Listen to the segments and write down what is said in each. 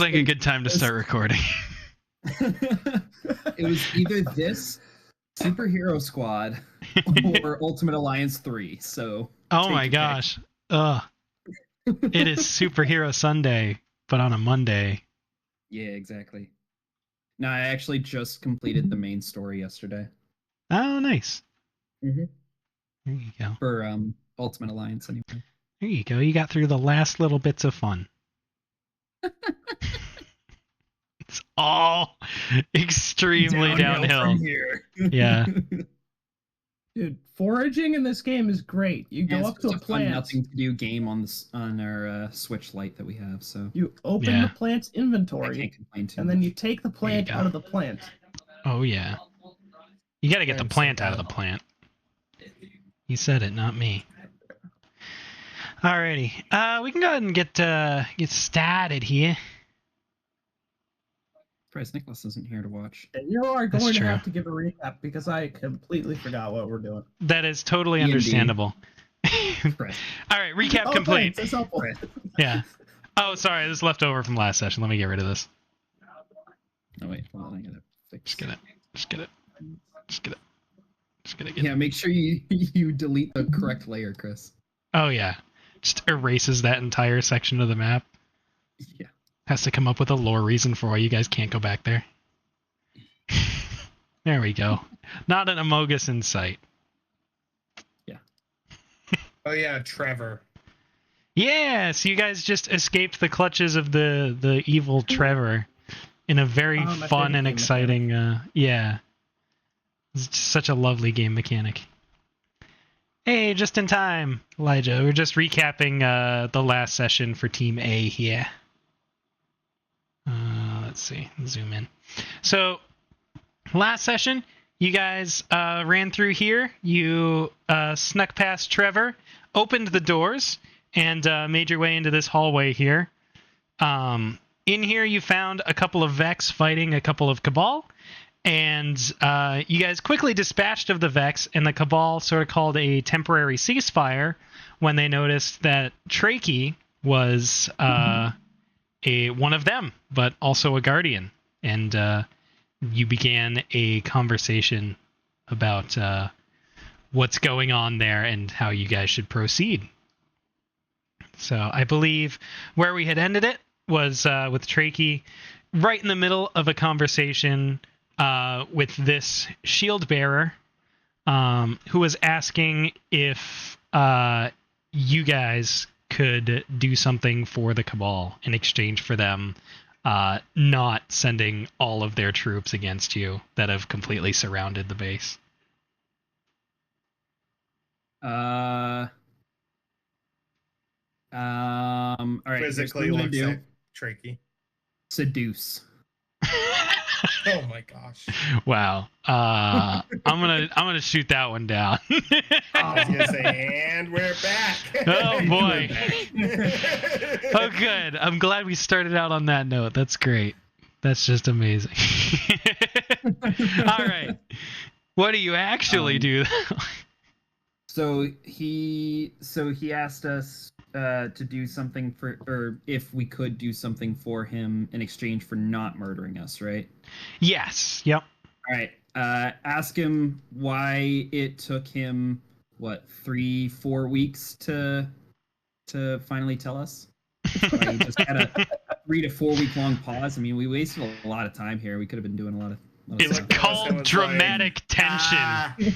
like a good time to start recording. It was either this, Superhero Squad, or Ultimate Alliance 3. So. Oh my gosh. Ugh. It is Superhero Sunday, but on a Monday. Yeah, exactly. No, I actually just completed the main story yesterday. Oh, nice. Mm-hmm. There you go. For Ultimate Alliance, anyway. There you go. You got through the last little bits of fun. It's all extremely downhill. From here. Yeah. Dude, foraging in this game is great. You go up to a plant. Nothing to do game on our Switch Lite that we have. So you open the plant's inventory, I can't complain too and then much. you take the plant out of the plant. Oh yeah. You got to get the plant out of the plant. You said it, not me. Alrighty. We can go ahead and get started here. Surprised Nicholas isn't here to watch. And you are going to have to give a recap because I completely forgot what we're doing. That is totally understandable. All right, recap complete. Thanks, that's helpful. Yeah. Oh, sorry, this is left over from last session. Let me get rid of this. Oh wait, hold on, I gotta fix. Just get it. Yeah, make sure you delete the correct layer, Chris. Oh yeah, just erases that entire section of the map. Yeah. Has to come up with a lore reason for why you guys can't go back there. There we go. Not an Amogus in sight. Yeah. Oh yeah, Trevor. Yeah, so you guys just escaped the clutches of the evil Trevor in a very fun and exciting yeah. It's just such a lovely game mechanic. Hey, just in time, Elijah. We're just recapping the last session for Team A here. Let's see, zoom in. So, last session, you guys ran through here. You snuck past Trevor, opened the doors, and made your way into this hallway here. In here, you found a couple of Vex fighting a couple of Cabal, and you guys quickly dispatched of the Vex, and the Cabal sort of called a temporary ceasefire when they noticed that Trachey was one of them, but also a Guardian. And you began a conversation about what's going on there and how you guys should proceed. So I believe where we had ended it was with Trachey right in the middle of a conversation with this shield bearer who was asking if you guys could do something for the Cabal in exchange for them not sending all of their troops against you that have completely surrounded the base. All right. Physically looks like tricky. Seduce. Oh my gosh. Wow. I'm gonna shoot that one down. I was gonna say, and we're back. Oh boy. Oh good. I'm glad we started out on that note. That's great. That's just amazing. All right. What do you actually do? So he asked us to do something or if we could do something for him in exchange for not murdering us, right? Yes. Yep. All right. Ask him why it took him 3-4 weeks to finally tell us. Why he just had a 3 to 4 week long pause. I mean, we wasted a lot of time here. We could have been doing a lot of it's stuff. called dramatic tension.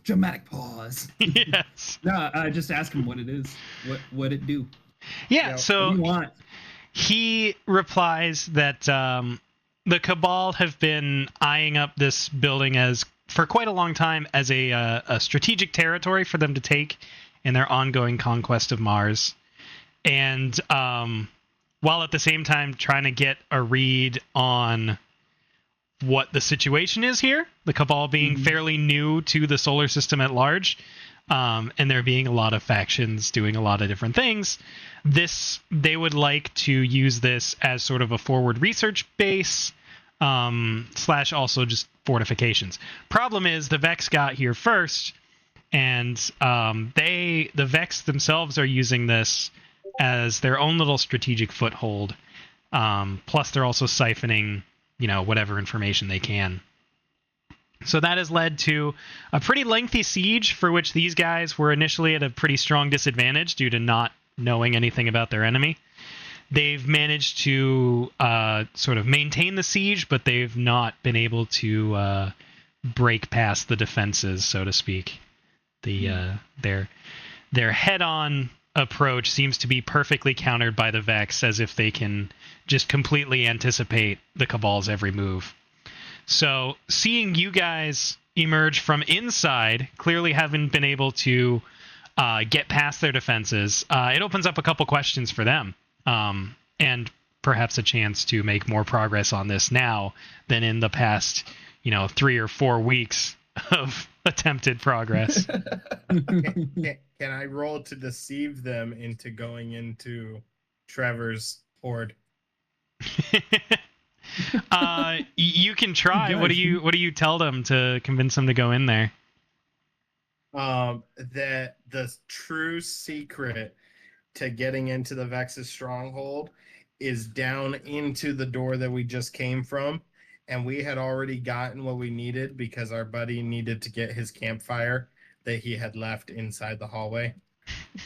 Dramatic pause. Yes. No, just ask him what it is. What it do? Yeah. So what do you want? He replies that the Cabal have been eyeing up this building for quite a long time as a strategic territory for them to take in their ongoing conquest of Mars, and while at the same time trying to get a read on what the situation is here, the Cabal being fairly new to the solar system at large, and there being a lot of factions doing a lot of different things. They would like to use this as sort of a forward research base, / also just fortifications. Problem is the Vex got here first, and the Vex themselves are using this as their own little strategic foothold Plus, they're also siphoning, whatever information they can. So that has led to a pretty lengthy siege for which these guys were initially at a pretty strong disadvantage due to not knowing anything about their enemy. They've managed to sort of maintain the siege, but they've not been able to break past the defenses, so to speak. Their head-on approach seems to be perfectly countered by the Vex, as if they can just completely anticipate the Cabal's every move. So seeing you guys emerge from inside, clearly haven't been able to get past their defenses, it opens up a couple questions for them, and perhaps a chance to make more progress on this now than in the past 3 or 4 weeks of attempted progress. Can I roll to deceive them into going into Trevor's horde? You can try. What do you tell them to convince them to go in there? That the true secret to getting into the Vex's stronghold is down into the door that we just came from, and we had already gotten what we needed because our buddy needed to get his campfire that he had left inside the hallway,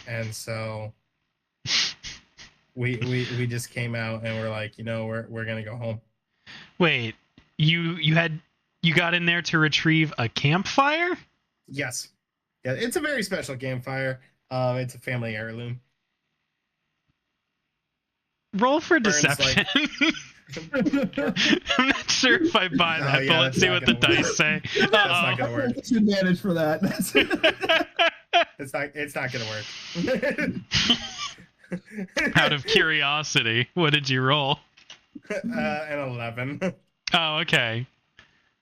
and so we just came out and we're like, we're gonna go home. Wait, you got in there to retrieve a campfire? Yes, yeah, it's a very special campfire. It's a family heirloom. Roll for Burns deception. I'm not sure if I buy that, but let's see what the dice say. That's not gonna work. What's your advantage for that? It's not gonna work. Out of curiosity, what did you roll? An 11. Oh, okay.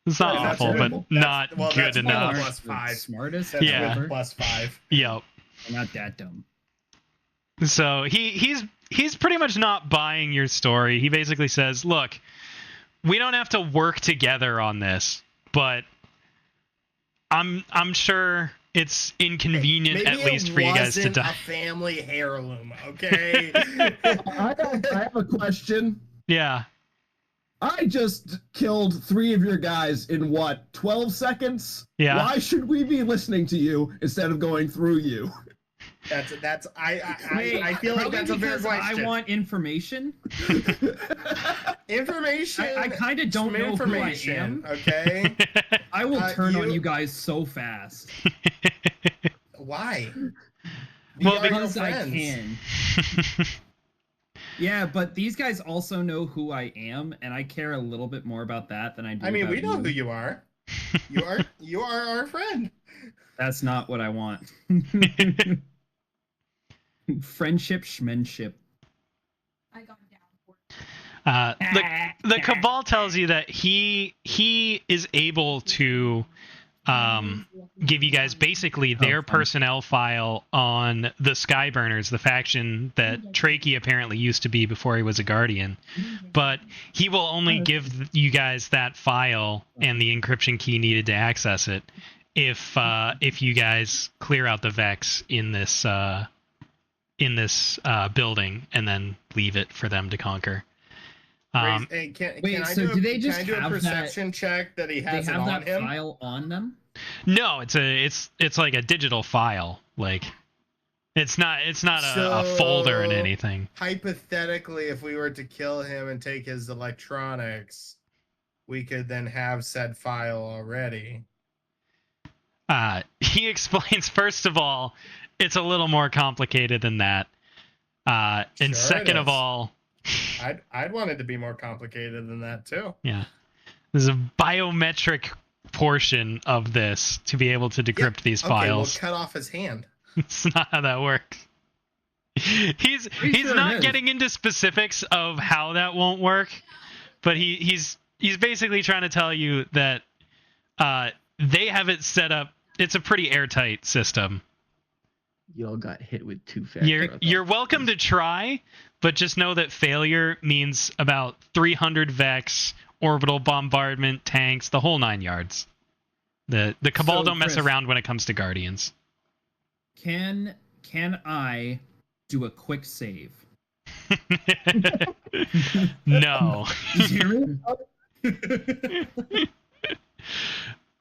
It's not That's awful, terrible. but not Well, good that's enough. plus 5. Smartest. That's Yeah. plus 5. Yep. I'm not that dumb. So he's pretty much not buying your story. He basically says, "Look, we don't have to work together on this, but I'm sure it's inconvenient Maybe at least for you guys to wasn't die." a family heirloom, okay? I have a question. Yeah. I just killed 3 of your guys in 12 seconds? Yeah. Why should we be listening to you instead of going through you? I feel like that's a fair because I question. want information. Information. I kind of don't know who I am. Okay. I will turn on you- you guys so fast. Why? Well, Because I can. Yeah, but these guys also know who I am, and I care a little bit more about that than I do. I mean, about we know you. who you are. You are our friend. That's not what I want. Friendship, schmenship. I got down for it. The Cabal tells you that he is able to give you guys basically their personnel file on the Skyburners, the faction that Trakey apparently used to be before he was a Guardian. But he will only give you guys that file and the encryption key needed to access it if you guys clear out the Vex in this building and then leave it for them to conquer. Hey, can Wait, I so do do they just can I do a have perception check that he They has it have on that him? file on them? No, it's like a digital file. Like it's not a folder and So- anything. Hypothetically, if we were to kill him and take his electronics, we could then have said file already. He explains, first of all, it's a little more complicated than that. And Sure it second of is. all, I'd want it to be more complicated than that too. yeah, there's a biometric portion of this to be able to decrypt these Okay, we'll files. cut off his hand. It's not how that works. He's sure not it is. getting into specifics of how that won't work, but he's basically trying to tell you that they have it set up. It's a pretty airtight system. You all got hit with 2 You're welcome to try, but just know that failure means about 300 Vex, orbital bombardment, tanks, the whole 9 yards. The Cabal So, don't mess Chris- around when it comes to Guardians. Can I do a quick save? No. Just hear me?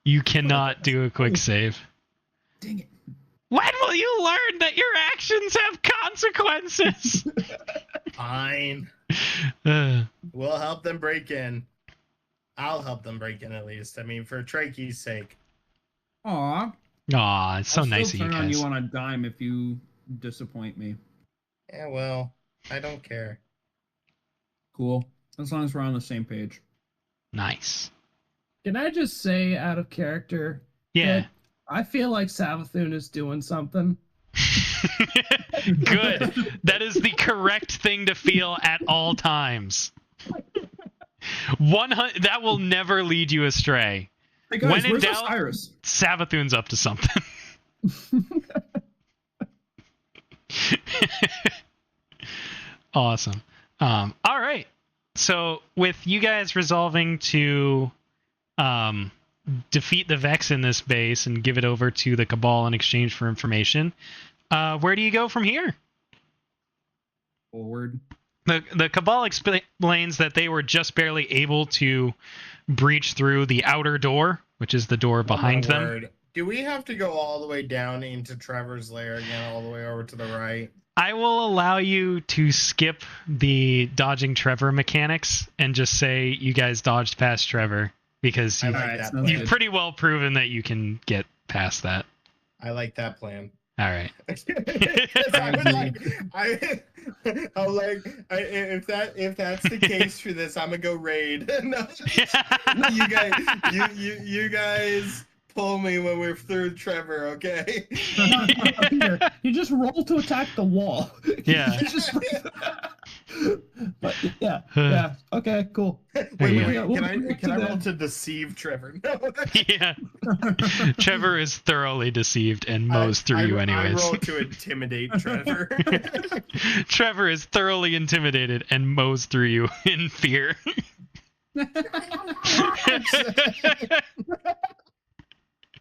You cannot do a quick save. Dang it. When will you learn that your actions have consequences? Fine. We'll help them break in. I'll help them break in at least. I mean, for Trakey's sake. Aw. Aw, it's so I'll nice of still you turn on guys. you on a dime if you disappoint me. Yeah, well, I don't care. Cool. As long as we're on the same page. Nice. Can I just say, out of character, Yeah. that I feel like Savathun is doing something? Good. That is the correct thing to feel at all times. 100. That will never lead you astray. Hey guys, When in where's doubt- Osiris? Savathun's up to something. Awesome. All right. So with you guys resolving to defeat the Vex in this base and give it over to the Cabal in exchange for information, where do you go from here? Forward. The Cabal explains that they were just barely able to breach through the outer door, which is the door behind Oh, my them. word. Do we have to go all the way down into Trevor's lair again, all the way over to the right? I will allow you to skip the dodging Trevor mechanics and just say you guys dodged past Trevor because I you've, like Alright, that sounds plan. you've pretty well proven that you can get past that. I like that plan. All right. 'Cause I was like, I'm like, if that's the case for this, I'm gonna go raid. No, you guys, you guys pull me when we're through Trevor, okay? Peter, you just roll to attack the wall. Yeah. You just- but yeah, okay, cool. Wait, Yeah. wait, We'll get can I to roll that. to deceive Trevor? No. Yeah. Trevor is thoroughly deceived and mows through you I anyways. roll to intimidate Trevor. Trevor is thoroughly intimidated and mows through you in fear.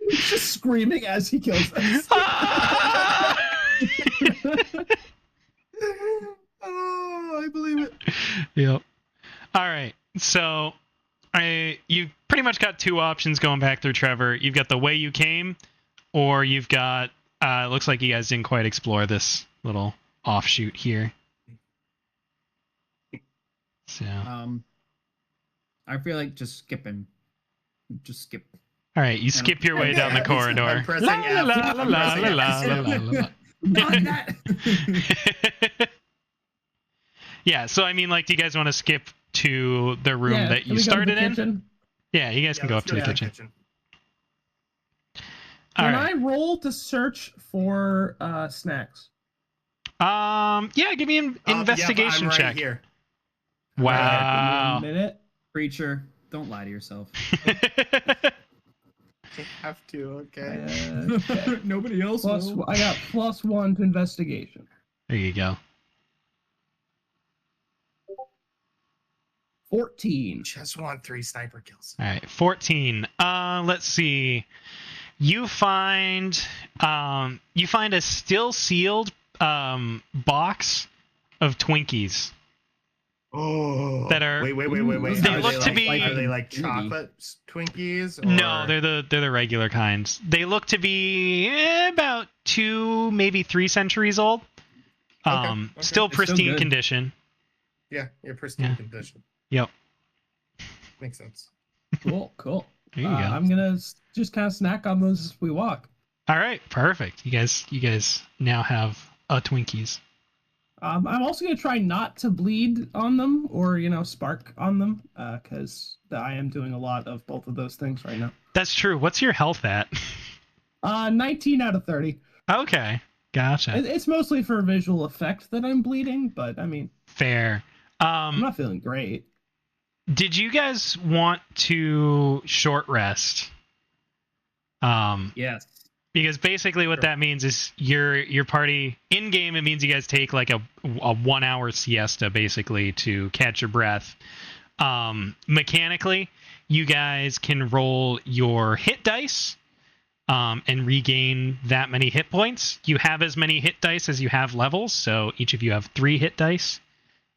He's just screaming as he kills us. Oh, I believe it. Yep. All right. So, you pretty much got two options going back through Trevor. You've got the way you came, or you've got. It looks like you guys didn't quite explore this little offshoot here. So, I feel like just skipping. Just skip. all right. You skip your way down the I'm corridor. pressing La F. la la I'm la pressing la F. la la la la. Not that. Yeah. So I mean, like, do you guys want to skip to the room Yeah, that can you we go to the started in? kitchen? Yeah, you guys Yeah, can go up let's to the go kitchen. All Can right. I roll to search for snacks? Yeah, give me an investigation I'm right check. Here. Wow. Give me a minute. Preacher, don't lie to yourself. I have to, okay. Okay. Nobody else Plus, will. I got +1 to investigation. There you go. 14. Just want 3 sniper kills. All right, 14. Let's see. You find a still sealed box of Twinkies Oh, that are wait. They Are look to like, be- Are they like Maybe. chocolate Twinkies? no, or- they're the regular kinds. They look to be about 2, maybe 3 centuries old. Okay. Still It's still pristine good. condition. Yeah, you're pristine Yeah. condition. Yep. Makes sense. Cool. There you go. I'm gonna just kind of snack on those as we walk. All right, perfect. You guys now have a Twinkies. I'm also gonna try not to bleed on them or spark on them, because I am doing a lot of both of those things right now. That's true. What's your health at? 19 out of 30. Okay, gotcha. It's mostly for visual effect that I'm bleeding, but I mean, Fair. I'm not feeling great. Did you guys want to short rest? Yes. Because basically what that means is your party in game. It means you guys take like a 1 hour siesta basically to catch your breath. Mechanically, you guys can roll your hit dice and regain that many hit points. You have as many hit dice as you have levels, so each of you have 3 hit dice.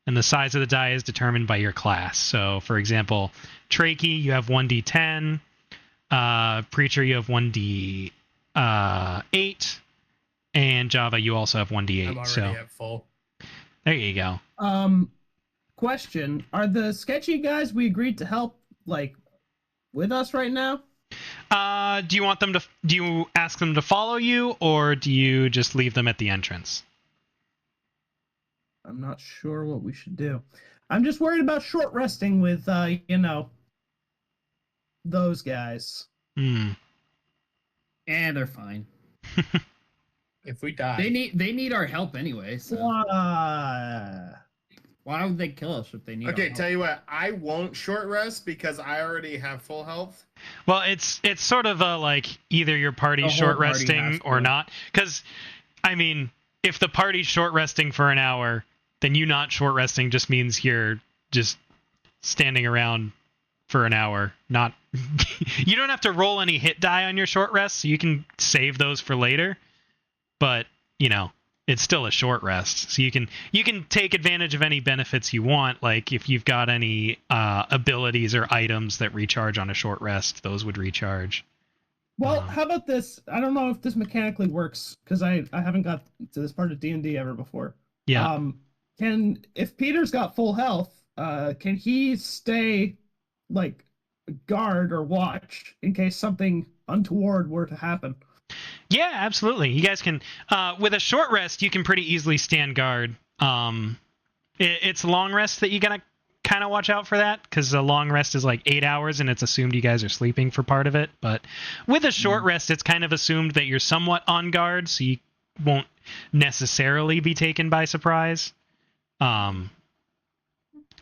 And the size of the die is determined by your class. So, for example, Trachea, you have 1d10. Preacher, you have 1d8. And Java, you also have 1d8. I'm already so at full. there you go. Question: are the sketchy guys we agreed to help like with us right now? Do you want them to? Do you ask them to follow you, or do you just leave them at the entrance? I'm not sure what we should do. I'm just worried about short resting with those guys. Hmm. And they're fine. If we die, They need our help anyway. So why would they kill us if they need? okay. Our help? Tell you what, I won't short rest because I already have full health. Well, it's sort of a like either your party's The whole short party resting has or to. not. Because, I mean, if the party's short resting for an hour, then you not short resting just means you're just standing around for an hour. Not you don't have to roll any hit die on your short rest, so you can save those for later. But it's still a short rest, so you can take advantage of any benefits you want. Like if you've got any abilities or items that recharge on a short rest, those would recharge. Well, how about this? I don't know if this mechanically works because I haven't got to this part of D&D ever before. Yeah. If Peter's got full health, can he stay like guard or watch in case something untoward were to happen? Yeah, absolutely. You guys can with a short rest, you can pretty easily stand guard. It's long rest that you gotta kind of watch out for that, because a long rest is like 8 hours and it's assumed you guys are sleeping for part of it. But with a short rest, it's kind of assumed that you're somewhat on guard, so you won't necessarily be taken by surprise.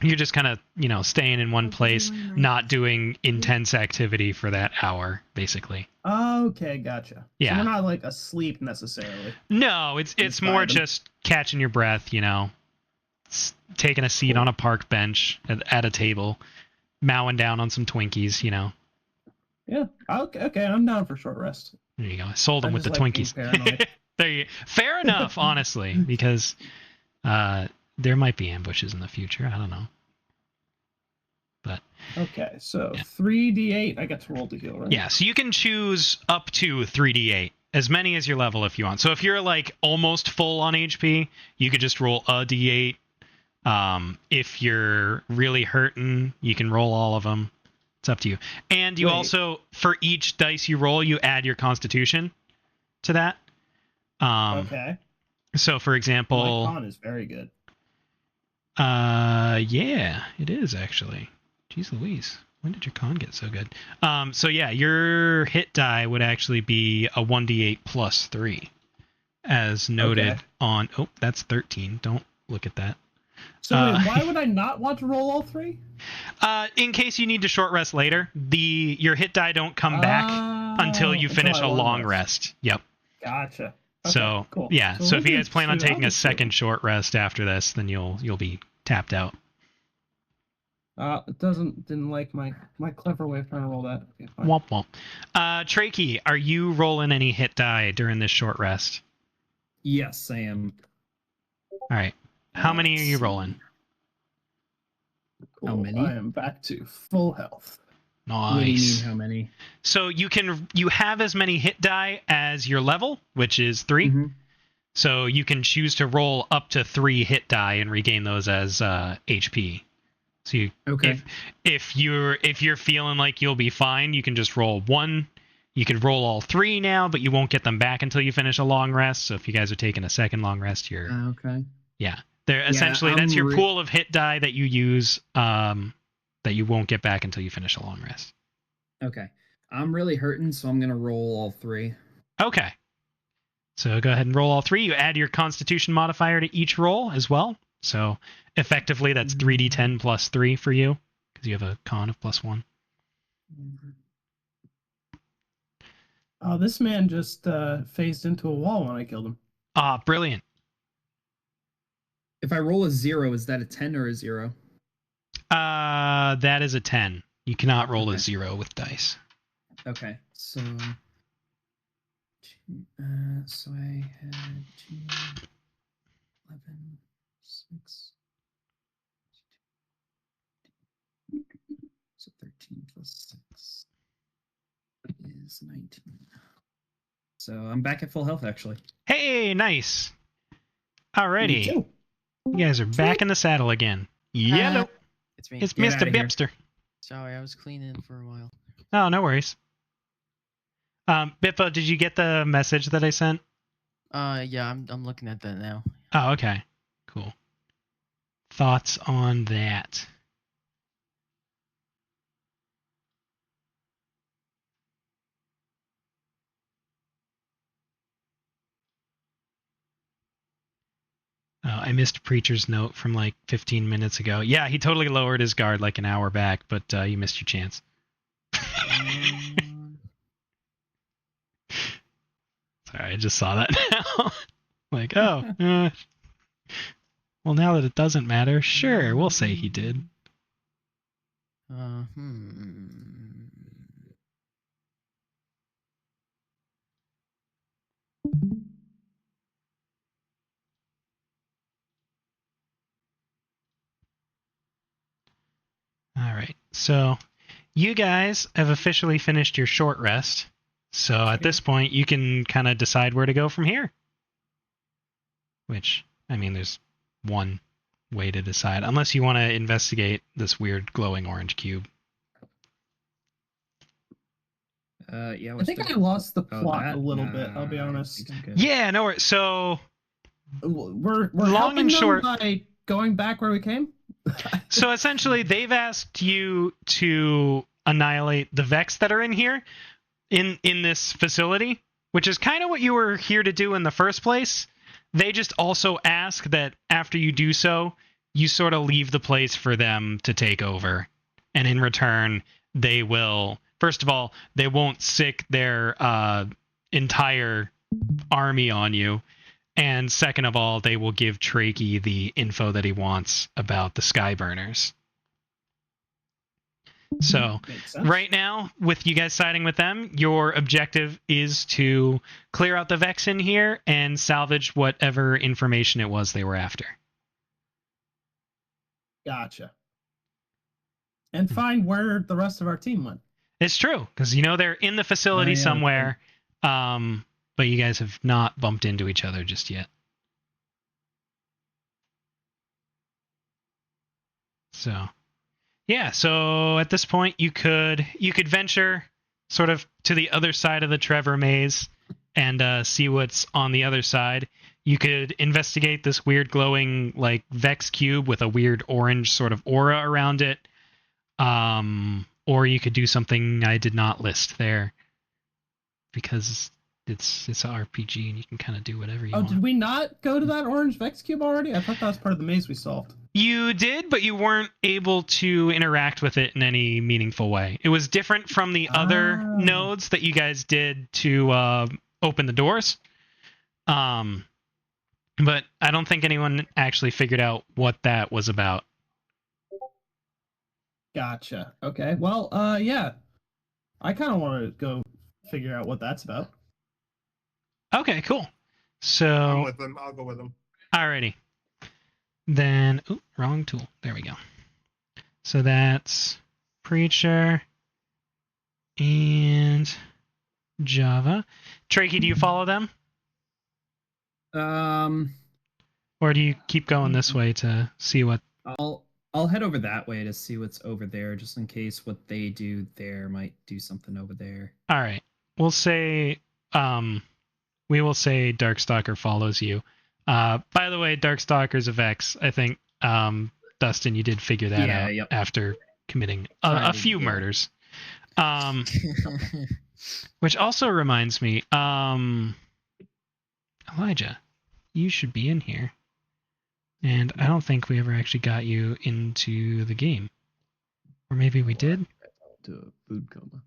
You're just kind of staying in one place, not doing intense activity for that hour, basically. Okay, gotcha. Yeah. So we're not like asleep necessarily. No, it's more just catching your breath, taking a seat on a park bench at a table, mowing down on some Twinkies, Yeah. Okay, I'm down for short rest. There you go. I sold them I with the just like being Twinkies. paranoid. Fair enough, honestly, because there might be ambushes in the future. I don't know. But Okay, so Yeah. 3d8, I get to roll to heal, right? yeah, so you can choose up to 3d8, as many as your level if you want. So if you're like almost full on HP, you could just roll a d8. If you're really hurting, you can roll all of them. It's up to you. And you Wait. also, for each dice you roll, you add your constitution to that. Okay. So for My example, con is very good. yeah, it is actually. Jeez Louise, when did your con get so good? So yeah, your hit die would actually be a 1d8 plus 3, as noted Okay. on. Oh, that's 13. Don't look at that. So wait, why would I not want to roll all three? In case you need to short rest later, your hit die don't come back until you finish I a long long rest. rest. Yep. Gotcha. Okay, So cool. yeah. So we'll if you do guys plan on two. I'll taking do a two. second short rest after this, then you'll be tapped out. It didn't like my clever way of trying to roll that. Okay, fine. Womp womp. Trachea, are you rolling any hit die during this short rest? Yes, I am. All right. How many are you rolling? Cool. How many? I am back to full health. Nice. What do you mean? How many? So you have as many hit die as your level, which is 3. Mhm. So you can choose to roll up to 3 hit die and regain those as HP. So Okay. if you're feeling like you'll be fine, you can just roll 1. You could roll all 3 now, but you won't get them back until you finish a long rest. So if you guys are taking a second long rest, you're Okay. they're essentially I'm that's your pool of hit die that you use that you won't get back until you finish a long rest. Okay. I'm really hurting, so I'm gonna roll all 3. Okay. So go ahead and roll all 3. You add your Constitution modifier to each roll as well. So effectively, that's 3d10 plus 3 for you, because you have a con of +1. Oh, this man just phased into a wall when I killed him. Ah, brilliant. If I roll a 0, is that a 10 or a 0? That is a 10. You cannot roll a Okay. 0 with dice. Okay. So so I had 2, 11, 6, 13 plus 6 is 19. So I'm back at full health, actually. Hey, nice. Me Alrighty. too. You guys are back in the saddle again. Yellow. It's me. It's Get Mr. outta here. Bipster. Sorry, I was cleaning for a while. Oh, no worries. Bippo, did you get the message that I sent? Yeah, I'm looking at that now. Oh, okay. Cool. Thoughts on that? Oh, I missed Preacher's note from like 15 minutes ago. Yeah, he totally lowered his guard like an hour back, but you missed your chance. Sorry, I just saw that now. Like, oh, well, now that it doesn't matter, sure, we'll say he did. All right, so you guys have officially finished your short rest. So at this point, you can kind of decide where to go from here. Which, I mean, there's one way to decide, unless you want to investigate this weird glowing orange cube. Yeah. I think I lost the Oh, plot that? a little bit. I'll be Nah, I honest. think I'm good. Yeah, no, so We're Long helping and them short- by going back where we came. So essentially, they've asked you to annihilate the Vex that are in here, in this facility, which is kind of what you were here to do in the first place. They just also ask that after you do so, you sort of leave the place for them to take over. And in return, they will, first of all, they won't sick their entire army on you. And second of all, they will give Trakey the info that he wants about the Skyburners. So Makes sense. right now, with you guys siding with them, your objective is to clear out the Vex in here and salvage whatever information it was they were after. Gotcha. And find where the rest of our team went. It's true, because you know they're in the facility Oh, yeah, somewhere, but you guys have not bumped into each other just yet. So, yeah. So at this point, you could venture sort of to the other side of the Trevor maze and see what's on the other side. You could investigate this weird glowing like Vex cube with a weird orange sort of aura around it. Or you could do something I did not list there because it's an RPG and you can kind of do whatever you want. Did we not go to that orange Vex cube already? I thought that was part of the maze we solved. You did, but you weren't able to interact with it in any meaningful way. It was different from the other nodes that you guys did to open the doors. But I don't think anyone actually figured out what that was about. Gotcha. Okay. Well, yeah. I kind of want to go figure out what that's about. Okay, cool. I'm So, with them. I'll go with them. alrighty. Then, wrong tool. There we go. So that's Preacher and Java. Trakey, do you follow them? Or do you keep going this way to see what... I'll head over that way to see what's over there, just in case what they do there might do something over there. All right. We'll say... we will say Darkstalker follows you. By the way, Darkstalker's a Vex. I think, Dustin, you did figure that out after committing a few murders. Which also reminds me, Elijah, you should be in here. And I don't think we ever actually got you into the game. Or maybe we did? To a food coma.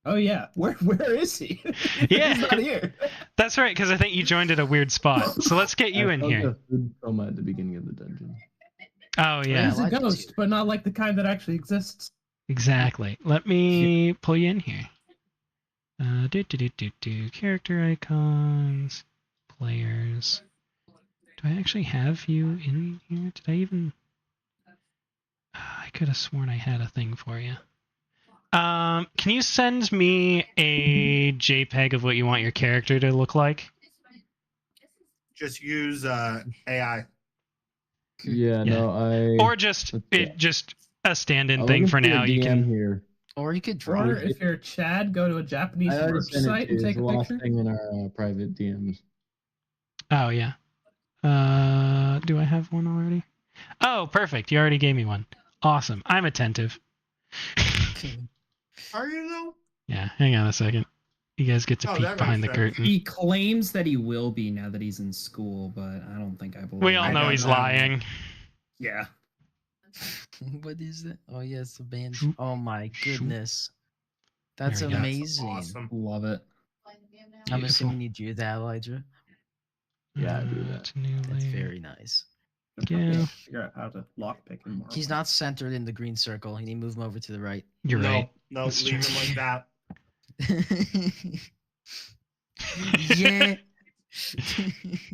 Oh yeah, where is he? Yeah. He's not here. That's right, because I think you joined at a weird spot. So let's get you in I found here. a food coma at the beginning of the dungeon. Oh, yeah. He's a ghost, but not like the kind that actually exists. Exactly. Let me pull you in here. Character icons, players. Do I actually have you in here? Did I even? I could have sworn I had a thing for you. Can you send me a JPEG of what you want your character to look like? Just use AI. Yeah, Yeah. no, Or just a stand-in thing for now. You can. Here. Or you could draw. Or it. if you're Chad, go to a Japanese I already merch sent it site to and you. take It's a the last picture. thing in our private DMs. Oh yeah. Do I have one already? Oh, perfect. You already gave me one. Awesome. I'm attentive. Are you though? Yeah. Hang on a second. You guys get to Oh, peek that behind the makes sense. curtain. He claims that he will be now that he's in school, but I don't think I believe. We all I know don't he's know. lying. Yeah. What is that? Oh yes, the band. Shoop. Oh my Shoop. goodness, that's There we go. amazing. Awesome. Love it. I'm Beautiful. assuming you do that, Elijah. Yeah, I do that. It's a new That's layer. very nice. I'm trying Yeah. to figure out how to lockpick him more. He's not centered in the green circle. You need to move him over to the right. You're no, right. No, That's leave true. him like that. Yeah.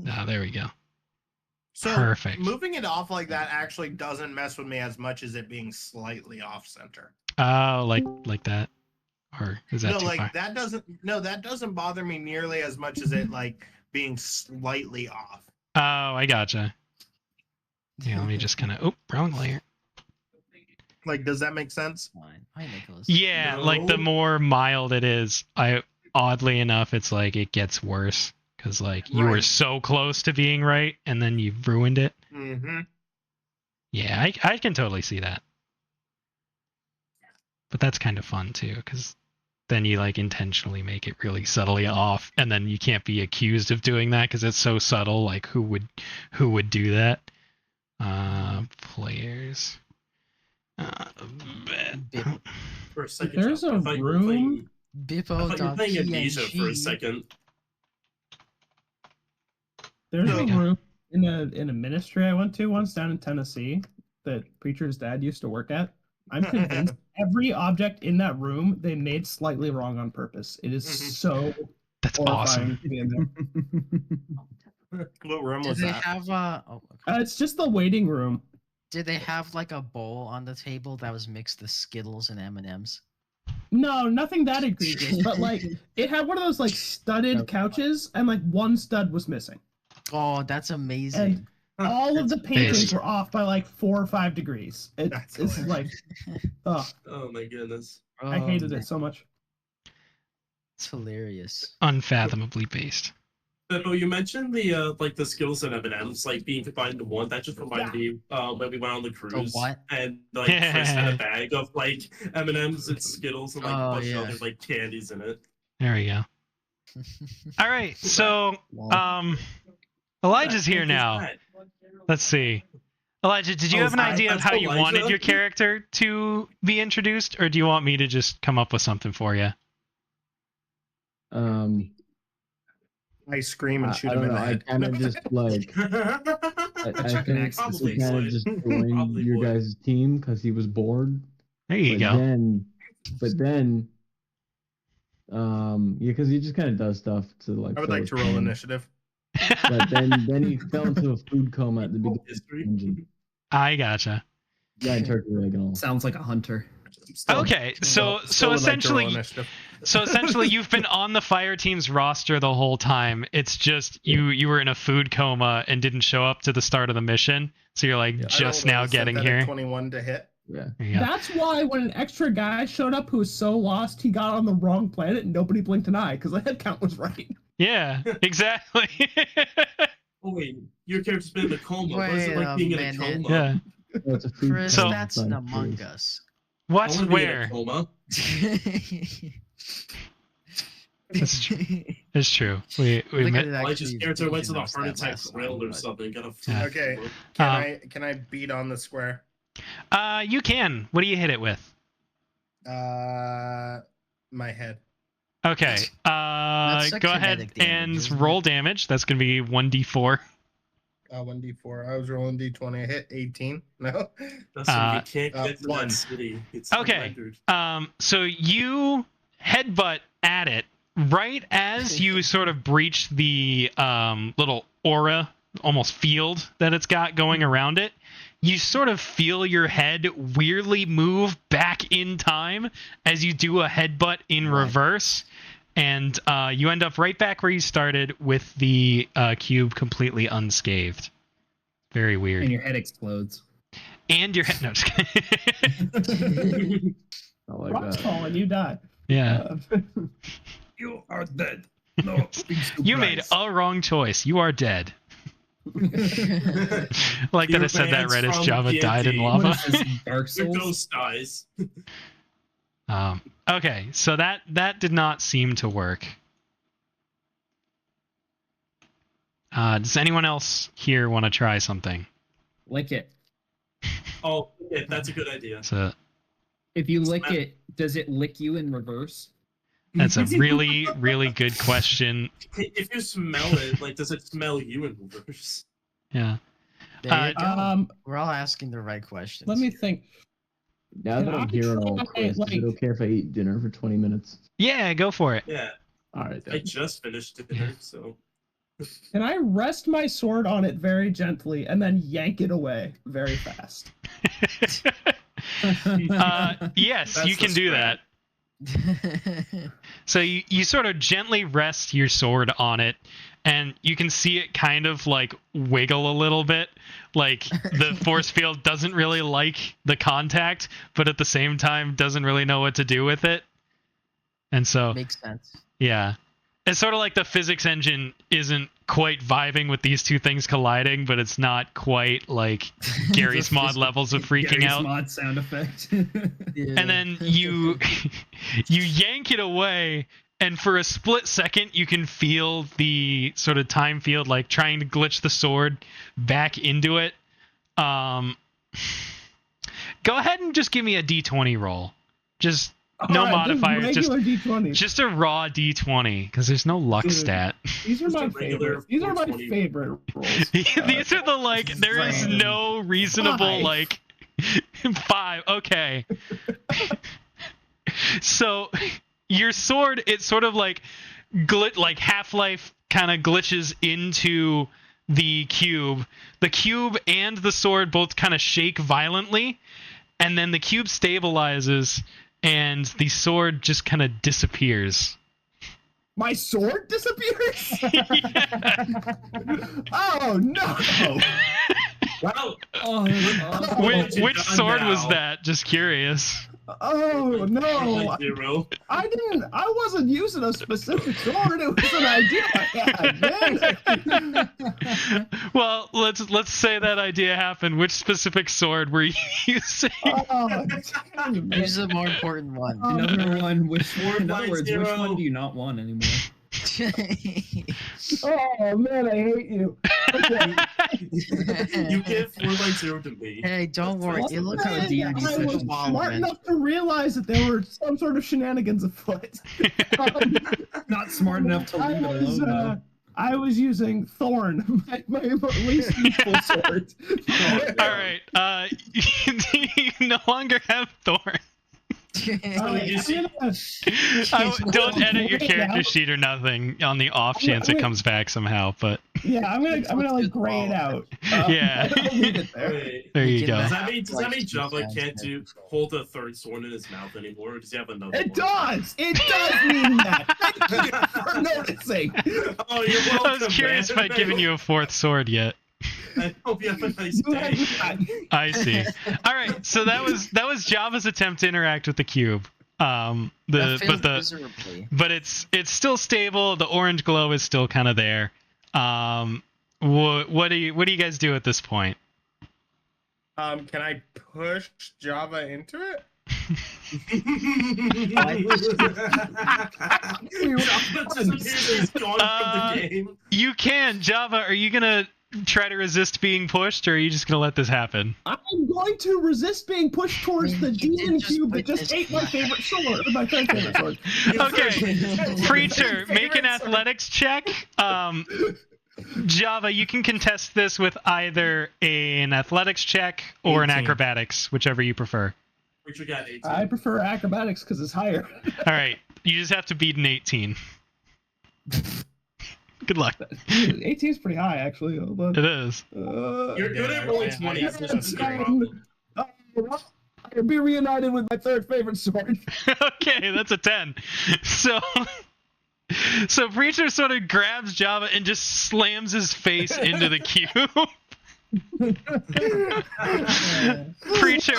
Ah, there we go. So Perfect. moving it off like that actually doesn't mess with me as much as it being slightly off center. Oh, like that, or is that No, too like far? that doesn't bother me nearly as much as it like being slightly off. Oh, I gotcha. Yeah, let me just kind of. Oh, wrong layer. Like, does that make sense? Fine. Hi, Nicholas. Yeah, like the No. more mild it is, oddly enough, it's like it gets worse because like you were Right. so close to being right and then you ruined it. Mm-hmm. Yeah, I can totally see that. But that's kind of fun too, because then you like intentionally make it really subtly off, and then you can't be accused of doing that because it's so subtle. Like who would do that? Players. Bip, For a second, There's Jeff, a I thought you were room- playing- I thought you were playing Bippo.png. Amnesia for a second. There's There a we go. room in a ministry I went to once down in Tennessee that preacher's dad used to work at. I'm convinced every object in that room they made slightly wrong on purpose. It is Mhm. so That's horrifying awesome. to be in there. What room Did was they that? have It's just the waiting room. Did they have like a bowl on the table that was mixed with Skittles and M&Ms? No, nothing that egregious, but like it had one of those like studded couches, and like one stud was missing. Oh, that's amazing. All of the paintings Based. were off by like 4 or 5 degrees. That's It's like, oh, Oh my goodness. I hated Oh, it so much. It's hilarious. Unfathomably based. Beppo, you mentioned the like the Skittles and M&Ms like being combined into one. That just reminded me when we went on the cruise. what? And like Chris had a bag of like M&Ms and Skittles and like a Oh, bunch yeah. of other like candies in it. There we go. All right, so Elijah's here now. Let's see. Elijah, did you Oh, have an idea of that's how you wanted Elijah? your character to be introduced, or do you want me to just come up with something for you? I scream and I shoot don't him in know. the I head. kind of just like I Chuck an think axe in his he face. kind of just joined Probably your would. guys' team because he was bored. There you but go. then, yeah, because he just kind of does stuff to like. I would fill like his to roll time. initiative. But then he fell into a food coma at the beginning. History. Engine. I gotcha. Giant turkey leg and all. Sounds like a hunter. Okay, so Still would like to roll essentially, initiative. so essentially, you've been on the fire team's roster the whole time. It's just you were in a food coma and didn't show up to the start of the mission, so you're like Yeah. just I rolled now a getting synthetic here. 21 to hit. Yeah. There you go. That's why when an extra guy showed up who was so lost, he got on the wrong planet and nobody blinked an eye because the head count was right. Yeah, exactly. Oh wait, your character's been in a coma. What is it Wait like a being in a minute. coma? yeah. Oh, it's a food Chris, So- coma. that's It's an not Among food. Us. What? I wanna be in a Where? coma. That's true. It's true. We Look met. at it Like actually. his character went to the announced heart that attack last grill night, or but- something. Got a Yeah. Okay. Um, Can I beat on the square? You can. What do you hit it with? My head. Okay. That's a Go ahead kinetic damage, and isn't it? roll damage. That's gonna be 1d4. 1d4. I was rolling d20. I hit 18. No. That's you can't uh, get to one. that city. It's Okay. unrendered. So you headbutt at it right as you sort of breach the little aura, almost field that it's got going around it. you sort of feel your head weirdly move back in time as you do a headbutt in reverse, and you end up right back where you started with the cube completely unscathed. Very weird. And your head explodes. And your head. No, just kidding. I like Rocks that. fall and you die. Yeah. You are dead. No, You made a wrong choice. You are dead. Like that I said that right as Java died in lava. What is this, Dark Your Souls? ghost dies. Okay, so that did not seem to work. Does anyone else here want to try something? Lick it. Oh, yeah, that's a good idea. So If you lick it, does it lick you in reverse? that's a really, really good question. If you smell it, like, does it smell you in reverse? Yeah. There you go. Um, We're all asking the right questions. let me think. Now that I'm here on all Can I quests, try, is it okay if I eat dinner for 20 minutes? Yeah, go for it. Yeah, All right. I Then. just finished dinner, so. Can I rest my sword on it very gently and then yank it away very fast? Yes, That's you can the do strat. that. So you sort of gently rest your sword on it, and you can see it kind of like wiggle a little bit. Like the force field doesn't really like the contact, but at the same time doesn't really know what to do with it. And so, Makes sense. yeah. It's sort of like the physics engine isn't quite vibing with these two things colliding, but it's not quite like Gary's mod levels of freaking Gary's out. mod sound effect. And then you yank it away, and for a split second you can feel the sort of time field like trying to glitch the sword back into it. Go ahead and just give me a d20 roll. Just no Alright, modifiers, just regular D20. just a raw d20 because there's no luck Dude. stat. These are Just my a regular favorite. These are my 420. favorite rolls. These are the like there is no reasonable 5. like 5. Okay. So your sword, it sort of like like Half-Life kind of glitches into the cube. The cube and the sword both kind of shake violently, and then the cube stabilizes and the sword just kind of disappears. My sword disappears? Yeah. Oh no! Wow. Which sword was that? Just curious. Oh no! 0. I wasn't using a specific sword. It was an idea I had, man. Well, let's say that idea happened. Which specific sword were you using? Oh, damn, man. Use the more important one. Another one. Sword In other line words, which 0. one do you not want anymore? Oh man, I hate you. Okay. You give 4x0 to me. Hey, don't worry. It looks how like D&D I social was wall smart event. enough to realize that there were some sort of shenanigans afoot. Not smart enough to leave it alone, though. I was using Thorn, my least useful sword. All right. You no longer have Thorn. Don't edit your character sheet or nothing on the off chance it comes back somehow. But Yeah, I'm gonna like gray it out. Yeah. I'll leave it there. Wait. there you go. Does that mean Java can't hold a third sword in his mouth anymore, or does he have another It one? does. It does mean that. Thank you for noticing. Oh, you're I welcome. was curious if man. I'd given you a fourth sword yet. I hope you have a nice You day. have not. I see. All right. So that was Java's attempt to interact with the cube. That failed miserably. But it's still stable. The orange glow is still kind of there. What do you guys do at this point? Can I push Java into it? He's gone from the game. You can, Java. Are you gonna try to resist being pushed, or are you just gonna let this happen? I'm going to resist being pushed towards the He did demon just cube put that just his- ate my favorite sword. My third favorite sword. Okay, Preacher, make an athletics check. Java, you can contest this with either an athletics check or an 18. acrobatics, whichever you prefer. Richard got 18. I prefer acrobatics because it's higher. All right, you just have to beat an 18. Good luck. 18 is pretty high, actually. Hold on. It is. You're good at rolling 20. I- I'll be reunited with my third favorite sword. Okay, that's a 10. So Preacher sort of grabs Java and just slams his face into the cube. Preacher,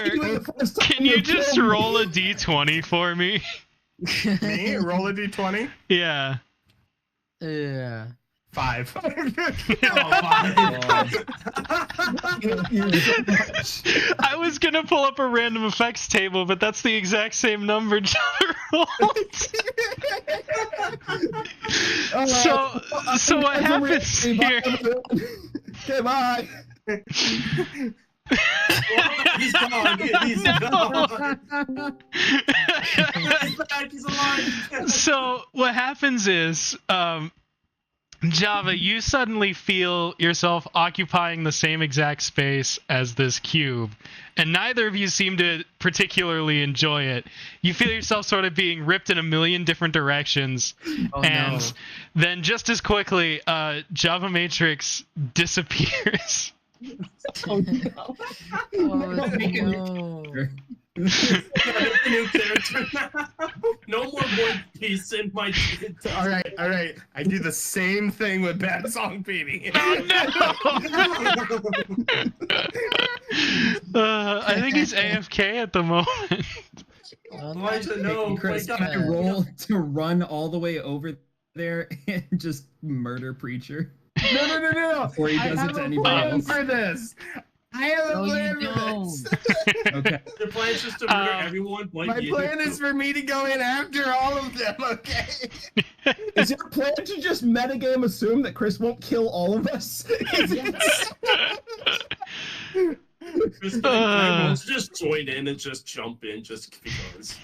can you just roll a d20 for me? Me? Roll a d20? Yeah. Yeah. 5. I was gonna pull up a random effects table, but that's the exact same number Java rolled. So what happens here? Okay, bye. He's gone. He's No. gone. He's back. He's alive. So what happens is, Java, you suddenly feel yourself occupying the same exact space as this cube, and neither of you seem to particularly enjoy it. You feel yourself sort of being ripped in a million different directions, and then just as quickly, Java Matrix disappears. Oh no. Oh, no. New character now. No more One Piece in my. All right. I do the same thing with Bad Song Petey. I think he's AFK at the moment. Elijah, no. Chris, wake can up. I roll to run all the way over there and just murder Preacher No. before he does I it have to a anybody plan else? for this. I have a No, plan you for this. Okay. Your plan is just to murder everyone. Like My you. plan is for me to go in after all of them, okay? Is your plan to just metagame assume that Chris won't kill all of us? Chris, can I roll to just join in and just jump in just because.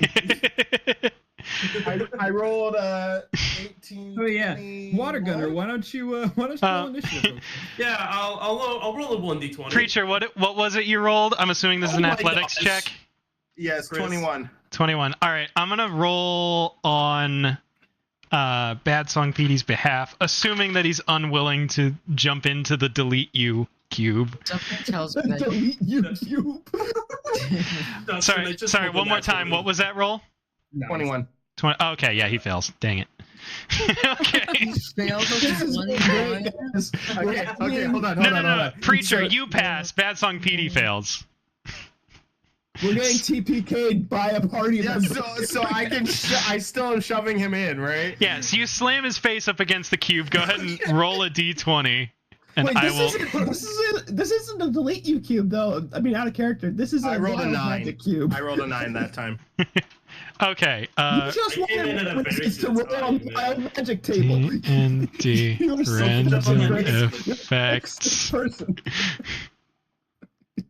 I rolled 18. Oh yeah, 20, Water Gunner. Why don't you roll initiative? Yeah, I'll roll a 1d20. Preacher, what was it you rolled? I'm assuming this is Oh an my athletics gosh. check. Yes, Chris. 21. 21. All right, I'm gonna roll on Bad Song Petey's behalf, assuming that he's unwilling to jump into the delete you cube. Something tells me that Delete YouTube. Dustin, I just Sorry. rolled a One more natural time. What was that roll? 21. 20. Okay, yeah, he fails. Dang it. Okay. failed This is one great, point. guys. Okay, hold on. No. Preacher, So- you pass. Bad Song Petey fails. We're getting TPK'd by a party Yeah, member. so I can. I still am shoving him in, right? Yeah, so you slam his face up against the cube. Go ahead and roll a d20. And Wait, I will. this isn't a delete you cube though. I mean, out of character. This is a I rolled a wild 9. magic cube. I rolled a 9 that time. Okay. You just I came in at a wanted very Witches to good roll on time, the wild magic table. D&D You are so random fucking effects person.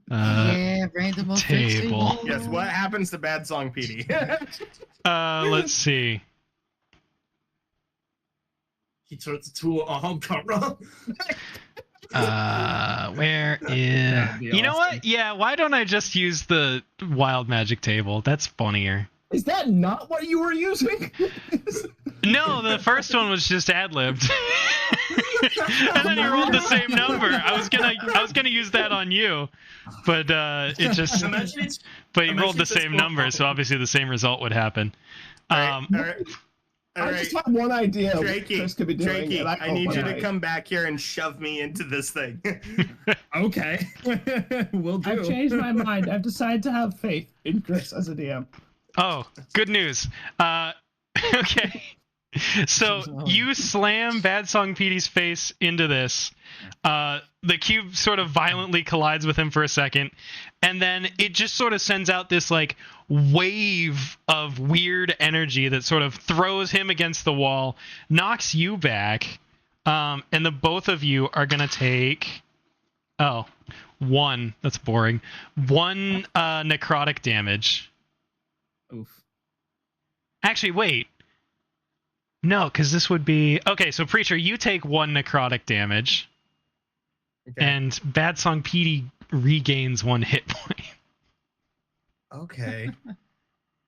Yeah, random effects table. Yes, what happens to Bad Song Petey? Let's see. He turns into a humkara. Where is? That'd be You know awesome. what? Yeah, why don't I just use the wild magic table? That's funnier. Is that not what you were using? No, the first one was just ad-libbed. And then you rolled the same number. I was gonna use that on you, but it just. Imagine it's But you imagine rolled the it's just same more number, so complicated. obviously the same result would happen. All right. I just have one idea of what Drakey, Chris could be doing. Drakey, and I need you to come. come back here and shove me into this thing. Okay, we'll do. I've changed my mind. I've decided to have faith in Chris as a DM. Oh, good news. Okay. So you slam Bad Song Petey's face into this. The cube sort of violently collides with him for a second, and then it just sort of sends out this like wave of weird energy that sort of throws him against the wall, knocks you back, and the both of you are gonna take one. That's boring. One necrotic damage. Oof. Actually, wait. No, because this would be... Okay, so Preacher, you take one necrotic damage, and Bad Song Petey regains 1 hit point. Okay.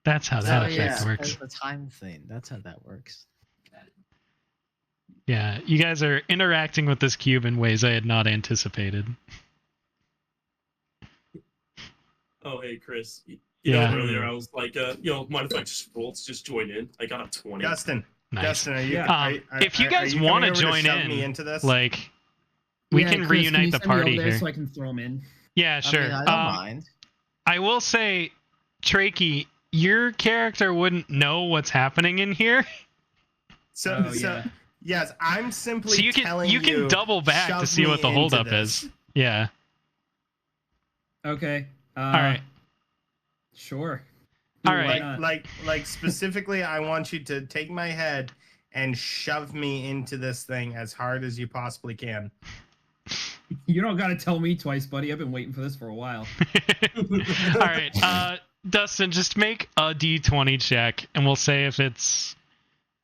That's how that Oh, effect yeah, works. that's the time thing. That's how that works. Yeah, you guys are interacting with this cube in ways I had not anticipated. Oh, hey, Chris. You Yeah. know, earlier I was like, mind if I just roll to just join in? I got a 20. Justin, Nice. Justin, are you? Yeah. If you guys are want to coming over join shove me in, into this? like, we can Chris, reunite you the send me over party there here. so I can throw him in. Yeah, sure. I mean, I don't mind. I will say, Trakey, your character wouldn't know what's happening in here. So, Oh, yeah. yes, I'm simply So you telling can double back to shove see what me the into holdup this. is. Yeah. Okay. All right. Sure. All Why right. not? Like specifically, I want you to take my head and shove me into this thing as hard as you possibly can. You don't gotta tell me twice, buddy. I've been waiting for this for a while. All right. Dustin, just make a D20 check, and we'll say if it's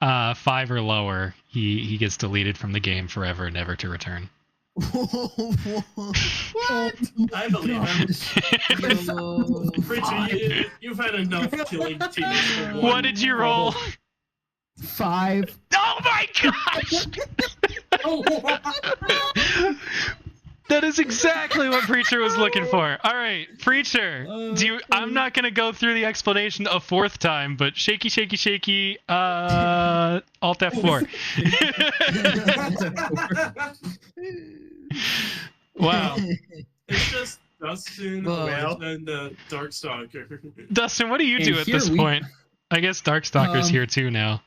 5 or lower, he gets deleted from the game forever, never to return. I believe him. Richard, you've had enough killing teammates for one. What did you roll? 5. Oh my gosh! That is exactly what Preacher was looking for. All right, Preacher. I'm not gonna go through the explanation a fourth time, but shaky, shaky, shaky. Alt F4. Wow. It's just Dustin Well. and Darkstalker. Dustin, what do you do And at here this we- point? I guess Darkstalker's here too now.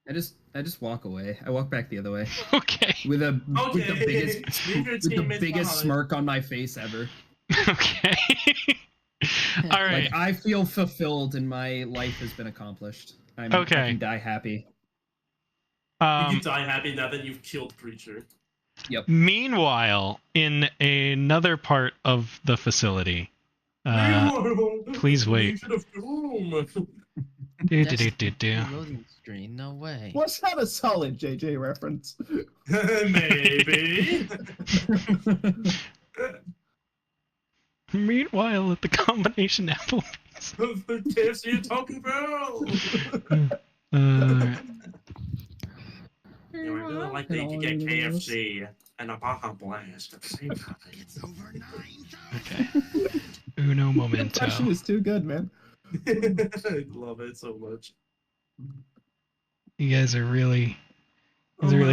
I just walk away. I walk back the other way Okay. with the Okay. biggest Leave your with the teammates biggest behind. smirk on my face ever. Okay. All right. Like I feel fulfilled and my life has been accomplished. I Okay. can die happy. You can die happy now that you've killed Preacher. Meanwhile, in another part of the facility, please wait. Loading screen, no way. Was that a solid JJ reference? Maybe. Meanwhile, at the combination apple. The KFC Taco Bell. You're gonna like that you can get KFC and a Baja Blast at the same time. It's over 9. Okay. Uno The momento. impression is too good, man. I love it so much. You guys are really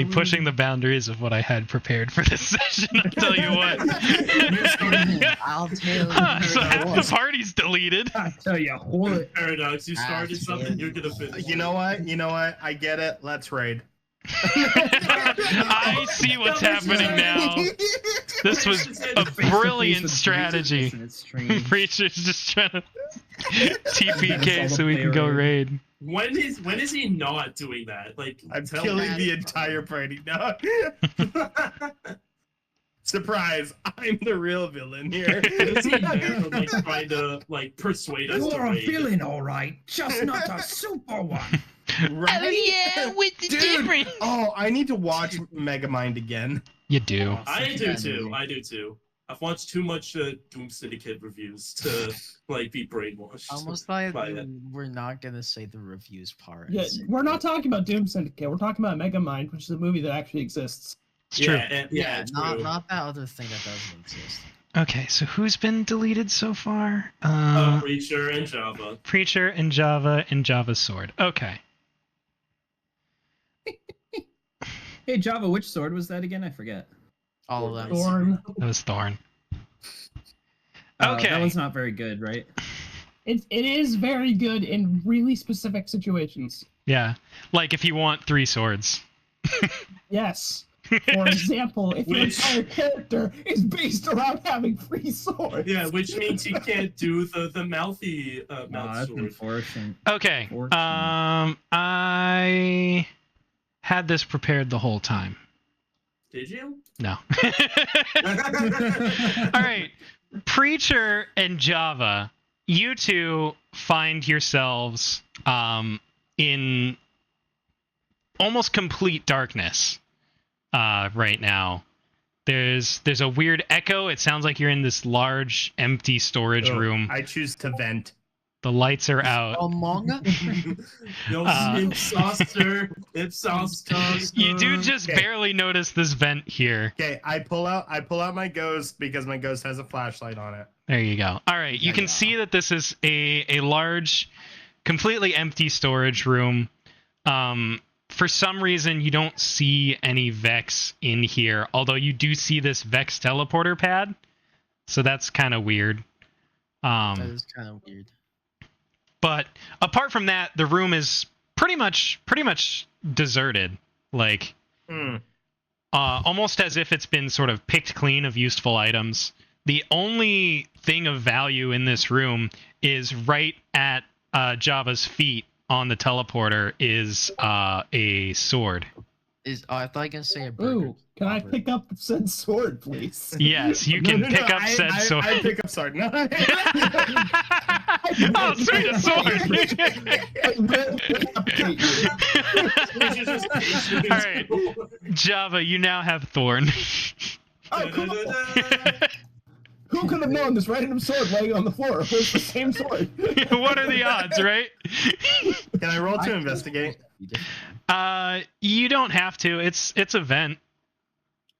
pushing the boundaries of what I had prepared for this session. I'll tell you what. I'll tell you. So half the party's deleted. I tell you what. Paradox, you started something, you're gonna finish. You know what? I get it. Let's raid. I see what's happening now. This was a brilliant strategy. Preacher's just trying to TPK so we can go raid. When is he not doing that? Like, I'm tell killing me. the entire party now. Surprise! I'm the real villain here. Is he there, like, trying to persuade us to raid? all right, just not a super one. Right? Oh yeah, with the Dude. difference. Oh, I need to watch Megamind again. You do. I do too. I've watched too much Doom Syndicate reviews to be brainwashed. Almost like by it. we're not gonna say the reviews part. Yeah, we're not talking about Doom Syndicate. We're talking about Megamind, which is a movie that actually exists. It's true. Yeah, it's true. not that other thing that doesn't exist. Okay, so who's been deleted so far? Preacher and Java. Preacher and Java and Java's sword. Okay. Hey Java, which sword was that again? I forget. All of them. Thorn. That was Thorn. That Okay. one's not very good, right? It is very good in really specific situations. Yeah. Like if you want 3 swords. Yes. For example, if your Which- entire character is based around having free swords. Yeah, which means you can't do the mouthy Oh, mouth that's sword. unfortunate. Okay. Fortune. I had this prepared the whole time. Did you? No. All right. Preacher and Java, you two find yourselves in almost complete darkness right now. There's a weird echo. It sounds like you're in this large empty storage room. I choose to vent. The lights are out. Among Yo, Uh, Ipsos toaster. You do just Okay. barely notice this vent here. Okay, I pull out my ghost because my ghost has a flashlight on it. There you go. All right, you can see that this is a large, completely empty storage room. For some reason, you don't see any Vex in here, although you do see this Vex teleporter pad, so that's kind of weird. that is kind of weird. But apart from that, the room is pretty much deserted, like almost as if it's been sort of picked clean of useful items. The only thing of value in this room is right at Java's feet on the teleporter is a sword. I thought I was gonna say a burger. Ooh, can I Robert. pick up said sword, please? Yes, you can pick up said sword. I pick up sword. No. Oh, sweet, a sword! All right, Java, you now have Thorn. Oh, cool. Who could have known this random sword laying on the floor was the same sword? What are the odds, right? Can I roll to investigate? You don't have to. It's a vent.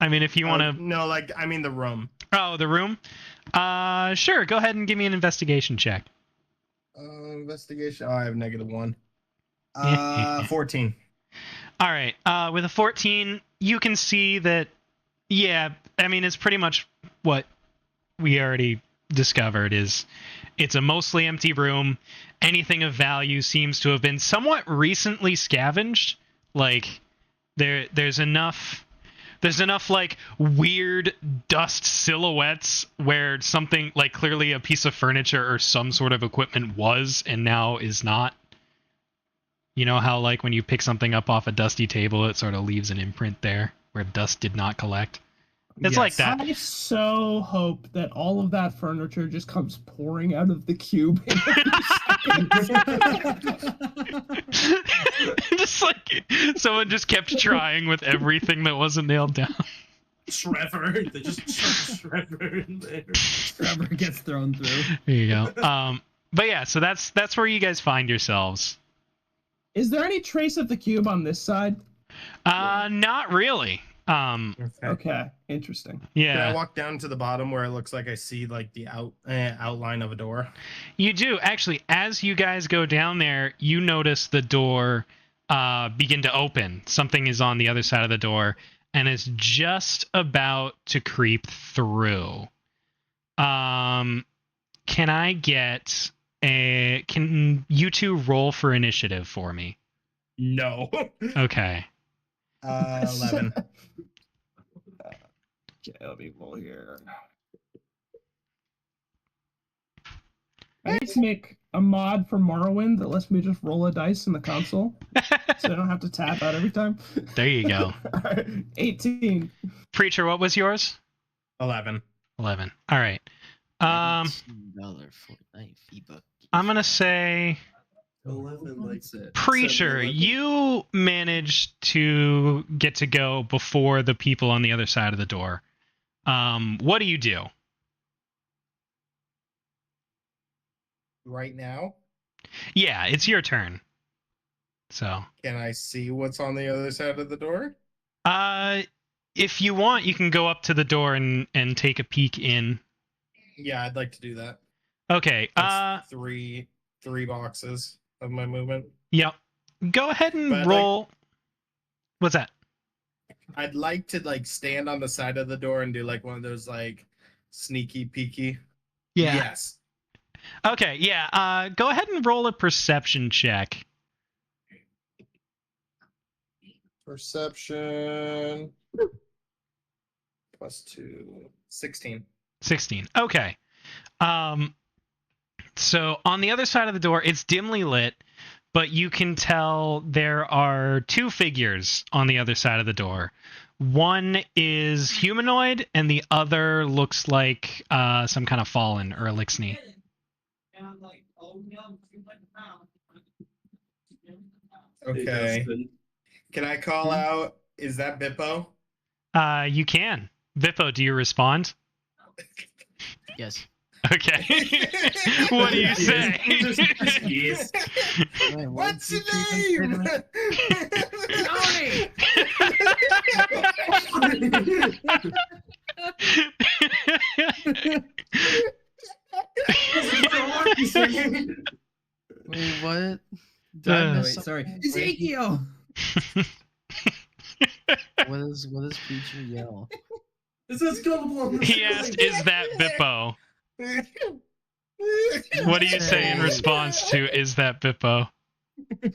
I mean, if you want to. No, like I mean the room. Oh, the room. Sure. Go ahead and give me an investigation check. Investigation. Oh, I have -1. 14. All right. With a 14, you can see that. Yeah, I mean, it's pretty much what we already discovered. Is it's a mostly empty room. Anything of value seems to have been somewhat recently scavenged. Like there's enough like weird dust silhouettes where something like clearly a piece of furniture or some sort of equipment was and now is not. You know how like when you pick something up off a dusty table, it sort of leaves an imprint there where dust did not collect. It's like that. I so hope that all of that furniture just comes pouring out of the cube in Just like someone just kept trying with everything that wasn't nailed down. Trevor. They just chuck Trevor in there. Trevor gets thrown through. There you go. But yeah, so that's where you guys find yourselves. Is there any trace of the cube on this side? Not really. Okay, interesting. Can I Yeah, walk down to the bottom where it looks like I see like the outline of a door? you do actually. As you guys go down there, you notice the door begin to open. Something is on the other side of the door and is just about to creep through. Can I get can you two roll for initiative for me? No. Okay. 11. Okay, let me roll here. I need to make a mod for Morrowind that lets me just roll a dice in the console, so I don't have to tap out every time. There you go. 18. Preacher, what was yours? 11. 11. All right. $19 Fortnite V-Buck. I'm gonna say 11, like Preacher, 7-11. you managed to get to go before the people on the other side of the door. What do you do? Right now, Yeah, it's your turn. So, can I see what's on the other side of the door? if you want, you can go up to the door and take a peek in. Yeah, I'd like to do that. Okay. That's three boxes of my movement. Yep. Go ahead and But, roll. What's that? I'd like to like stand on the side of the door and do like one of those like sneaky peeky. Yeah. Yes. Okay. Yeah. Go ahead and roll a perception check. Perception. +2. 16. 16. Okay. So on the other side of the door, it's dimly lit, but you can tell there are two figures on the other side of the door. One is humanoid, and the other looks like some kind of fallen or elixir. Okay. Can I call out? Is that Bippo? You can. Vippo, do you respond? Yes. Okay. What do you say? Yes. Wait, What's your Feature name? Tony! Wait, what? Did I Uh, miss Wait, sorry. something? Ezekiel! What does Preacher yell? It says gullible. He asked, "Is that Bippo?" What do you say in response to "Is that Bippo"?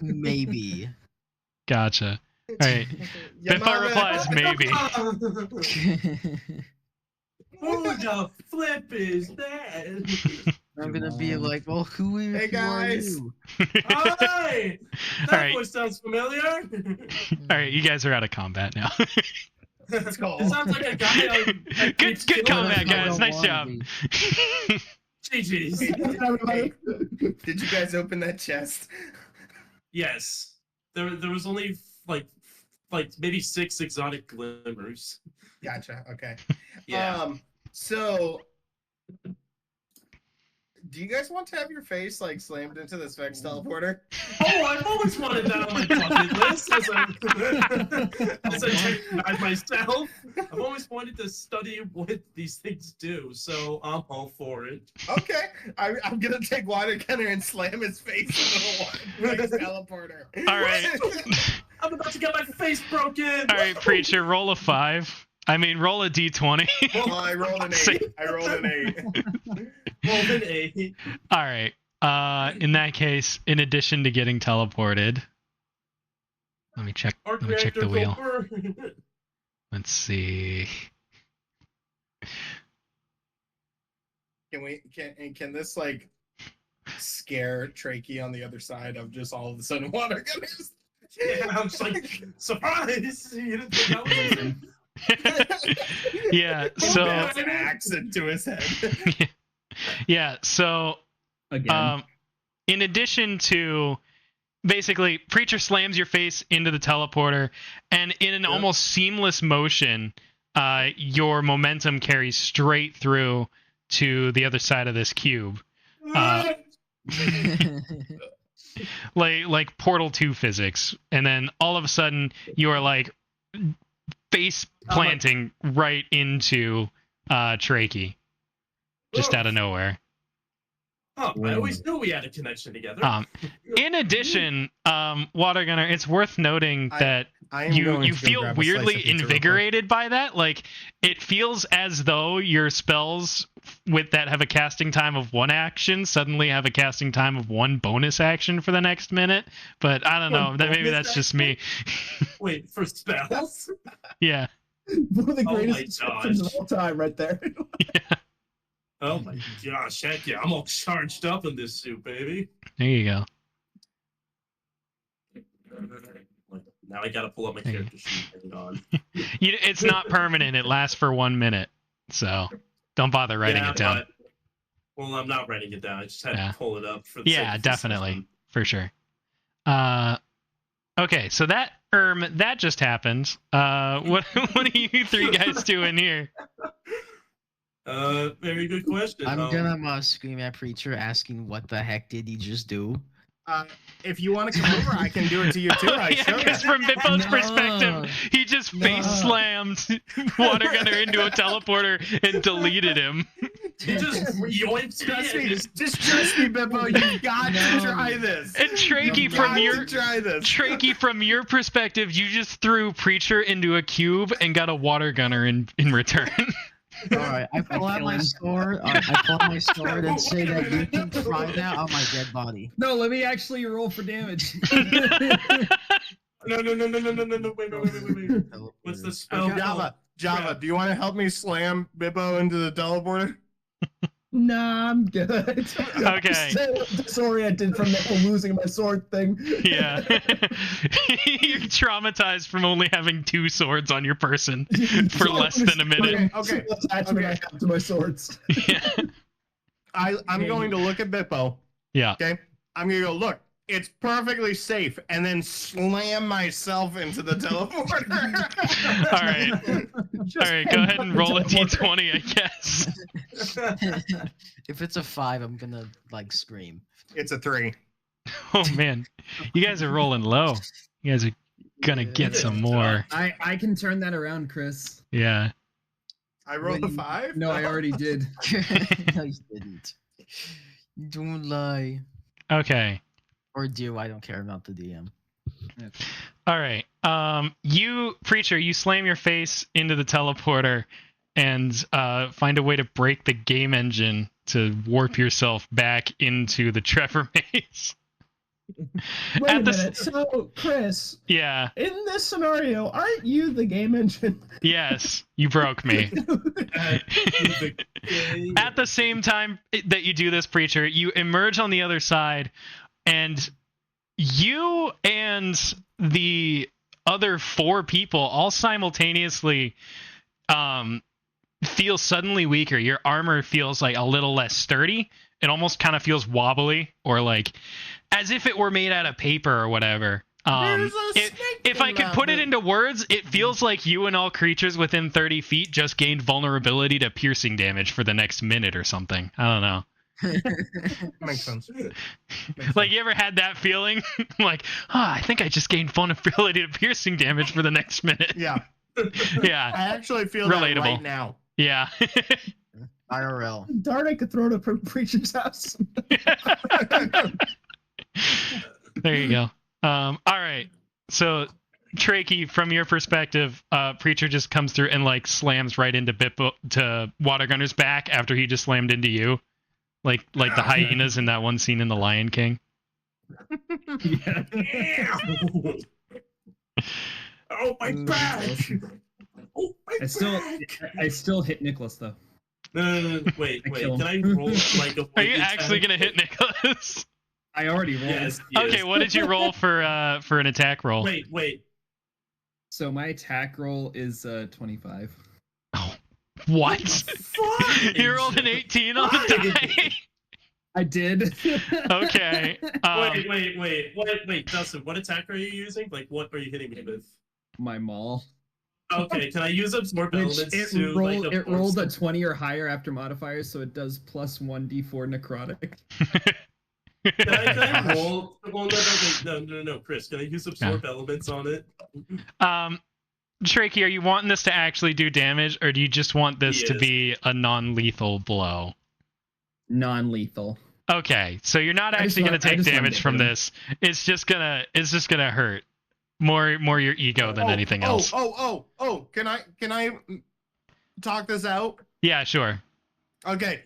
Maybe. Gotcha. All right. Bippo replies, "Maybe." Who the flip is that? I'm gonna be like, well, who are Hey, guys. you? Hi! That Alright. voice sounds familiar. All right, you guys are out of combat now. Let's go. It sounds like a guy on. Good combat, I don't guys. Nice wanna job. be. GG's. Everybody. Did you guys open that chest? Yes. There was only like maybe 6 exotic glimmers. Gotcha. Okay. Yeah. So, do you guys want to have your face like slammed into this Vex teleporter? Oh, I've always wanted that on my bucket list as I recognize myself. I've always wanted to study what these things do, so I'm all for it. Okay, I'm gonna take water gunner and slam his face into the Vex teleporter. All right. I'm about to get my face broken. All right, Preacher, roll a 5. I mean, roll a d20. Well, I rolled an 8. I rolled an 8. Rolled an 8. All right. In that case, in addition to getting teleported, let me check. Arc Let me check reactor the wheel. over. Let's see. Can this like scare Trakey on the other side of just all of a sudden water gunners? Yeah, I'm just like, surprise! You didn't think I was in. Yeah. So That's an axe into his head. yeah. So Again. in addition to basically, Preacher slams your face into the teleporter, and in an almost seamless motion, your momentum carries straight through to the other side of this cube. Like Portal 2 physics, and then all of a sudden you are like face planting right into Trakey, just out of nowhere. Oh, I always knew we had a connection together. In addition, Water Gunner, it's worth noting that I am you going to go feel grab a slice of weirdly pizza real quick. invigorated by that. Like, it feels as though your spells with that have a casting time of 1 action suddenly have a casting time of 1 bonus action for the next minute. But I don't know. That maybe that's just me. Wait, for spells? Yeah. One of the Oh my greatest descriptions of gosh. all time, right there. Oh my gosh, heck yeah, I'm all charged up in this suit, baby. There you go. Now I gotta pull up my character sheet. Hang on. It's not permanent. It lasts for 1 minute. So don't bother writing Yeah, it down. Well, I'm not writing it down. I just had to pull it up for the sake Yeah, of this definitely. session. For sure. Okay, so that just happened. What are you 3 guys doing here? Very good question. I'm gonna scream at Preacher, asking, "What the heck did he just do?" If you want to come over, I can do it to you too. I Yeah, showed because it. from Bippo's No. perspective, he just face slammed Water Gunner into a teleporter and deleted him. He just yoinked Trust me, me. just trust me, Bippo. You've got No. to try this. And Trakey, You've from got your to try this. Trakey, from your perspective, you just threw Preacher into a cube and got a Water Gunner in return. All right, I pull out my sword. I pull out my sword and say that you can try that on my dead body. No, let me actually roll for damage. No. Wait. What's the spell? Java, do you want to help me slam Bippo into the teleporter? Nah, I'm good. Okay. I'm so disoriented from the whole losing my sword thing. Yeah. You're traumatized from only having 2 swords on your person for less than a minute. Okay. What attachment I have to my swords. Yeah. I'm going to look at Bippo. Yeah. Okay. I'm gonna go look. it's perfectly safe, and then slam myself into the teleporter. All right. All right, go ahead and roll a d20, I guess. If it's a 5, I'm gonna like scream. It's a 3. Oh man, you guys are rolling low. You guys are gonna get some more. I can turn that around, Chris. Yeah. I rolled a 5? No, I already did. No, you didn't. Don't lie. Okay. Or do, I don't care about the DM. All right. You, Preacher, you slam your face into the teleporter and find a way to break the game engine to warp yourself back into the Trevor maze. Wait a minute. So, Chris, Yeah. in this scenario, aren't you the game engine? Yes, you broke me. At the same time that you do this, Preacher, you emerge on the other side, and you and the other 4 people all simultaneously feel suddenly weaker. Your armor feels like a little less sturdy. It almost kind of feels wobbly, or like as if it were made out of paper or whatever. If I could put it into words, it feels like you and all creatures within 30 feet just gained vulnerability to piercing damage for the next minute or something. I don't know. Makes sense. Like, you ever had that feeling? Like, I think I just gained vulnerability to piercing damage for the next minute. Yeah. Yeah. I actually feel Relatable. that right now. Yeah. IRL. Darn, I could throw it at Preacher's house. There you go. All right. So, Trakey, from your perspective, Preacher just comes through and like slams right into to Watergunner's back after he just slammed into you, like the hyenas in that one scene in The Lion King. Oh, my back! Oh, my I still hit Nicholas though. No. Wait. kill Can I him. roll like a? Are you actually gonna hit Nicholas? I already rolled. Yes. Okay, what did you roll for an attack roll? Wait. So my attack roll is 25. Oh, what? Fuck! You rolled an 18 on the die? I did. Okay. Wait, Dustin, what attack are you using? Like, what are you hitting me with? My maul. Okay, can I use absorb Which elements it to rolled, like it rolled a 20 or higher after modifiers, so it does plus 1d4 necrotic. Can I roll? Oh, no, Chris, can I use absorb elements on it? Trakey, are you wanting this to actually do damage, or do you just want this to be a non-lethal blow? Non-lethal. Okay, so you're not actually going to take damage from this. It's just gonna hurt. More your ego than anything else. Can I talk this out? Yeah, sure. Okay.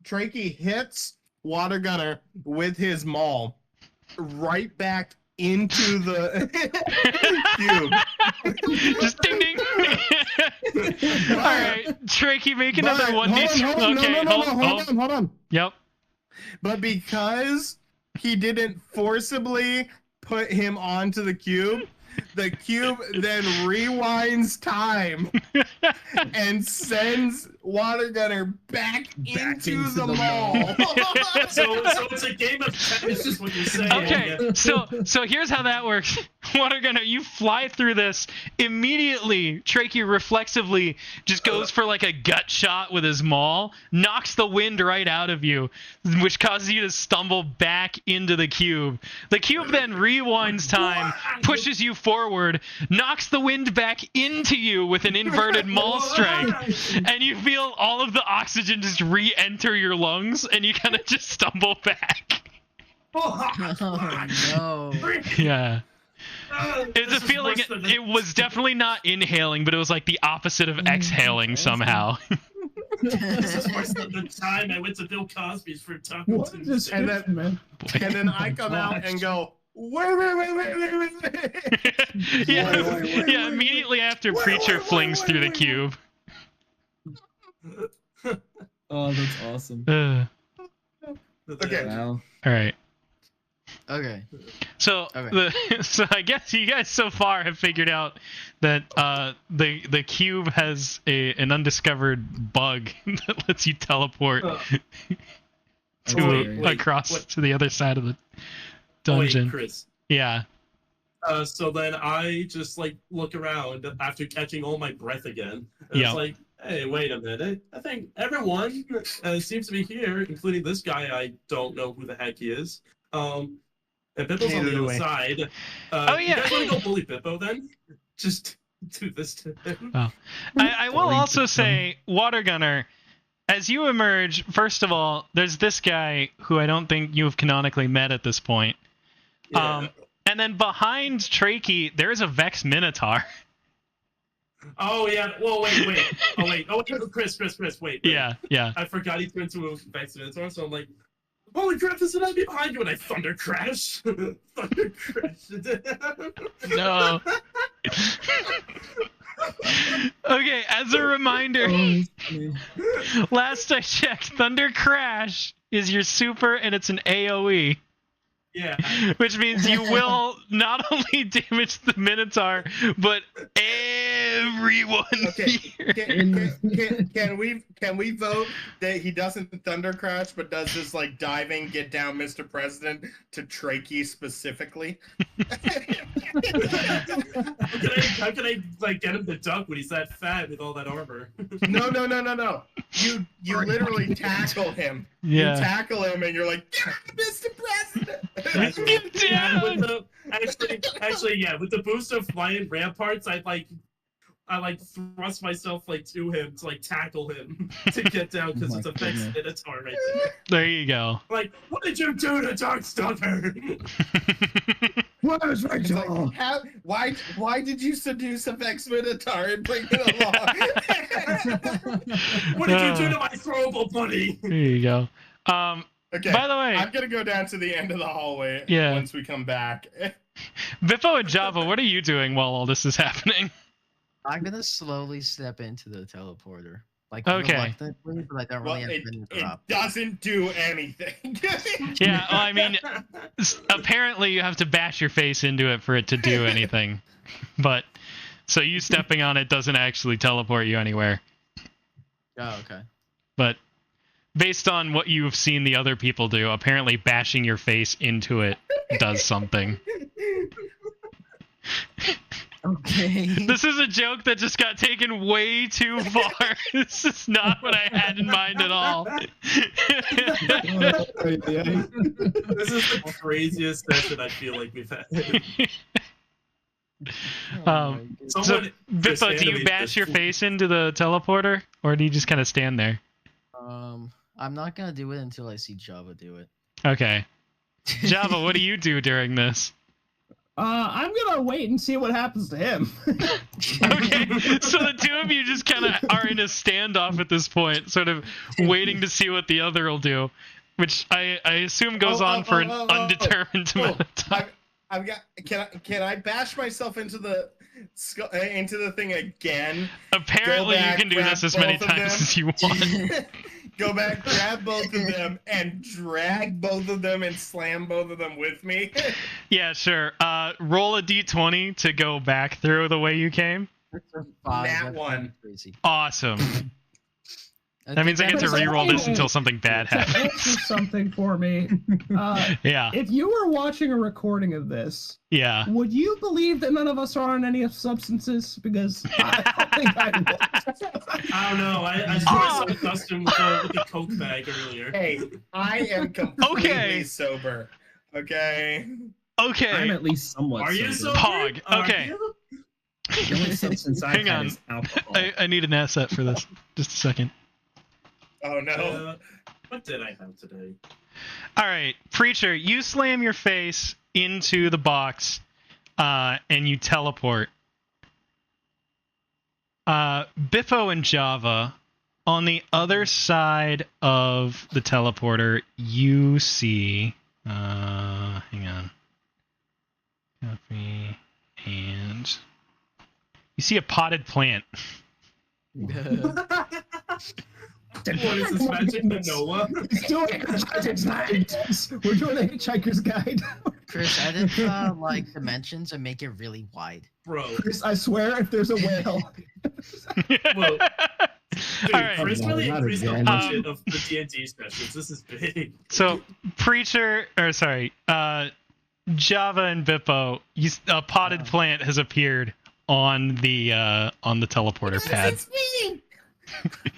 Trakey hits Water Gunner with his maul right back into the cube. Just ding ding. All right, Trakey, make another 1d6. Okay, hold on. Yep. But because he didn't forcibly put him onto the cube then rewinds time and sends Water Gunner back into the mall. So it's a game of tennis, is what you're saying. Okay, so here's how that works. Water Gunner, you fly through this immediately. Trakey reflexively just goes for like a gut shot with his maul, knocks the wind right out of you, which causes you to stumble back into the cube. The cube then rewinds time, pushes you forward, knocks the wind back into you with an inverted maul strike, and you feel all of the oxygen just re-enter your lungs, and you kind of just stumble back. Oh no. Yeah. It's a feeling. It was definitely not inhaling, but it was like the opposite of exhaling somehow. This is worse than the time I went to Bill Cosby's for Taco What Tuesday. is And then, man? and then I come out and go, wait. Yeah. Immediately after Preacher flings through the cube. Oh, that's awesome. Okay. Wow. All right. Okay. So so I guess you guys so far have figured out that the cube has an undiscovered bug that lets you teleport Wait, across to the other side of dungeon. wait, Chris. Yeah. So then I just like look around after catching all my breath again. And Yep. it's like, hey, wait a minute. I think everyone seems to be here, including this guy. I don't know who the heck he is. And Bippo's on Neither the do other I. side. Oh, You yeah. guys want to go bully Bippo then? Just do this to him. Oh. I will also say, Water Gunner, as you emerge, first of all, there's this guy who I don't think you've canonically met at this point. Yeah. And then behind Trakey, there's a Vex Minotaur. Oh yeah. Well, wait. Oh, Chris, wait. Yeah. I forgot he turned into a Vex Minotaur, so I'm like, holy crap, there's an enemy behind you, and I thunder crash. Thunder crash. No. Okay, as a reminder, last I checked, Thunder Crash is your super and it's an AoE. Yeah. Which means you will not only damage the Minotaur, but everyone Okay. here. Can we vote that he doesn't thunder crash, but does this like diving get down, Mr. President, to Trakey specifically? How can I like get him to duck when he's that fat with all that armor? No. You literally tackle him. Yeah. You tackle him, and you're like, "Yeah, Mr. President." Get down! Actually, yeah. With the boost of flying ramparts, I thrust myself like to him to like tackle him to get down because Oh it's my a Vex goodness. Minotaur right there. There you go. Like, what did you do to Darkstalker? Where's It's Rachel? like, why did you seduce a Vex Minotaur and bring it along? What did you do to my throwable buddy? There you go. Okay. By the way, I'm gonna go down to the end of the hallway Yeah. once we come back. Bippo and Java, what are you doing while all this is happening? I'm gonna slowly step into the teleporter. Like Okay. reluctantly, but I don't Well, really have it to drop. doesn't do anything. Yeah, well, I mean, apparently you have to bash your face into it for it to do anything. But, so you stepping on it doesn't actually teleport you anywhere. Oh, okay. But, based on what you've seen the other people do, apparently bashing your face into it does something. Okay. This is a joke that just got taken way too far. This is not what I had in mind at all. This is the craziest session I feel like we've had. So, Someone just Bippo, do you animated bash this. your face into the teleporter, or do you just kind of stand there? I'm not gonna do it until I see Java do it. Okay. Java, what do you do during this? I'm gonna wait and see what happens to him. Okay, so the two of you just kind of are in a standoff at this point, sort of waiting to see what the other will do, which I assume goes on for an undetermined amount of time. I've got. Can I bash myself into the thing again? Apparently, Go you back, can do this grab as many both of times them. as you want. Go back, grab both of them, and drag both of them and slam both of them with me. Yeah, sure. Roll a d20 to go back through the way you came. Nat one. Crazy. Awesome. That means I get to re-roll this until something bad To happens. answer something for me. Yeah, If you were watching a recording of this, yeah. would you believe that none of us are on any substances? Because I don't think I would. I don't know. I saw some custom with the Coke bag earlier. Hey, I am completely Okay. sober. Okay. I'm Okay, at least somewhat. Are you sober. so? Pog. Okay. The only substance I've Hang had on. is alcohol. I need an asset for this. Just a second. Oh no. What did I have today? All right, Preacher, you slam your face into the box, and you teleport. Biffo and Java, on the other side of the teleporter, you see. Hang on. Copy. And you see a potted plant. What is this magic Manoa? He's doing a Hitchhiker's Guide. We're doing a Hitchhiker's Guide. Chris, edit like dimensions and make it really wide. Bro. Chris, I swear, if there's a whale, Well, dude, All right. Chris really Not increased the again. budget of the D&D sessions. This is big. So, Preacher, or sorry, Java and Bippo, a potted plant has appeared on the teleporter pad.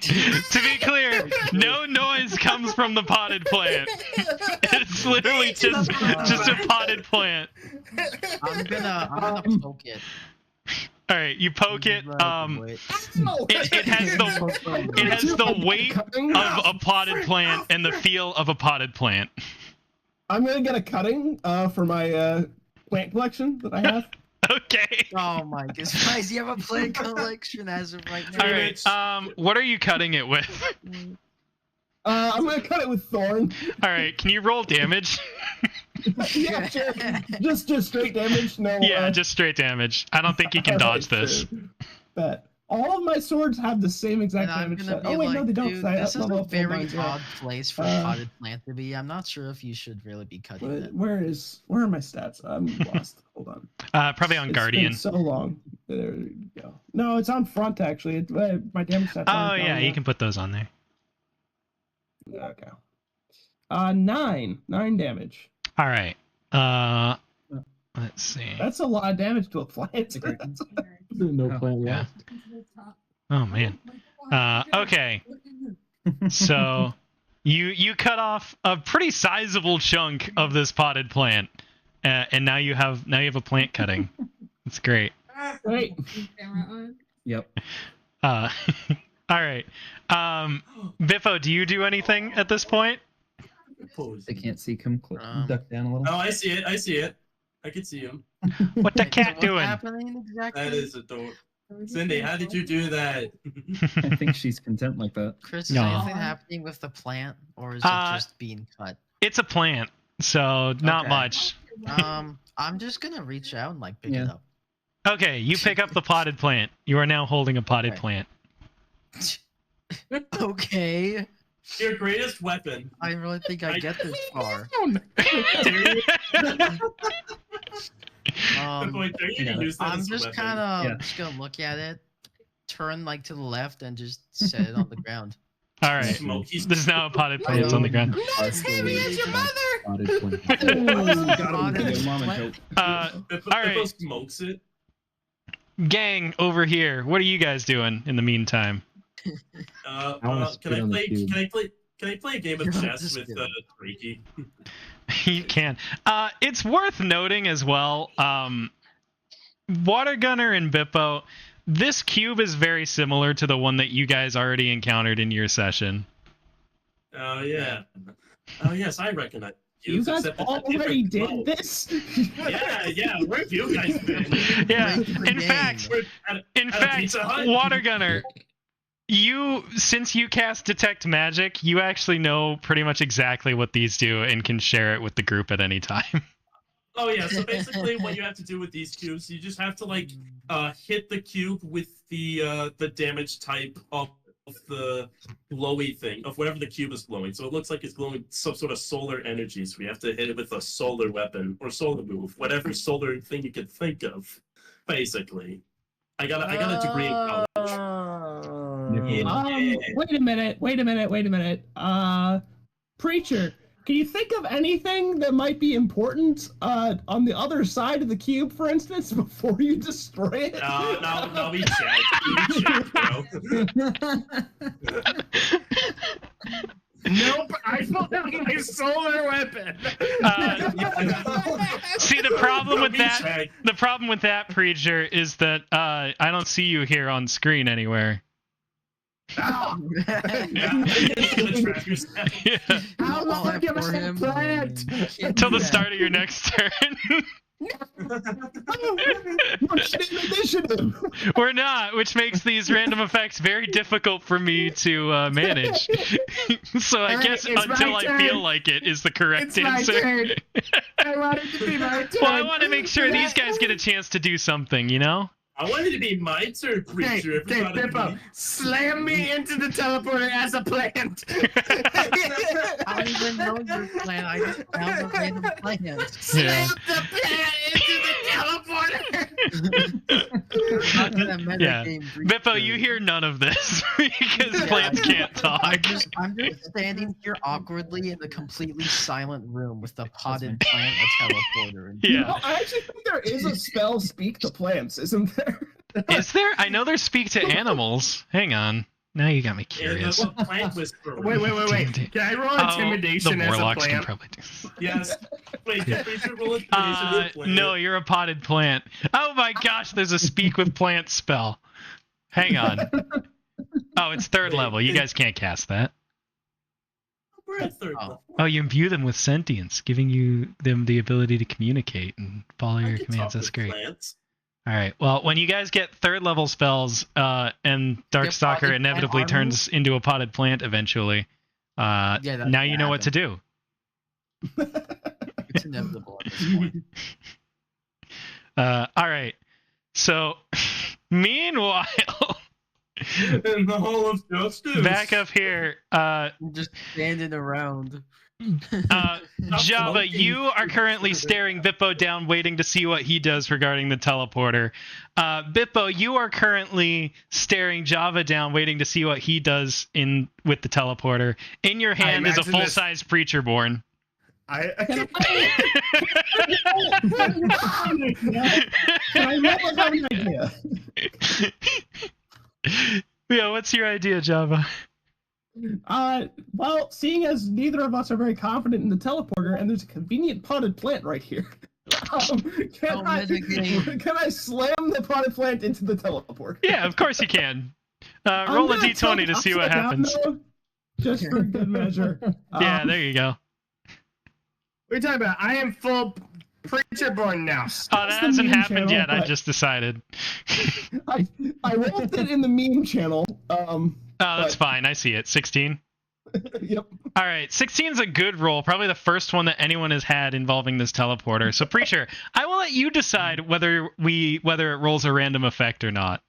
To be clear, no noise comes from the potted plant. It's literally just a potted plant. I'm gonna poke it. All right, you poke it. It has the weight of a potted plant and the feel of a potted plant. I'm gonna get a cutting for my plant collection that I have. Okay. Oh my goodness, guys, you have a plant collection as of right now. All right. What are you cutting it with? I'm gonna cut it with thorn. All right. Can you roll damage? Yeah, sure. Just straight damage. No. Yeah, just straight damage. I don't think you can dodge this. But all of my swords have the same exact damage. Oh wait, no, they don't. Dude, this is a very odd place for a potted plant to be. I'm not sure if you should really be cutting it. Where are my stats? I'm lost. Hold on. Probably on Guardian. It's been so long. There you go. No, it's on front actually. My damage stats. Oh yeah, you can put those on there. Okay. 9 damage. All right. Let's see. That's a lot of damage to a plant. No plant left. Oh man. Okay. So you cut off a pretty sizable chunk of this potted plant, and now you have a plant cutting. It's great. Great. Yep. All right. Bippo, do you do anything at this point? I can't see. Come duck down a little. Oh, I see it. I can see him. What the cat doing? What's happening exactly? That is adorable. Cindy, how did you do that? I think she's content like that. Chris, is anything happening with the plant, or is it just being cut? It's a plant, so not much. I'm just gonna reach out and pick it up. Okay, you pick up the potted plant. You are now holding a potted plant. Okay. Your greatest weapon. I really think I get this far. I'm just kind of just gonna look at it, turn to the left, and just set it on the ground. All right. There's now a potted plant on the ground. Not as heavy as your mother. All right. Smokes it. Gang over here. What are you guys doing in the meantime? Can I play a game of chess with Reiki? You can. It's worth noting as well. Water Gunner and Bippo, this cube is very similar to the one that you guys already encountered in your session. Oh yeah. Oh yes, I recognize you guys already did this. Yeah. Where have you guys been? Yeah. In fact, Water Gunner, since you cast Detect Magic, you actually know pretty much exactly what these do and can share it with the group at any time. Oh yeah, so basically what you have to do with these cubes, you just have to hit the cube with the damage type of the glowy thing, of whatever the cube is glowing. So it looks like it's glowing some sort of solar energy, so we have to hit it with a solar weapon or solar move, whatever solar thing you can think of, basically. I got a degree in college. Wait a minute. Preacher, can you think of anything that might be important on the other side of the cube, for instance, before you destroy it? No, we checked, bro. Nope, I pulled out my solar weapon. See, the problem with that, Preacher, is that I don't see you here on screen anywhere. How long am I plant? Until the start of your next turn. We're not, which makes these random effects very difficult for me to manage. So I guess until I feel like it is the correct answer. I want it to be my turn. Well, I want to make sure these guys get a chance to do something, you know? I wanted to be my turn, Preacher. Hey, Bippo, slam me into the teleporter as a plant. I don't even know your plan. I just found a random plant. Slam the plant into the teleporter. Not gonna Yeah. metagame Bippo, Preacher. you hear none of this because Yeah, plants can't talk. I'm just standing here awkwardly in a completely silent room with a potted plant, a teleporter. And You know, Yeah. I actually think there is a spell speak to plants, isn't there? Is there? I know there's speak to animals. Hang on. Now you got me Yeah, curious. the plant whisperer. Wait. Can I roll intimidation the as a warlocks can plant? probably do. Yes. Wait, can Preacher roll intimidation as a plant? No, you're a potted plant. Oh my gosh, there's a speak with plant spell. Hang on. Oh, it's third Wait, level. You guys can't cast that. We're at third Oh. level. Oh, you imbue them with sentience, giving them the ability to communicate and follow I your can commands. talk That's with great. plants. All right. Well, when you guys get third level spells, and Darkstalker potted inevitably plant armor? turns into a potted plant eventually, Yeah, that's now you know gonna what to do. It's inevitable at this point. All right. So, meanwhile, In the Hall of Justice. back up here, I'm just standing around. Java, smoking. you are currently staring Bippo down, waiting to see what he does regarding the teleporter. Bippo, you are currently staring Java down, waiting to see what he does with the teleporter. In your hand is a imagine this- full-size preacher born. Can I roll without an idea? Yeah, what's your idea, Java? Well, seeing as neither of us are very confident in the teleporter, and there's a convenient potted plant right here, can I slam the potted plant into the teleporter? Yeah, of course you can. Roll a I'm gonna d20 to I'll see sit what down, happens. though, just for good measure. Yeah, there you go. What are you talking about? I am full preacher born now. Oh, that the hasn't meme happened channel, yet. I but- just decided. I rolled it in the meme channel. Oh, that's fine. I see it. 16. Yep. All right, 16 is a good roll. Probably the first one that anyone has had involving this teleporter. So, Preacher, I will let you decide whether it rolls a random effect or not.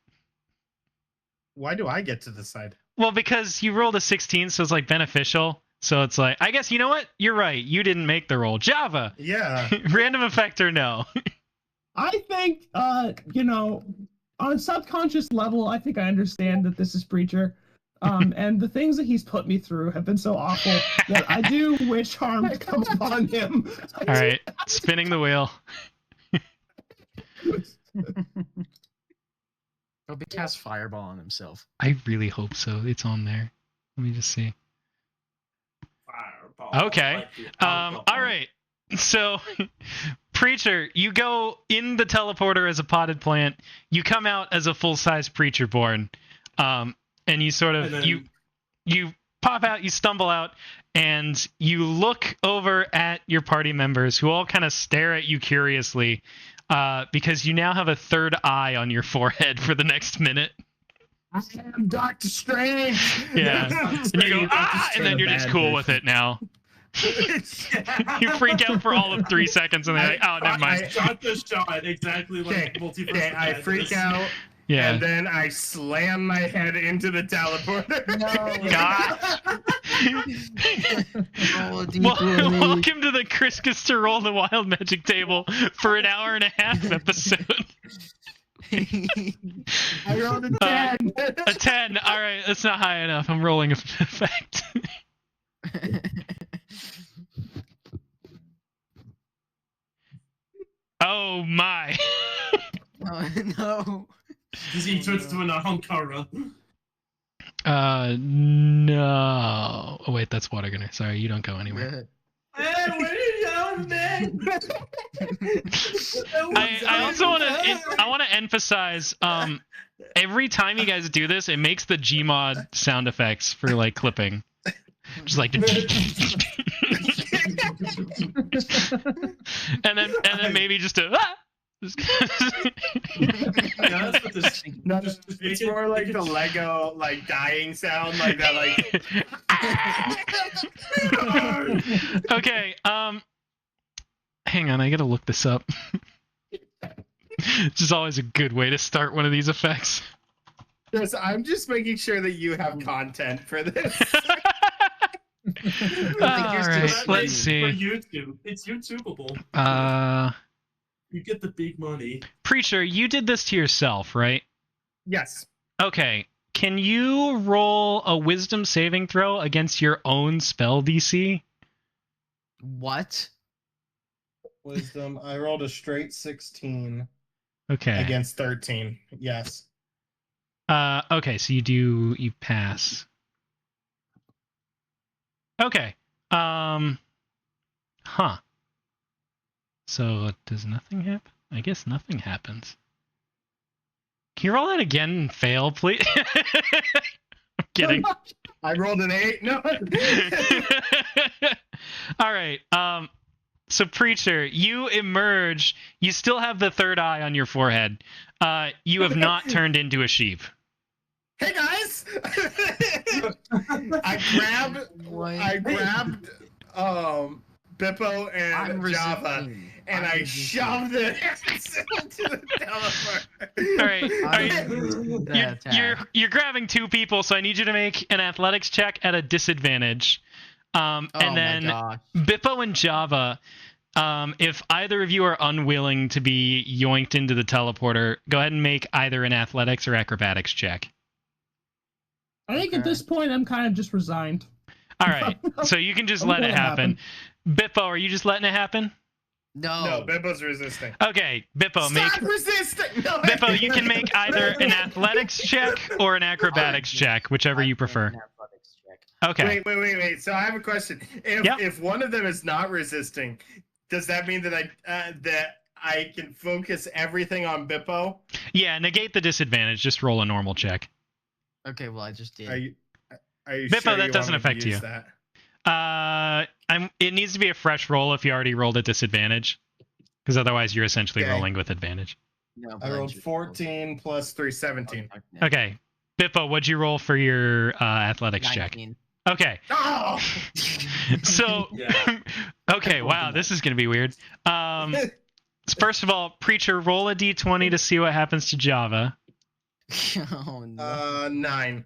Why do I get to decide? Well, because you rolled a 16, so it's like beneficial. So it's like, I guess, you know what? You're right. You didn't make the roll. Java, Yeah. random effect or no? I think, on a subconscious level, I think I understand that this is Preacher. And the things that he's put me through have been so awful that I do wish harm to come upon him. All right, spinning the wheel. Probably cast Fireball on himself. I really hope so. It's on there. Let me just see. Fireball, Okay. like the alcohol. All right. So, Preacher, you go in the teleporter as a potted plant. You come out as a full-size Preacher born. And you sort of And then- you pop out, you stumble out, and you look over at your party members who all kind of stare at you curiously, because you now have a third eye on your forehead for the next minute. I am Doctor Strange. Yeah. And you go, ah, and then you're just cool with it now. You freak out for all of 3 seconds, and then you're like, oh, never mind. Shot the shot, exactly like Multiverse. Okay, I of freak Madness. out, Yeah. and then I slam my head into the teleporter. Roll a Well, D20. welcome to the Chris gets to roll the wild magic table for an hour and a half episode. I rolled a 10. A 10. All right, that's not high enough. I'm rolling a effect. Oh my. Oh, no. He turns to an Ahamkara. No. Oh wait, that's water gunner. Sorry, you don't go anywhere. Hey, where you going, man? I also want to emphasize every time you guys do this, it makes the Gmod sound effects for like clipping. Just like and then maybe just a Yeah, that's what this. No, just it's make it- more like make the it- Lego like dying sound, like that, like. Okay, hang on, I gotta look this up. This is always a good way to start one of these effects. Yes, I'm just making sure that you have content for this. All right, That let's makes it see. For YouTube, it's YouTubeable. You get the big money. Preacher, you did this to yourself, right? Yes. Okay. Can you roll a wisdom saving throw against your own spell DC? What? Wisdom. I rolled a straight 16 Okay. against 13. Yes. Okay, so you pass. Okay. Huh. So does nothing happen? I guess nothing happens. Can you roll that again and fail, please? I'm kidding. I rolled an 8. No. All right. So Preacher, you emerge. You still have the third eye on your forehead. You have not turned into a sheep. Hey guys! I grabbed Bippo and Java, and I shoved it into the teleporter. All right. You're grabbing two people, so I need you to make an athletics check at a disadvantage. And then Bippo and Java, if either of you are unwilling to be yoinked into the teleporter, go ahead and make either an athletics or acrobatics check. I think at this point I'm kind of just resigned. All right, so you can just let it happen. Bippo, are you just letting it happen? No, Bippo's resisting. Okay, Bippo, Stop resisting! No, Bippo, you can make either an athletics check or an acrobatics check, whichever you prefer. Okay. Wait. So I have a question. If one of them is not resisting, does that mean that I can focus everything on Bippo? Yeah, negate the disadvantage. Just roll a normal check. Okay, well I just did. Are you Bippo, sure that doesn't affect you. That? It needs to be a fresh roll if you already rolled at disadvantage, because otherwise you're essentially rolling with advantage. No, I rolled 14 plus 3, 17. Okay, Bippo, what'd you roll for your athletics 19. check? Okay. Oh! So, okay, wow, this is gonna be weird. First of all, Preacher, roll a d20 to see what happens to Java. Oh no. 9.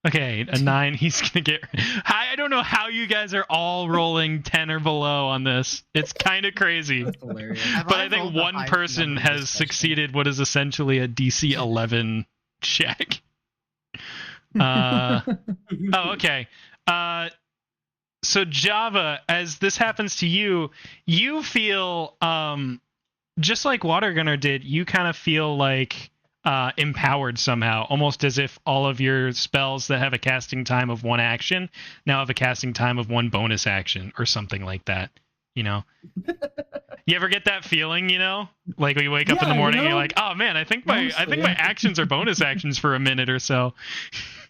Okay, a 9. He's gonna get. I don't know how you guys are all rolling 10 or below on this. It's kind of crazy. That's hilarious. But I think one person has succeeded what is essentially a DC 11 check. Oh, okay. So Java, as this happens to you, you feel just like Water Gunner did. You kind of feel like empowered somehow, almost as if all of your spells that have a casting time of 1 action now have a casting time of 1 bonus action or something like that. You know, you ever get that feeling? You know, like when you wake up in the morning, and you're like, "Oh man, I think my actions are bonus actions for a minute or so."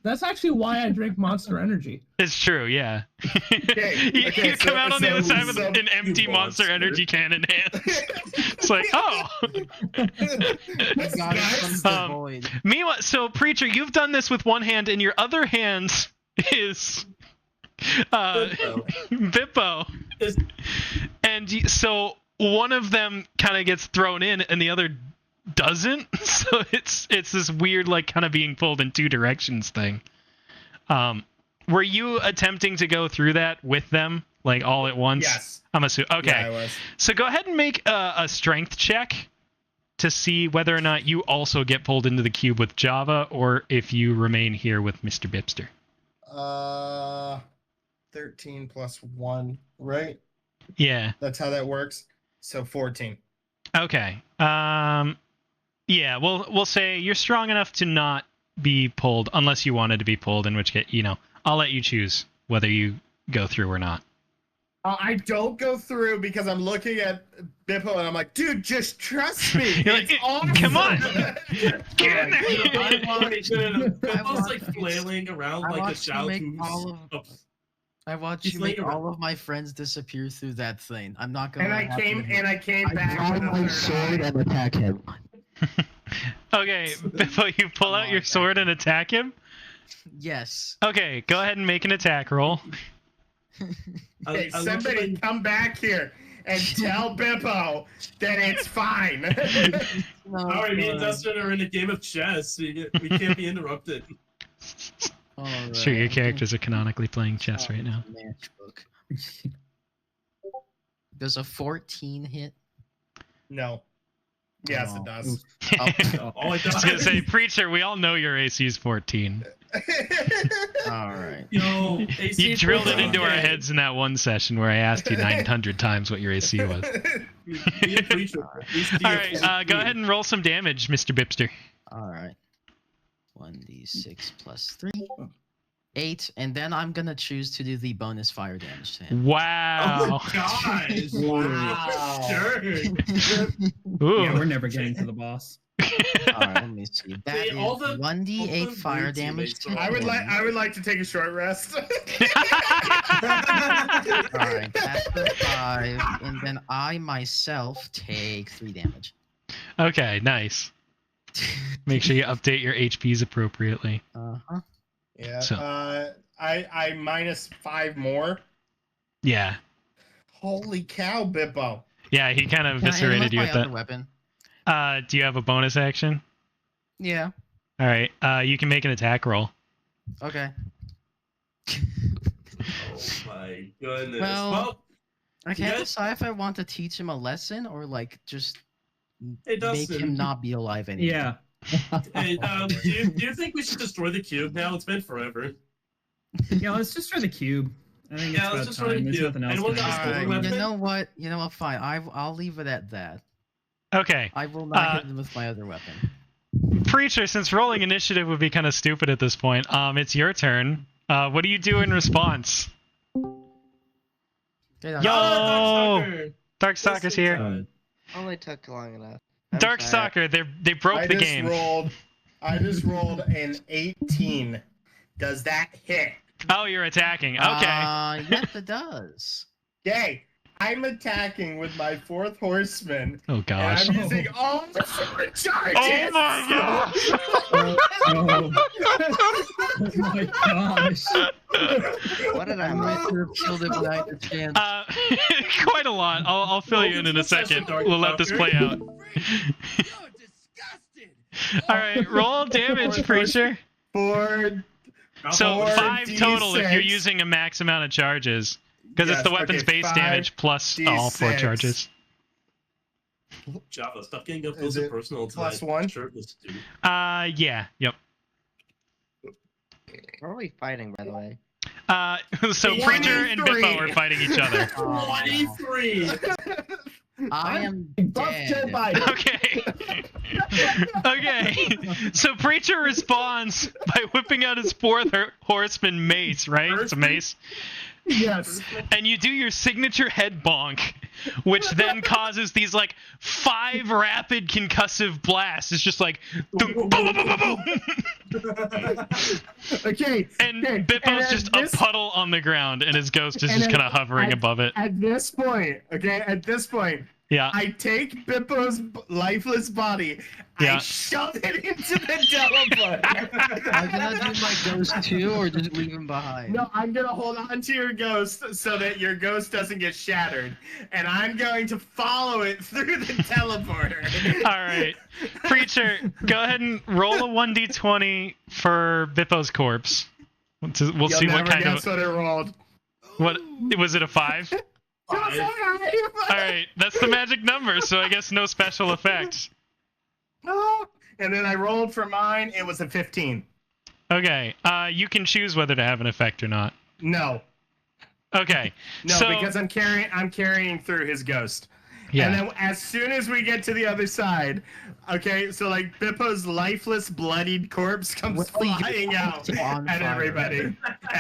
That's actually why I drink Monster Energy. It's true, yeah. You come out on the other side with an empty Monster Energy can in hand. It's like, oh. Meanwhile, so Preacher, you've done this with one hand, and your other hand is Bippo. And so one of them kind of gets thrown in, and the other doesn't. So it's this weird, like, kind of being pulled in 2 directions thing. Were you attempting to go through that with them, like, all at once? Yes. I'm assuming. Okay. Yeah, I was. So go ahead and make a strength check to see whether or not you also get pulled into the cube with Java, or if you remain here with Mr. Bipster. 13 plus 1, right? Yeah. That's how that works. So 14. Okay. Yeah, we'll say you're strong enough to not be pulled unless you wanted to be pulled, in which case, you know, I'll let you choose whether you go through or not. I don't go through because I'm looking at Bippo and I'm like, dude, just trust me. It's awesome. Come on. Get in there. Bippo's like flailing around like a child who's... I watched you make all of my friends disappear through that thing. I'm not gonna. And I came back. I draw my sword and attack him. Okay, Bippo, you pull out your sword and attack him? Yes. Okay, go ahead and make an attack roll. Hey, somebody come back here and tell Bippo that it's fine. Alright, me and Dustin are in a game of chess. We can't be interrupted. Right. Sure, your characters are canonically playing chess right now. Does a 14 hit? No. Yes, it does. Oh, it I was gonna does. say, preacher, we all know your AC is 14. All right. Yo, AC You drilled it into our okay. heads in that one session where I asked you 900 times what your AC was. Be a preacher. All right, go ahead and roll some damage, Mr. Bipster. All right. 1d6 plus 3. 8, and then I'm gonna choose to do the bonus fire damage to him. Wow. Oh, guys. Wow. Sure. Ooh. Yeah, we're never getting to the boss. All right, let me see. That See, is all the- 1d8 all the fire weird damage teammates to are- I would like to take a short rest. All right, that's the 5, and then I myself take 3 damage. Okay, nice. Make sure you update your HPs appropriately. Uh-huh. Yeah. So- I minus 5 more. Yeah. Holy cow, Bippo. Yeah, he kind of Can I hit him eviscerated with you my with other that. weapon? Do you have a bonus action? Yeah. All right. You can make an attack roll. Okay. Oh my goodness. Well- Well, I can't Yeah. decide if I want to teach him a lesson or like just Hey, make Dustin. him not be alive anymore. Yeah. hey, do you think we should destroy the cube now? It's been forever. Yeah, let's just try the cube. I think Yeah, it's let's about just try the time. There's cube. nothing else. Anyone going got on. a Alright, weapon? you know what? You know what? Fine. I'll leave it at that. Okay. I will not hit him with my other weapon. Preacher, since rolling initiative would be kind of stupid at this point, it's your turn. What do you do in response? Okay, Yo! Darkstalker's here. Only took long enough. Darkstalker, they broke the game. I just rolled an 18. Does that hit? Oh, you're attacking. Okay. Yes, it does. Yay! I'm attacking with my 4th horseman. Oh gosh. And I'm using all the sword charges. Oh my god! Oh my gosh. What did I I miss? might have killed him without a chance. Quite a lot. I'll fill you in a second. We'll let this play out. All right, roll damage, preacher. 4. So 5 total if you're 4d6. using a max amount of charges, because it's Yes, the weapon's okay, base damage plus all 4 5d6. charges. Java, stop getting up Is close it and personal tonight. +1? Shirtless, dude. Yeah, yep. Where are we fighting, by the way? So preacher and 23. Bippo are fighting each other. 23! I am Buff Joe dead. Biden. Okay. Okay. So preacher responds by whipping out his 4th horseman mace, right? It's a mace. Yes. And you do your signature head bonk, which then causes these like 5 rapid concussive blasts. It's just like boom, boom, boom, boom, boom. Okay. And okay. Bippo's and just at this, a puddle on the ground, and his ghost is and just at- kind of hovering above it. At this point, Yeah. I take Bippo's lifeless body, Yeah. I shove it into the teleport. I'm gonna do my ghost too, or just leave him behind. No, I'm gonna hold on to your ghost so that your ghost doesn't get shattered, and I'm going to follow it through the teleporter. All right. Preacher, go ahead and roll a 1d20 for Bippo's corpse. We'll see You'll what never kind guess of. what it rolled. What was it? A 5? All right, that's the magic number. So I guess no special effects. And then I rolled for mine. It was a 15. Okay. You can choose whether to have an effect or not. No, Okay. no, so, because I'm carrying through his ghost. yeah. And then as soon as we get to the other side, okay, so like Bippo's lifeless, bloodied corpse comes Wait, flying out on at fire.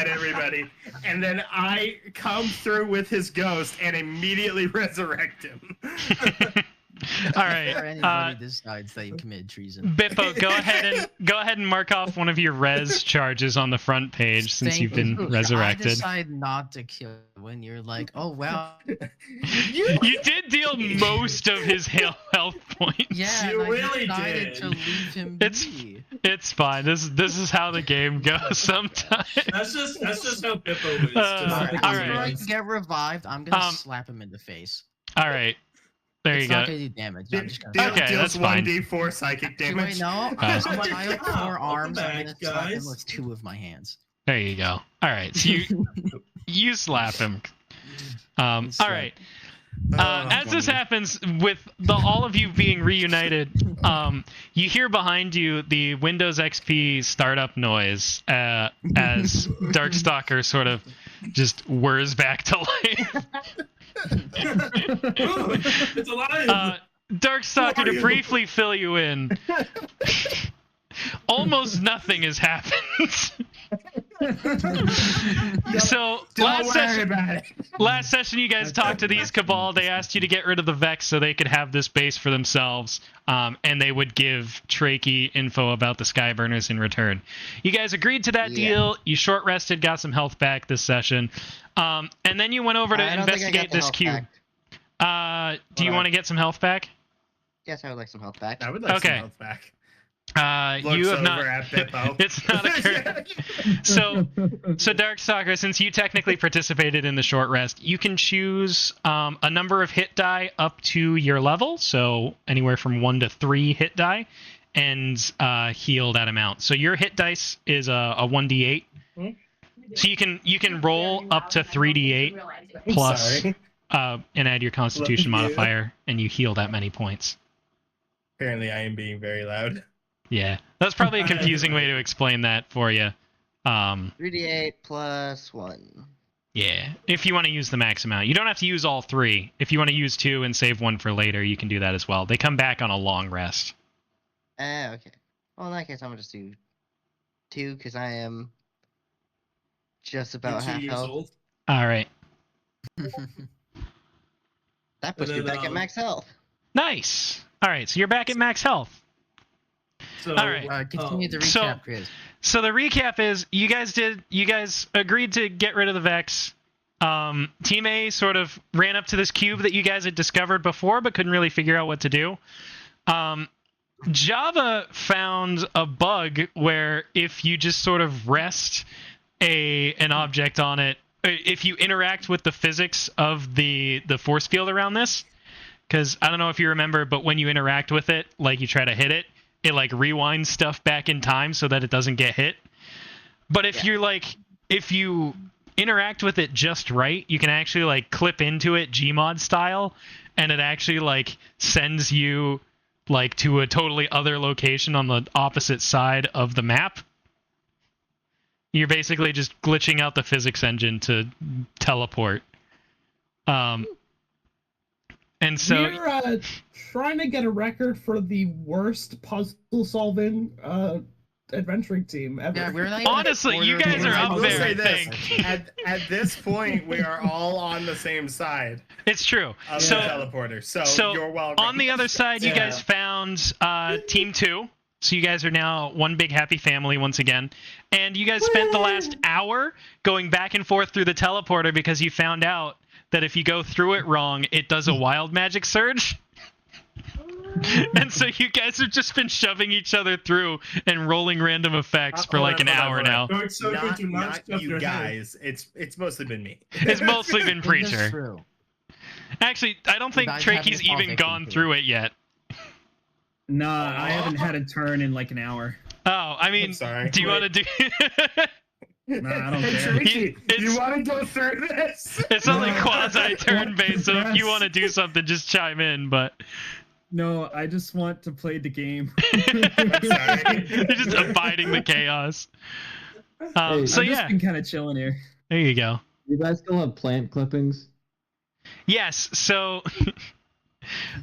everybody, and then I come through with his ghost and immediately resurrect him. All Or right. anybody decides that you committed treason. Bippo, go ahead and mark off one of your res charges on the front page since Thank you've been you. I resurrected. decide not to kill when you're like, oh wow, You did deal most of his health points. yeah, You and I really decided did. to leave him It's- be. It's fine. This is how the game goes sometimes. That's just how Bippo is. Alright, After alright. I get revived, I'm gonna Um, slap him in the face. All right. There you It's go. not gonna do damage. I'm just gonna. Okay, Deals that's fine. 1d4 psychic Actually, damage. wait, no. Oh I'm my gonna with God. 4 arms. I'm Welcome gonna back, slap him guys. with 2 of my hands. There you go. All right. So you slap him. All right. As this happens, with all of you being reunited, you hear behind you the Windows XP startup noise as Darkstalker sort of just whirs back to life. It's alive. Darkstalker, to briefly fill you in, almost nothing has happened. So last session you guys talked to these Cabal. They asked you to get rid of the Vex so they could have this base for themselves, and they would give Trakey info about the Skyburners in return. You guys agreed to that deal. You short rested, got some health back this session, and then you went over to investigate this cube. Do you want to get some health back? Yes, I would like some health back. I would like some health back. You have not. At Bippo. It's not occurred. So Darkstalker, since you technically participated in the short rest, you can choose a number of hit die up to your level, so anywhere from 1 to 3 hit die, and heal that amount. So your hit dice is a 1d8. So you can roll up to 3d8 plus and add your Constitution modifier, and you heal that many points. Apparently, I am being very loud. Yeah, that's probably a confusing way to explain that for you. 3d8 plus 1. Yeah, if you want to use the max amount. You don't have to use all 3. If you want to use 2 and save 1 for later, you can do that as well. They come back on a long rest. Okay. Well, in that case, I'm going to just do 2, because I am just about half health. All right. That puts me back at max health. Nice. All right, so you're back at max health. So, all right. Continue the recap, Chris. So the recap is you guys agreed to get rid of the Vex. Team A sort of ran up to this cube that you guys had discovered before but couldn't really figure out what to do. Java found a bug where if you just sort of rest an object on it, if you interact with the physics of the force field around this, because I don't know if you remember, but when you interact with it, like you try to hit it, it like rewinds stuff back in time so that it doesn't get hit. But if if you interact with it just right, you can actually like clip into it Gmod style, and it actually like sends you like to a totally other location on the opposite side of the map. You're basically just glitching out the physics engine to teleport. And so we're trying to get a record for the worst puzzle-solving adventuring team ever. Yeah, we're not even honestly, you guys are up there. I think at this point we are all on the same side. It's true. Of the teleporter. So you're welcome. On the other side, you guys found Team 2. So you guys are now one big happy family once again. And you guys spent the last hour going back and forth through the teleporter because you found out that if you go through it wrong, it does a wild magic surge. And so you guys have just been shoving each other through and rolling random effects for like an hour now. Not you guys. It's mostly been me. It's mostly been Preacher. That's true. Actually, I don't think Trakey's even gone through it yet. Nah, I haven't had a turn in like an hour. Oh, I mean, do you want to do... Nah, I don't care. Tricky, you want to go through this? It's only quasi turn-based, so if you want to do something, just chime in, but... No, I just want to play the game. You're just abiding the chaos. I've just been kind of chilling here. There you go. You guys still have plant clippings? Yes, so...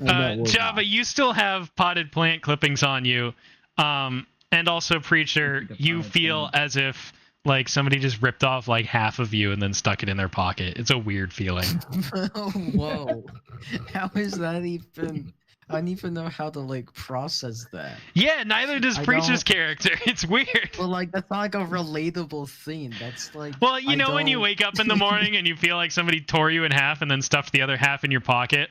Java, you still have potted plant clippings on you. And also, Preacher, you feel as if like somebody just ripped off like half of you and then stuck it in their pocket. It's a weird feeling. Whoa. How is that even... I don't even know how to like process that. Yeah, neither does Preacher's character. It's weird. Well, like that's not like a relatable thing. That's like. Well, you know when you wake up in the morning and you feel like somebody tore you in half and then stuffed the other half in your pocket.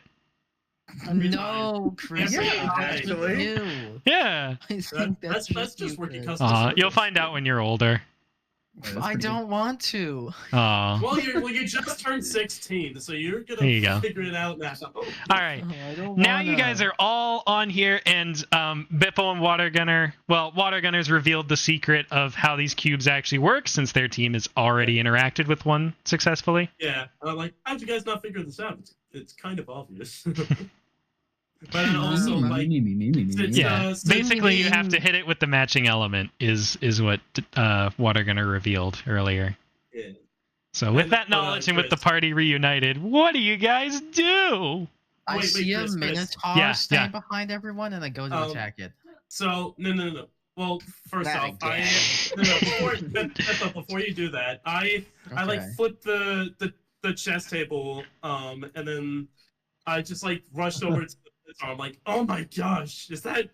No, Chris. Yeah, actually. Yeah. I think that's just working You'll find out when you're older. I don't want to. Well, you just turned 16, so you're gonna figure it out now. All right. Now you guys are all on here, and Bippo and Watergunner. Well, Watergunner's revealed the secret of how these cubes actually work, since their team has already interacted with one successful. Yeah, like how'd you guys not figure this out? it's kind of obvious. But then also, like, Yeah, basically you have to hit it with the matching element is what Water Gunner revealed earlier. Yeah. So with And, that knowledge and with the Chris. party reunited, what do you guys do? I Wait, see a Chris. Minotaur Yeah, staying yeah. behind everyone, and I go to attack it. So no. Well, first Not off, again. before you do that, I like Okay. flipped the chess table, and then I just like rushed over to the Minotaur. I'm like, oh my gosh, is that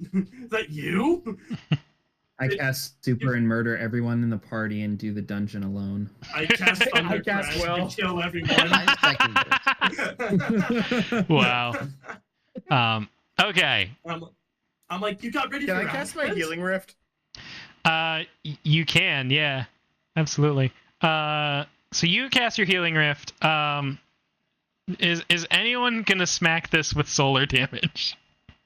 you? I cast super and murder everyone in the party and do the dungeon alone. I cast Thunder Crash Will. to kill everyone. I second it. Wow. Okay. I'm like, you got ready Can for I cast my outfit? healing rift? You can, yeah, absolutely. So you cast your healing rift. Is anyone gonna smack this with solar damage?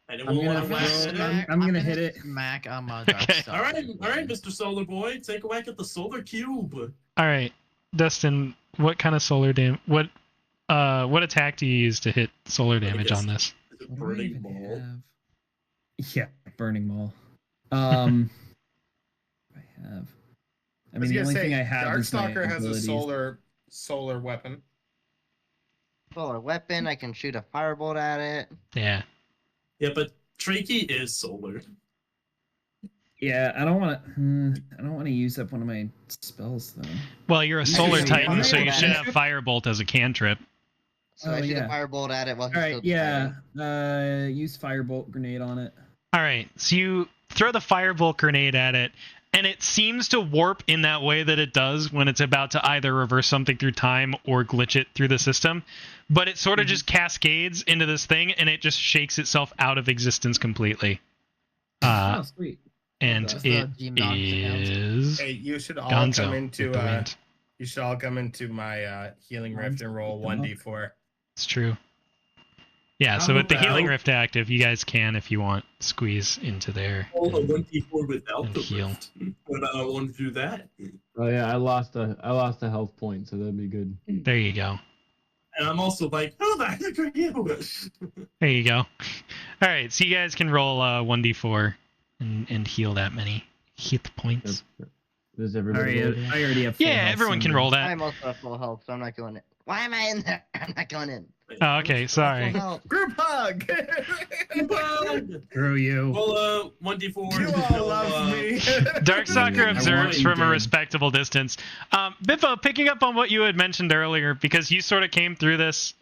Anyone want to whack? I'm gonna hit it. Smack on my Okay. All right, Mr. Solar Boy, take a whack at the solar cube. All right, Dustin. What kind of solar what attack do you use to hit solar damage on this? Is it burning ball? Yeah, burning maul. I have. I mean, the only thing I have is my Darkstalker has a abilities. solar weapon. Solar weapon. I can shoot a firebolt at it. Yeah. Yeah, but Trakey is solar. Yeah, I don't want to use up one of my spells though. Well, you're a You solar should titan, so you firebolt should at have it. firebolt as a cantrip. So Oh, I shoot yeah. a firebolt at it while All he's right, still yeah. fighting. Use firebolt grenade on it. All right, so you throw the firebolt grenade at it, and it seems to warp in that way that it does when it's about to either reverse something through time or glitch it through the system. But it sort of just cascades into this thing, and it just shakes itself out of existence completely. Oh, sweet. And Does it the GM knock it out? is Hey, you should all Gonzo come with into the wind. you should all come into my healing rift and roll 1d4. It's true. Yeah, so How with the healing about- rift active, you guys can, if you want, squeeze into there. Roll a 1d4 without And the heal. rift. But I don't want to do that. Oh yeah, I lost a health point, so that'd be good. There you go. And I'm also like, who the heck are you? There you go. All right, so you guys can roll 1d4 and heal that many hit points. Does everybody? roll that? I already have. Full Yeah, health, everyone so can I'm roll that. I'm also at full health, so I'm not going in. Why am I in there? I'm not going in. Oh, okay, sorry. Full health. Group hug! good. Screw you. Well, 1d4. You all love me. Darkstalker I observes want from a you. respectable distance. Bippo, picking up on what you had mentioned earlier, because you sort of came through this,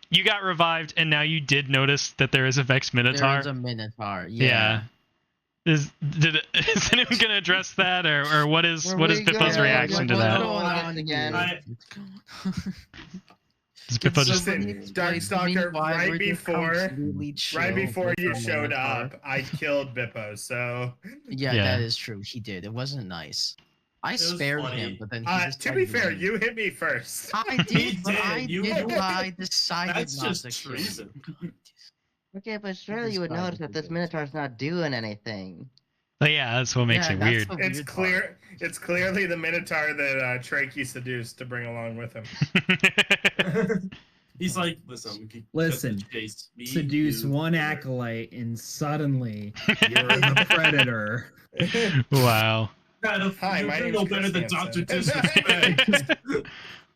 you got revived, and now you did notice that there is a Vex Minotaur. There is a Minotaur. Yeah. Is anyone going to address that, or what is Bippo's reaction to that? I- Does Bippo just Listen, Darkstalker, right before you showed up, I killed Bippo, so... Yeah, Yeah. that is true. He did. It wasn't nice. I was spared funny. him, but then he just to tried be to fair, leave. you hit me first. I did, but did. I You- did what I decided That's not just to kill. treason. Okay, but surely you would notice that this Minotaur's not doing anything. Oh, yeah, that's what makes Yeah, it that's weird. the It's weird clear. It's clearly the Minotaur that Trakey seduced to bring along with him. He's like, listen, we could Listen, chase me, Seduce you, one her." acolyte, and suddenly you're the predator. Wow. Kind of, Hi, my you're name's no better than Chris Dr. Hansen. Disrespect.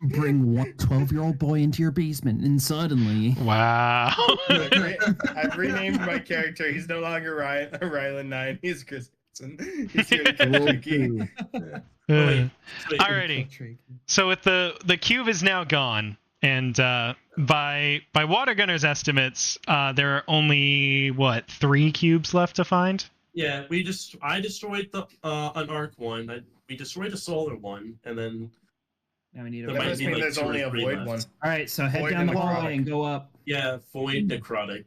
Bring one 12-year-old boy into your basement, and suddenly. Wow. I've renamed my character. He's no longer Rylan 9. He's Chris Hansen. He's here to kill Roll Trakey. two. Wait. Alrighty. So with the cube is now gone, and by Water Gunner's estimates, there are only 3 cubes left to find. Yeah, I destroyed the an arc one. We destroyed a solar one, and then Now we need There That might must be mean like there's 2 or only a 3 void left. one. All right, so head Void down and the necrotic. hallway and go up. yeah, void necrotic.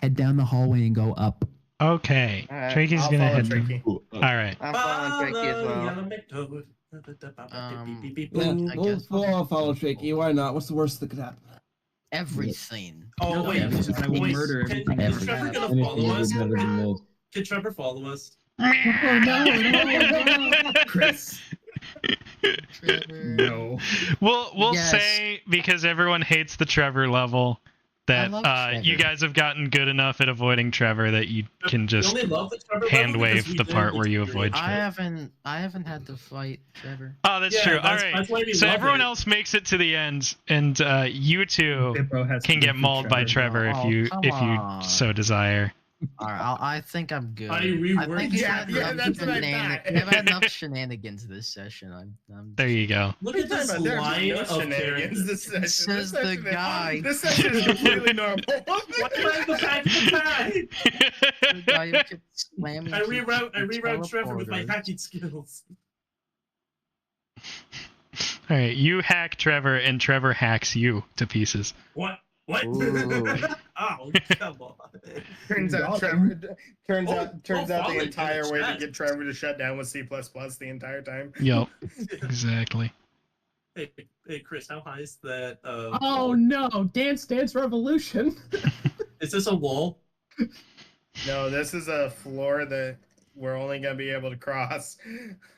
Head down the hallway and go up. Okay. Alright, Trakey's I'll gonna follow head. Trakey. All right. I'm following Trakey as well. I'll follow Shaky. Why not? What's the worst that could happen? Everything. Oh wait, Yeah, because I will wait, murder can everything. Trevor gonna Anything follow us? is better than this. Can Trevor follow us? Chris. Trevor. No. We'll Yes. say, because everyone hates the Trevor level, that love you Trevor. guys have gotten good enough at avoiding Trevor that you can We just only love the Trevor hand level because wave we the did part where you avoid experience Trevor. I haven't had to fight Trevor. Oh, that's Yeah, true. All that's- right. that's why we So love everyone it. else makes it to the end, and you two Bippo has to can go get through mauled by Trevor Oh, come if on. you so desire. All right, I think I'm good. I think reworked we've it. had Yeah, enough that's what I thought. We've had enough shenanigans this session. I'm There you go. Look What at are you this talking about? line There's no of shenanigans characters. this session. Says the guy. This session is completely normal. Why am I the package attack? The guy who kept slamming. I people reroute with Trevor with my teleporters. hacking skills. All right, you hack Trevor, and Trevor hacks you to pieces. What? What? Ooh. Oh, come on. Turns out Y'all- Trevor. Turns Oh, out the falling entire in the way to chat. get Trevor to shut down was C++ the entire time. Yep, exactly. Hey, Chris, how high is that? Oh no, Dance Dance Revolution. Is this a wall? No, this is a floor that we're only gonna be able to cross.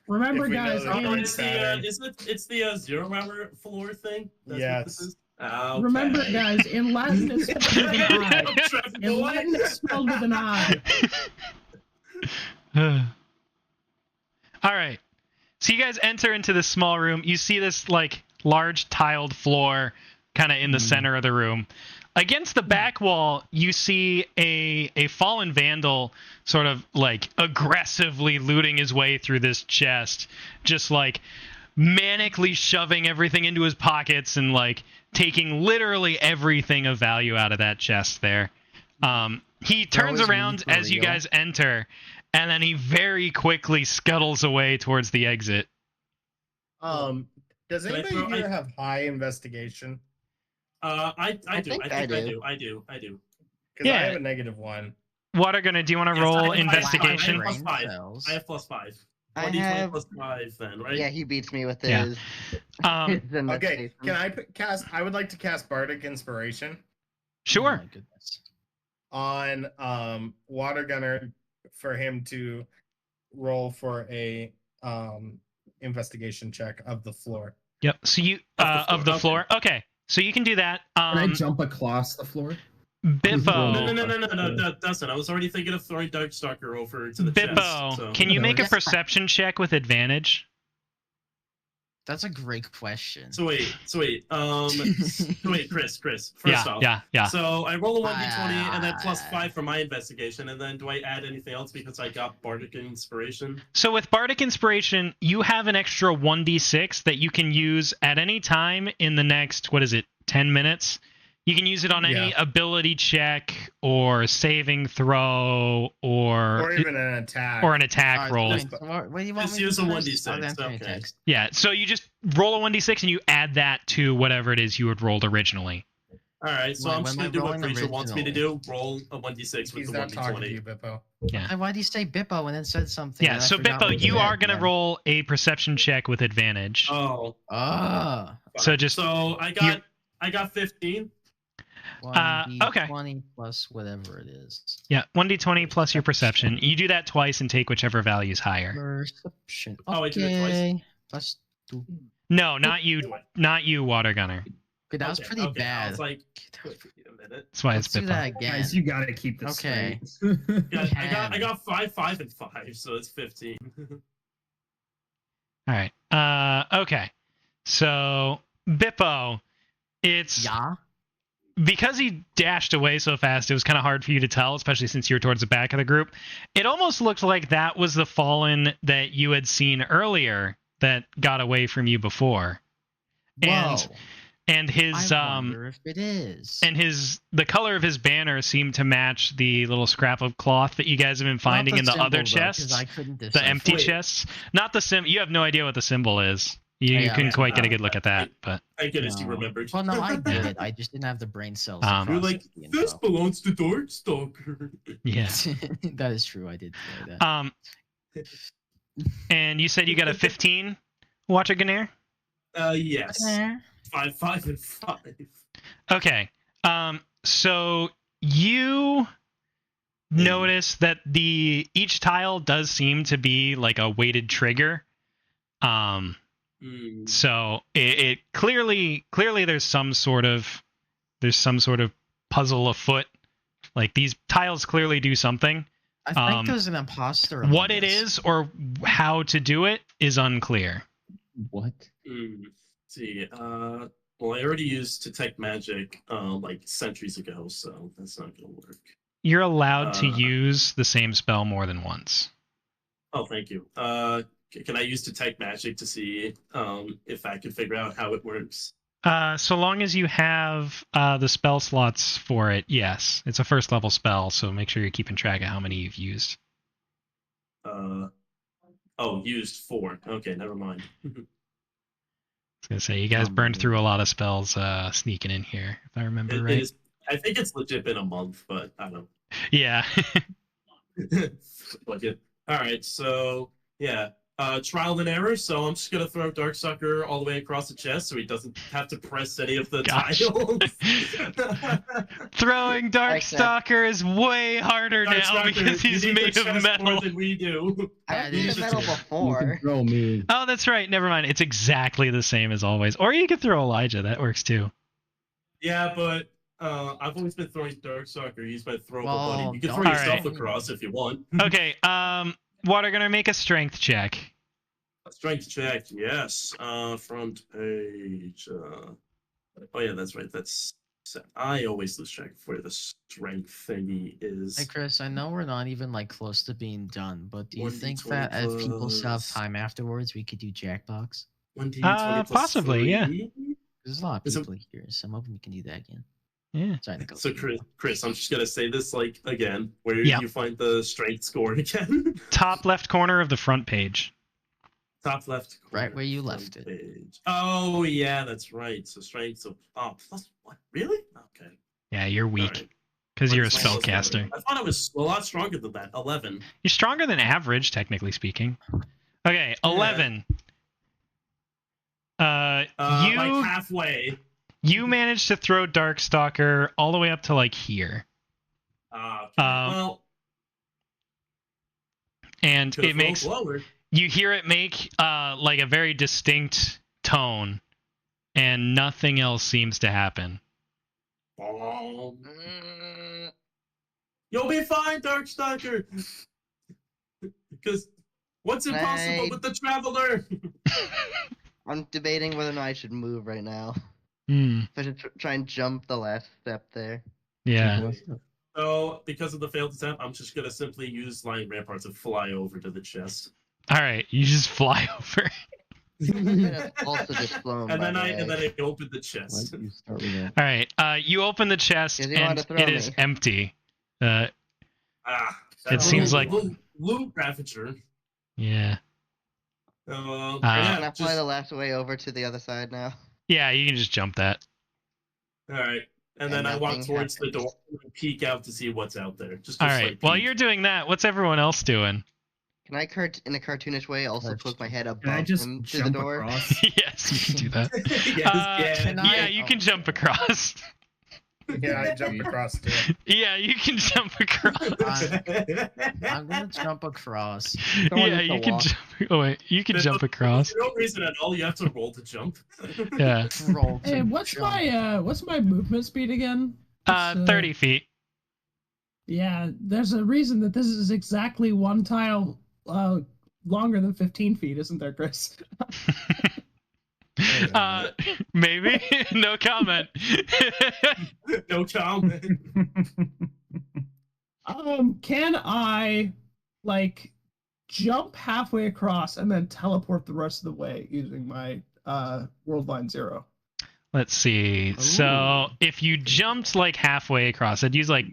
Remember, If we know guys, that Oh, and it's it's the zero hour floor thing. That's what this Yes. is? Okay. remember, guys, in Latin it's spelled with an I. Trevor In boy. Latin it's spelled with an I. All right. So you guys enter into this small room. You see this like large tiled floor kind of in the center of the room. Against the back wall, you see a fallen vandal sort of like aggressively looting his way through this chest, just like manically shoving everything into his pockets and like taking literally everything of value out of that chest there. He turns is me around for as you real. guys enter, and then he very quickly scuttles away towards the exit. Does Can I anybody throw- here have high investigation? I do. think I I think do. I do. Because I Yeah. have a -1. What are gonna do? You want to Yes, roll I have investigation? I have Brain +5. cells. I have +5. I 1d20 have. +5 then, right? Yeah, he beats me with Yeah. his. Um, his investigation. Okay, can I cast? I would like to cast Bardic Inspiration Oh sure. my goodness. on Water Gunner for him to roll for a investigation check of the floor. Yep. So you of the floor. Okay. So you can do that. Can I jump across the floor? Bippo. No, Dustin. I was already thinking of throwing Darkstalker over to the Bippo, chest. So. can you make a Yeah. perception check with advantage? That's a great question. So wait, Chris. First off, Yeah. So I roll a 1d20 and then +5 for my investigation, and then do I add anything else because I got Bardic Inspiration? So with Bardic Inspiration, you have an extra 1d6 that you can use at any time in the next, 10 minutes? You can use it on any ability check or saving throw Or even an attack. or an attack Alright, roll. wait, what do you want Just me use to a do? 1d6, Oh, that's okay. fantastic. Yeah, so you just roll a 1d6 and you add that to whatever it is you had rolled originally. All right, so Wait, I'm when just am I gonna do what rolling Preacher wants me to do. originally? Roll a 1d6 with He's the not talking to 1d20. you, Bippo. Yeah. Why do you say Bippo and then said something? Yeah, and I so forgot Bippo, what you said are going to then? roll a perception check with advantage. Oh, Ah. So just so I got 15. okay. 20 plus whatever it is. Yeah, 1d20 plus your perception. You do that twice and take whichever value is higher. Perception. Oh, I did it twice? Okay. Plus 2. No, not you, Water Gunner. Okay, that was pretty I bad. was like, Okay, wait a minute. That's why Let's it's do Bippo. that again. Guys, you gotta keep this Okay. straight. Yeah, I Can. got 5, 5, and 5, so it's 15. All right. Okay. So Bippo, it's Yeah. because he dashed away so fast. It was kind of hard for you to tell, especially since you were towards the back of the group. It almost looked like that was the Fallen that you had seen earlier that got away from you before. Whoa. And his I wonder if it is. and the color of his banner seemed to match the little scrap of cloth that you guys have been finding in the other chests, I couldn't the empty Wait. chests. Not the sim. You have no idea what the symbol is. You Yeah, couldn't yeah. quite get a good look at that, but Thank goodness you No. remembered. Well, no, I did. I just didn't have the brain cells. to You're You're process like, the info. this belongs to Darkstalker. yeah. That is true. I did say that. And you said you got a 15, Watcher Ganir? Yes. 5, 5, and 5. Okay. So you notice that each tile does seem to be like a weighted trigger. So it clearly there's some sort of puzzle afoot. Like these tiles clearly do something. I think there's an imposter. among What it us. is or how to do it is unclear. What? Let's see. Well, I already used detect magic like centuries ago, so that's not gonna work. You're allowed to use the same spell more than once. Oh, thank you. Can I use detect magic to see if I can figure out how it works? So long as you have the spell slots for it, yes. It's a first level spell, so make sure you're keeping track of how many you've used. Used 4. Okay, never mind. I was gonna say, you guys burned through a lot of spells sneaking in here, if I remember right. I think it's legit been a month, but I don't know. Yeah. But yeah. All right, so yeah, trial and error. So I'm just gonna throw Darksucker all the way across the chest, so he doesn't have to press any of the tiles. Throwing Darkstalker is way harder now because he's made of metal. More than we do. I've used metal You before. can throw me. Oh, that's right. Never mind. It's exactly the same as always. Or you could throw Elijah. That works too. Yeah, but I've always been throwing Darkstalker. He's my throwable buddy. You can throw All yourself right. across if you want. Okay. Water gonna make a strength check. Strength check, yes. Front page. Oh yeah, that's right. That's. I always lose track of where the strength thingy is. Hey Chris, I know we're not even like close to being done, but do you 1d20 think that if people still have plus- time afterwards, we could do Jackbox? 1d20 plus possibly, 3. yeah. There's a lot of Is it- people here, so I'm hoping we can do that again. Yeah. Sorry, Nicole. So Chris, I'm just gonna say this like again. Where Yeah. you find the strength score again? Top left corner of the front page. Top left. Right corner, where you front left it. page. Oh yeah, that's right. So strength. So plus what? Really? Okay. Yeah, you're All weak right. because you're a What's my plus spellcaster. number? I thought I was a lot stronger than that. 11. You're stronger than average, technically speaking. Okay, 11. Like You halfway. managed to throw Darkstalker all the way up to like here, Okay. Um, Well, and could've it makes rolled lower. you hear it make like a very distinct tone, and nothing else seems to happen. You'll be fine, Darkstalker. Because what's impossible with the Traveler? I'm debating whether or not I should move right now. Hmm. If I should try and jump the last step there. Yeah. So, because of the failed attempt, I'm just gonna simply use Lion Rampart to fly over to the chest. All right. You just fly over. That's also just flown. And then by I the and way. then I open the chest. You start with that. All right. You open the chest Because you and wanted to throw it is me. empty. It seems like- Loot Ravager. Yeah. Can Yeah, I fly just, the last way over to the other side now? Yeah. You can just jump that. all right. And And then I walk nothing towards the happens. door and peek out to see what's out there. Just All a right. slight While peek. you're doing that, what's everyone else doing? Can I, in a cartoonish way, also poke my head above Can I just him to the jump door? across? Yes, you can do that. Yes, can Yeah, I- you can jump across. Yeah, I jumped across too. Yeah, you can jump across. I'm gonna jump across. Someone Yeah, has to you can walk. jump. Oh wait, you can jump across. For no reason at all, you have to roll to jump. Yeah. Roll to Hey, what's jump. my movement speed again? It's, 30 feet. Yeah, there's a reason that this is exactly one tile longer than 15 feet, isn't there, Chris? Maybe. No comment. No comment. Can I like jump halfway across and then teleport the rest of the way using my world line 0? Let's see. So if you jumped like halfway across, I'd use like,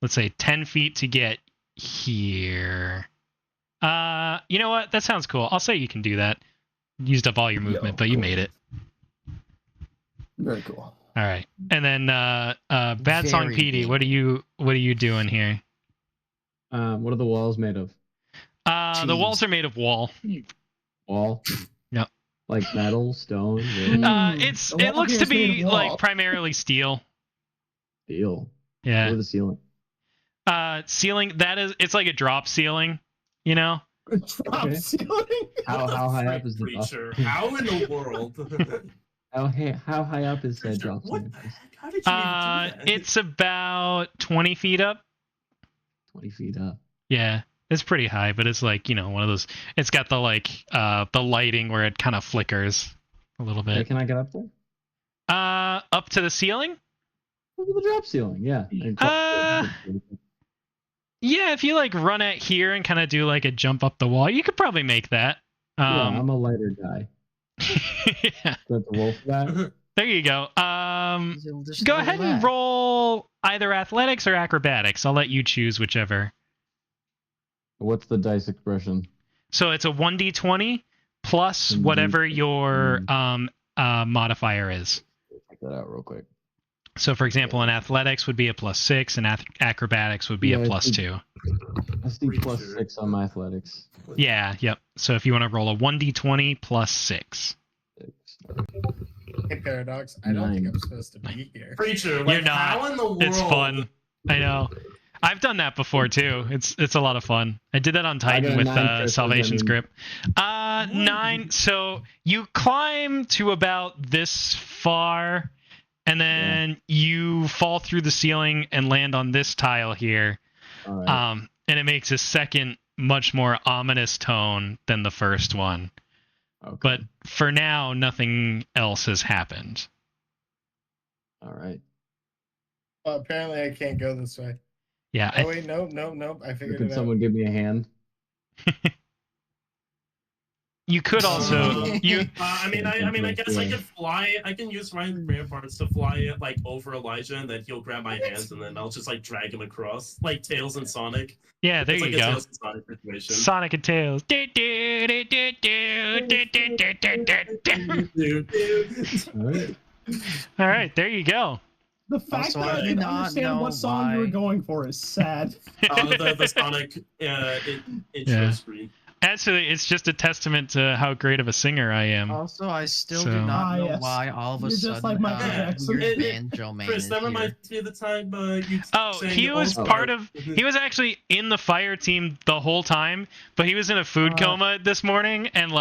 let's say 10 feet to get here. You know what? That sounds cool. I'll say you can do that. Used up all your movement, but you made it. Very cool. All right. And then Bad Song Very Petey, big. what are you doing here? What are the walls made of? The walls are made of wall. Wall? Yep. Like metal, stone, wood, The It wall looks here to is made be of like wall. primarily steel. steel. Yeah. Or the ceiling. Ceiling, it's like a drop ceiling, you know? Drop Okay. ceiling. How What the high frick, up is the creature? How in the world? how high up is that Creature, drop what ceiling? the heck? How did you even do that? It's about 20 feet up. 20 feet up. Yeah, it's pretty high, but it's like, one of those. It's got the the lighting where it kind of flickers a little Hey, bit. can I get up there? Up to the ceiling? Look at the drop ceiling. Yeah. Yeah, if you run at here and kind of do a jump up the wall, you could probably make that. Yeah, I'm a lighter guy. Yeah, That's a roll for that. there you go. Just Go roll ahead and that. roll either athletics or acrobatics. I'll let you choose whichever. What's the dice expression? So it's a 1d20 plus 1d20. whatever your modifier is. Check that out real quick. So, for example, in athletics would be a +6, and acrobatics would be a Yeah, +2. I see +6 on my athletics. Yeah, yep. So if you want to roll a 1d20 +6. 6. Hey, Paradox, I don't think 9. I'm supposed to be here. Creature, You're not. how in the world? It's fun. I know. I've done that before too. It's a lot of fun. I did that on Titan got a with 9, Chris, Salvation's what does Grip. 9. So you climb to about this far, and then you fall through the ceiling and land on this tile here. All right. And it makes a second, much more ominous tone than the first one. Okay. But for now, nothing else has happened. All right. Well, apparently I can't go this way. Yeah. Oh wait, no. I figured Could it out. someone give me a hand? You could also I guess I could fly. I can use my rare parts to fly over Elijah, and then he'll grab my hands, and then I'll just drag him across, like Tails and Sonic. Yeah, there It's you like a go. Tails and Sonic situation. Sonic and Tails. All right. All right, there you go. The fact Also, that I I do didn't not understand know what song you were why- going for is sad. The Sonic intro Yeah. screen. Actually, it's just a testament to how great of a singer I am. Also, I still So- do not know yes. why all of a You're sudden just like Michael Jackson. weird banjo man Chris, is that here. reminds me of the time you. Oh, sang he was All-Star. part of. He was actually in the fire team the whole time, but he was in a food coma this morning and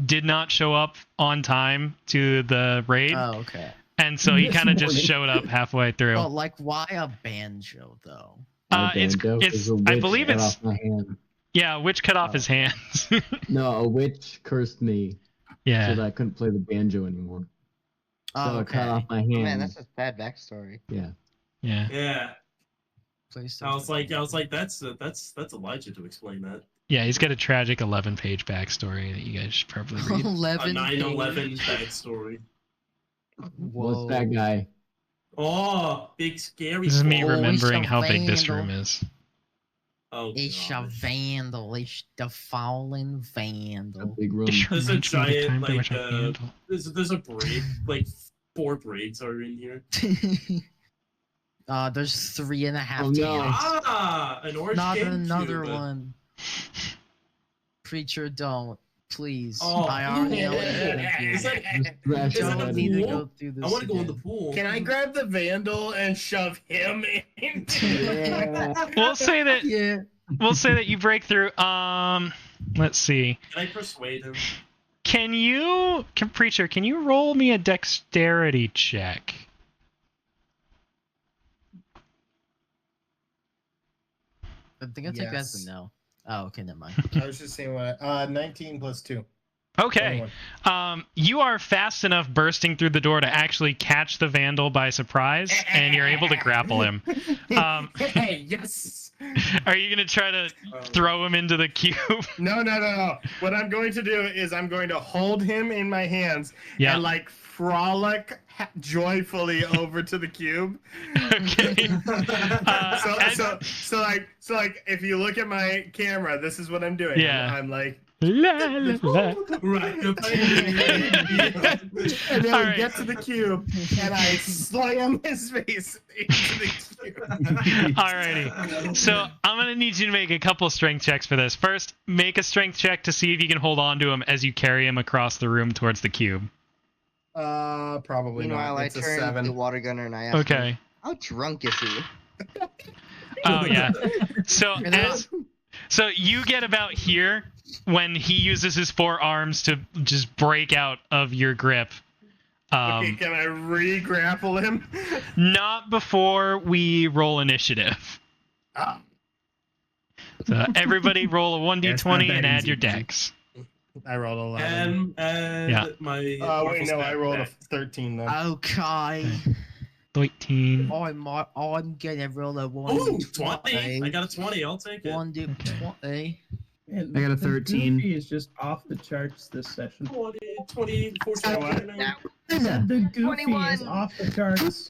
did not show up on time to the raid, Oh, okay. and so he This kind of just morning. showed up halfway through. Well, why a banjo though? It's I believe cut it's off my hand. yeah, witch cut off his hands. No, a witch cursed me so Yeah, that I couldn't play the banjo anymore. So Oh, I cut off my hand. Oh, man, that's a sad backstory. yeah. Yeah, Please I was like, that's Elijah to explain that. Yeah, he's got a tragic 11-page backstory that you guys should probably read. 11. A 9/11 backstory. What's that guy? Oh, big scary. This is me Oh, remembering it's a how big this vandal. room is. Oh, It's a gosh. vandal. It's the fallen A vandal. big room. This There's a reminds me of the giant, time there was like, a handle. There's a braid, 4 braids are in here. There's 3.5 Oh, no. hands. Ah, an orange Not GameCube. another one. Preacher, don't. Please. Oh, I already know what yeah. thank you. Is that- Just thrash Is his that a Don't head need in. to pool? go through this I want to go in the again. pool. Can I grab the vandal and shove him in? Yeah. We'll say that Yeah. you break through. Let's see. Can I persuade him? Preacher, can you roll me a dexterity check? I think that's Yes. a no. Oh, okay, never mind. I was just saying what 19 plus 2. Okay. 21. You are fast enough bursting through the door to actually catch the vandal by surprise, and you're able to grapple him. Hey, yes. Are you gonna try to throw him into the cube? No. What I'm going to do is I'm going to hold him in my hands Yeah. and frolic joyfully over to the cube. Okay. So if you look at my camera, this is what I'm doing. Yeah. I'm like, La, la, la. Right. and then All we right. get to the cube, and I slam his face into the cube. Alrighty. So I'm gonna need you to make a couple strength checks for this. First, make a strength check to see if you can hold on to him as you carry him across the room towards the cube. Probably Oh, Meanwhile, not. I It's a turn to the 7. water gunner and I ask him, Okay. how drunk is he? Oh yeah. So And you get about here, when he uses his forearms to just break out of your grip. Okay, can I re-grapple him? Not before we roll initiative. Ah, So everybody roll a Yeah, it's not 1d20 that and add easy, your easy. dex. I rolled 11. And Yeah. my. Wait, Marvel's no, I back rolled a back. 13 then. Okay. 13. I'm gonna roll a Ooh, 20. 1d20. I got a 20. I'll take it. 1d20. And I got a the 13. Goofy is just off the charts this session. 20, 24, You know what? 29. I said the Goofy 21. is off the charts.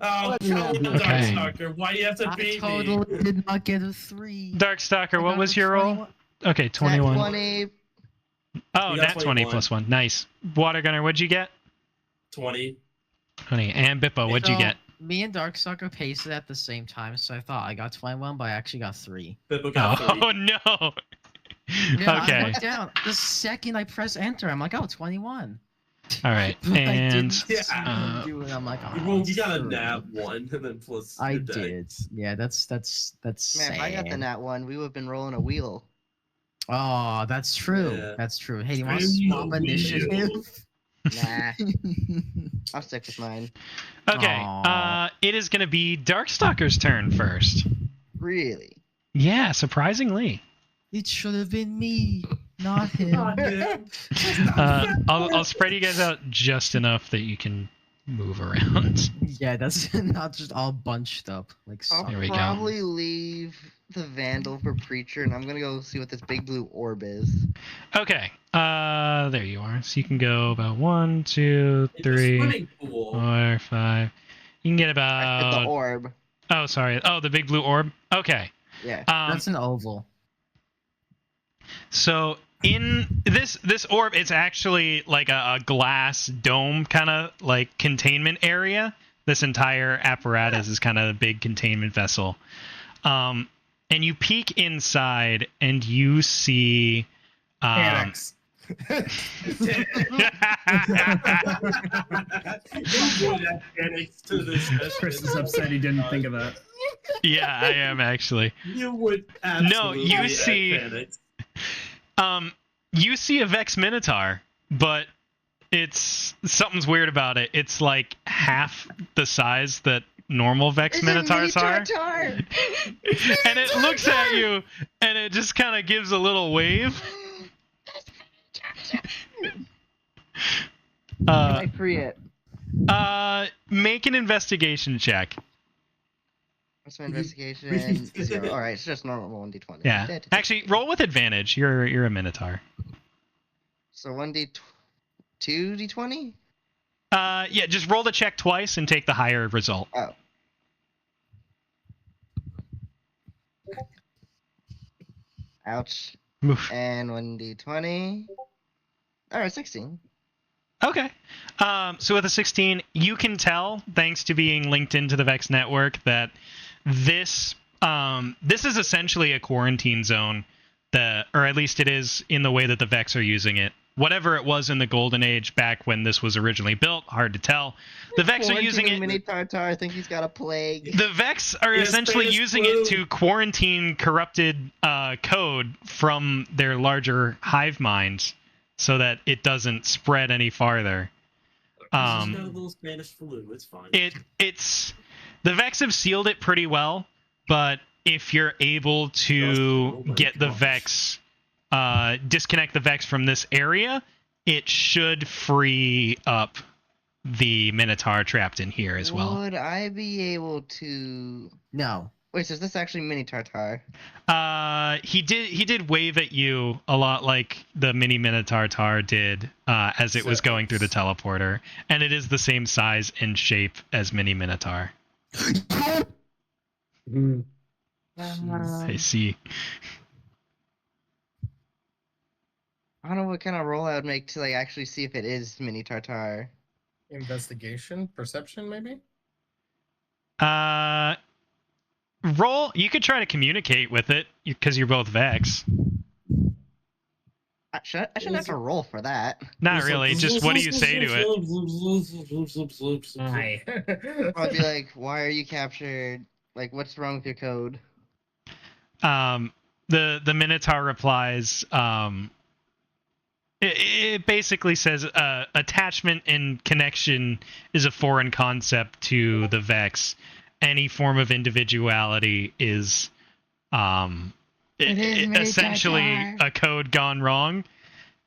Oh, Let's not come do on, it. Okay. Darkstalker. Why do you have to I beat totally me? did not get a 3. Darkstalker, I what got was a your roll? 21. Okay, Nat 21. 20. Oh, You got nat 20 21. plus 1. Nice. Water Gunner, what'd you get? 20. 20. And Bippo, what'd you So, get? Me and Darkstalker pasted at the same time, so I thought I got 21, but I actually got 3. Bippo got 3. Oh, no. Yeah, I Okay. looked down. The second I press enter, I'm like, oh, 21. All right. But I And didn't see him uh, do it. I'm like, oh, You got a three. nat 1 and then plus I your deck. did. Yeah, that's Man, sad. if I got the nat 1, we would have been rolling a wheel. Oh, that's true. Yeah. That's true. Hey, do you want to Spin the swap wheel. initiative? Nah, I'll stick with mine. okay. Aw. It is going to be Darkstalker's turn first. Really? Yeah, surprisingly. It should have been me, not him. I'll spread you guys out just enough that you can move around. Yeah, that's not just all bunched up. Like, I'll There we go. probably leave the Vandal for Preacher, and I'm gonna go see what this big blue orb is. Okay. There you are. So you can go about 1, 2, It's a 3, swimming pool. 4, 5. You can get I hit the about. orb. Oh, sorry. Oh, the big blue orb. Okay. Yeah. that's an oval. So in this orb, it's actually like a glass dome kind of like containment area. This entire apparatus is kind of a big containment vessel. And you peek inside and you see Panics. Chris is upset he didn't think of that. Yeah, I am actually. You would No, absolutely you add see- panics. You see a Vex Minotaur, but it's something's weird about it. It's like half the size that normal Vex Minotaurs are. Tartar. And it looks at you and it just kind of gives a little wave. Can I free it? Make an investigation check. What's my investigation? 0. All right, it's just normal 1d20. Yeah. Actually, roll with advantage. You're a Minotaur. So 2d20? Yeah, just roll the check twice and take the higher result. Oh. Ouch. Oof. And 1d20. All right, 16. Okay. So with a 16, you can tell, thanks to being linked into the Vex network, that this is essentially a quarantine zone, or at least it is in the way that the Vex are using it. Whatever it was in the Golden Age back when this was originally built, hard to tell. The Vex are using it. Mini Tartar, I think he's got a plague. The Vex are Yes, essentially Spanish using flu. it to quarantine corrupted code from their larger hive minds, so that it doesn't spread any farther. He's got a little Spanish flu. It's fine. It's the Vex have sealed it pretty well, but if you're able to Oh my get the gosh. Vex, disconnect the Vex from this area, it should free up the Minotaur trapped in here as well. Would I be able to? No. Wait, so is this actually Mini Tartar? He did wave at you a lot like the mini Minotaur did as it was going through the teleporter, and it is the same size and shape as mini Minotaur. I see. I don't know what kind of roll I would make to like actually see if it is Mini Tartar. Investigation, perception, maybe. Roll. You could try to communicate with it because you're both Vex. I shouldn't have to roll for that. Not really. Just what do you say to it? Hi. I'd be like, "Why are you captured? Like, what's wrong with your code?" the Minotaur replies, it basically says attachment and connection is a foreign concept to the Vex. Any form of individuality is essentially a code gone wrong,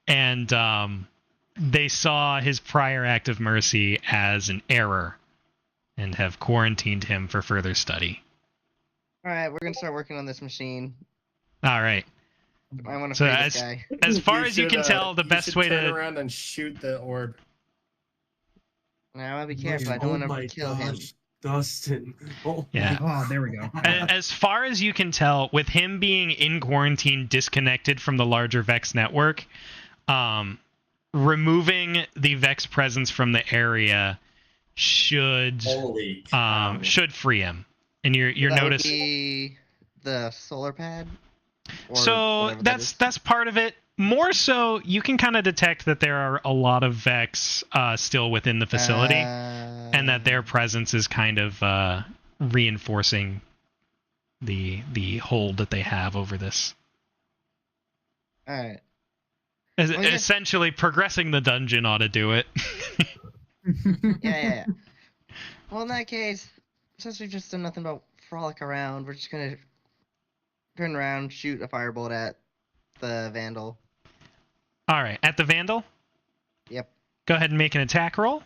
and they saw his prior act of mercy as an error and have quarantined him for further study. All right, we're gonna start working on this machine. All right. I want to So free this guy. as far as you can tell, the best way turn to around and shoot the orb. Now I want to be careful. I don't want to kill him. Dustin. Oh, Yeah. Oh, there we go. As far as you can tell, with him being in quarantine, disconnected from the larger Vex network, removing the Vex presence from the area should free him. And you're That would notice. be the solar pad. Or So whatever that is. that's part of it. More so, you can kind of detect that there are a lot of Vex still within the facility, and that their presence is kind of reinforcing the hold that they have over this. All right. Essentially, progressing the dungeon ought to do it. Yeah. Well, in that case, since we've just done nothing but frolic around, we're just gonna turn around, shoot a firebolt at the Vandal. All right, at the Vandal? Yep. Go ahead and make an attack roll.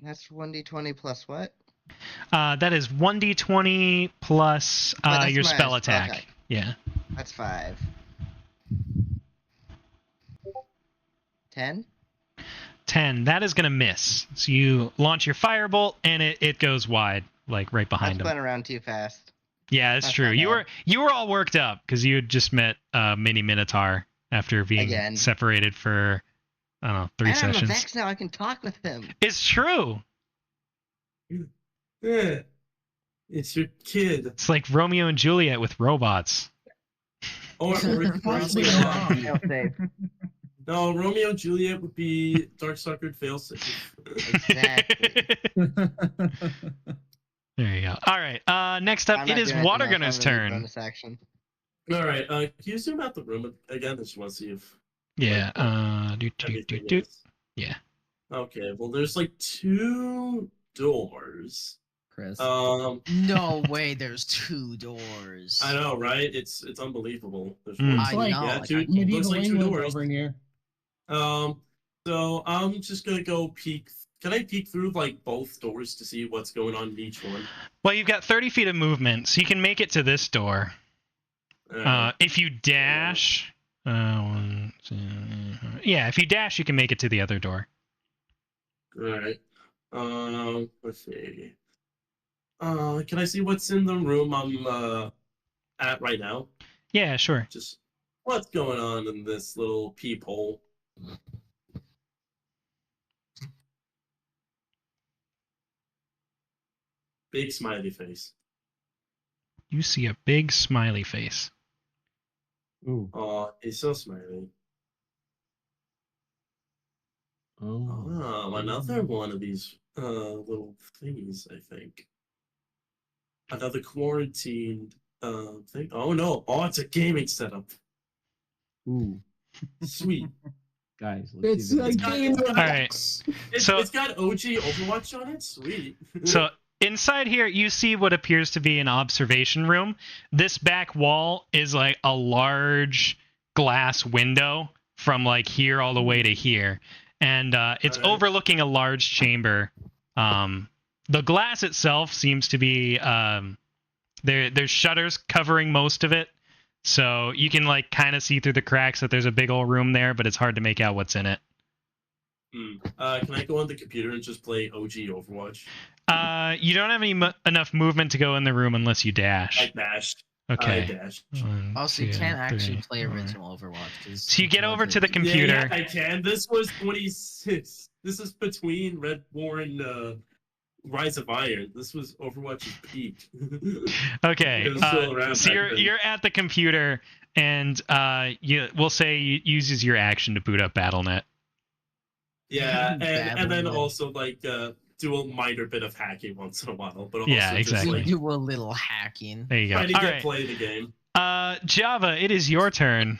That's 1d20 plus what? That is 1d20 plus that's your my spell attack. Yeah. That's 5. 10? 10. That is going to miss. So you launch your firebolt, and it goes wide, like right behind him. I spun around too fast. Yeah, that's true. You were all worked up because you had just met Mini Minotaur after being separated for, I don't know, 3 sessions. I'm a Vex now. I can talk with him. It's true. Yeah. It's your kid. It's like Romeo and Juliet with robots. Or no, Romeo and Juliet would be Darksuckered failsafe. Exactly. There you go. All right. Next up, it is Watergunner's turn. Bonus action. All right. Can you zoom out the room again? I just want to see if. Yeah. Yeah. Okay. Well, there's like 2 doors. Chris. No way. There's 2 doors. I know, right? It's unbelievable. There's It's like medieval looks like 2 England doors over here. So I'm just gonna go peek. Can I peek through like both doors to see what's going on in each one? Well, you've got 30 feet of movement, so you can make it to this door. If you dash, if you dash, you can make it to the other door. All right. Let's see. Can I see what's in the room I'm at right now? Yeah, sure. Just what's going on in this little peephole? Big smiley face. You see a big smiley face. Ooh. Oh, he's so smiley. Oh, another one of these little thingies, I think. Another quarantined thing. Oh no! Oh, it's a gaming setup. Ooh. Sweet. Guys, let's see It's a game. All right. It's got OG Overwatch on it. Sweet. So inside here, you see what appears to be an observation room. This back wall is like a large glass window from like here all the way to here. And it's overlooking a large chamber. The glass itself seems to be there's shutters covering most of it, so you can like kind of see through the cracks that there's a big old room there, but it's hard to make out what's in it. Can I go on the computer and just play OG Overwatch? You don't have enough movement to go in the room unless you dash. I dashed. Okay. I dashed. Also, you can't actually play original Overwatch. So you get over to the computer. Yeah, I can. This was 26. This is between Red War and Rise of Iron. This was Overwatch's peak. Okay. So you're at the computer, and we'll say it uses your action to boot up BattleNet. Yeah, and then also like do a minor bit of hacking once in a while, but also Yeah, We exactly. just do a little hacking. There you go. trying to All get right. play the game. Java, it is your turn.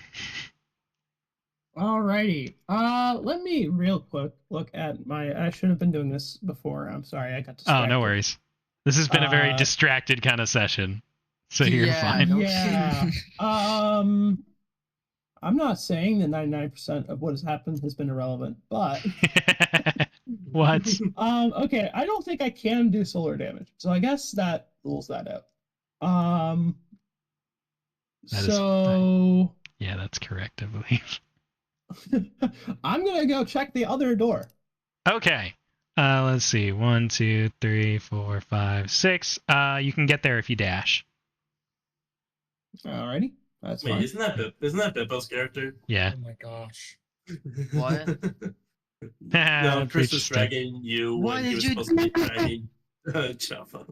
Alrighty. Let me real quick look at my. I should have been doing this before. I'm sorry, I got distracted. Oh, no worries. This has been a very Uh, distracted kind of session, so you're Yeah, fine. no Yeah. kidding. I'm not saying that 99% of what has happened has been irrelevant, but What? okay, I don't think I can do solar damage, so I guess that rules that out. That is- So Yeah, that's correct, I believe. I'm gonna go check the other door. Okay. Let's see. 1, 2, 3, 4, 5, 6. You can get there if you dash. Alrighty, that's Wait, fine. isn't that Bippo's character? Yeah. Oh my gosh. What? No, Chris was Preach to- dragging you What when he did was you supposed to be dragging Java.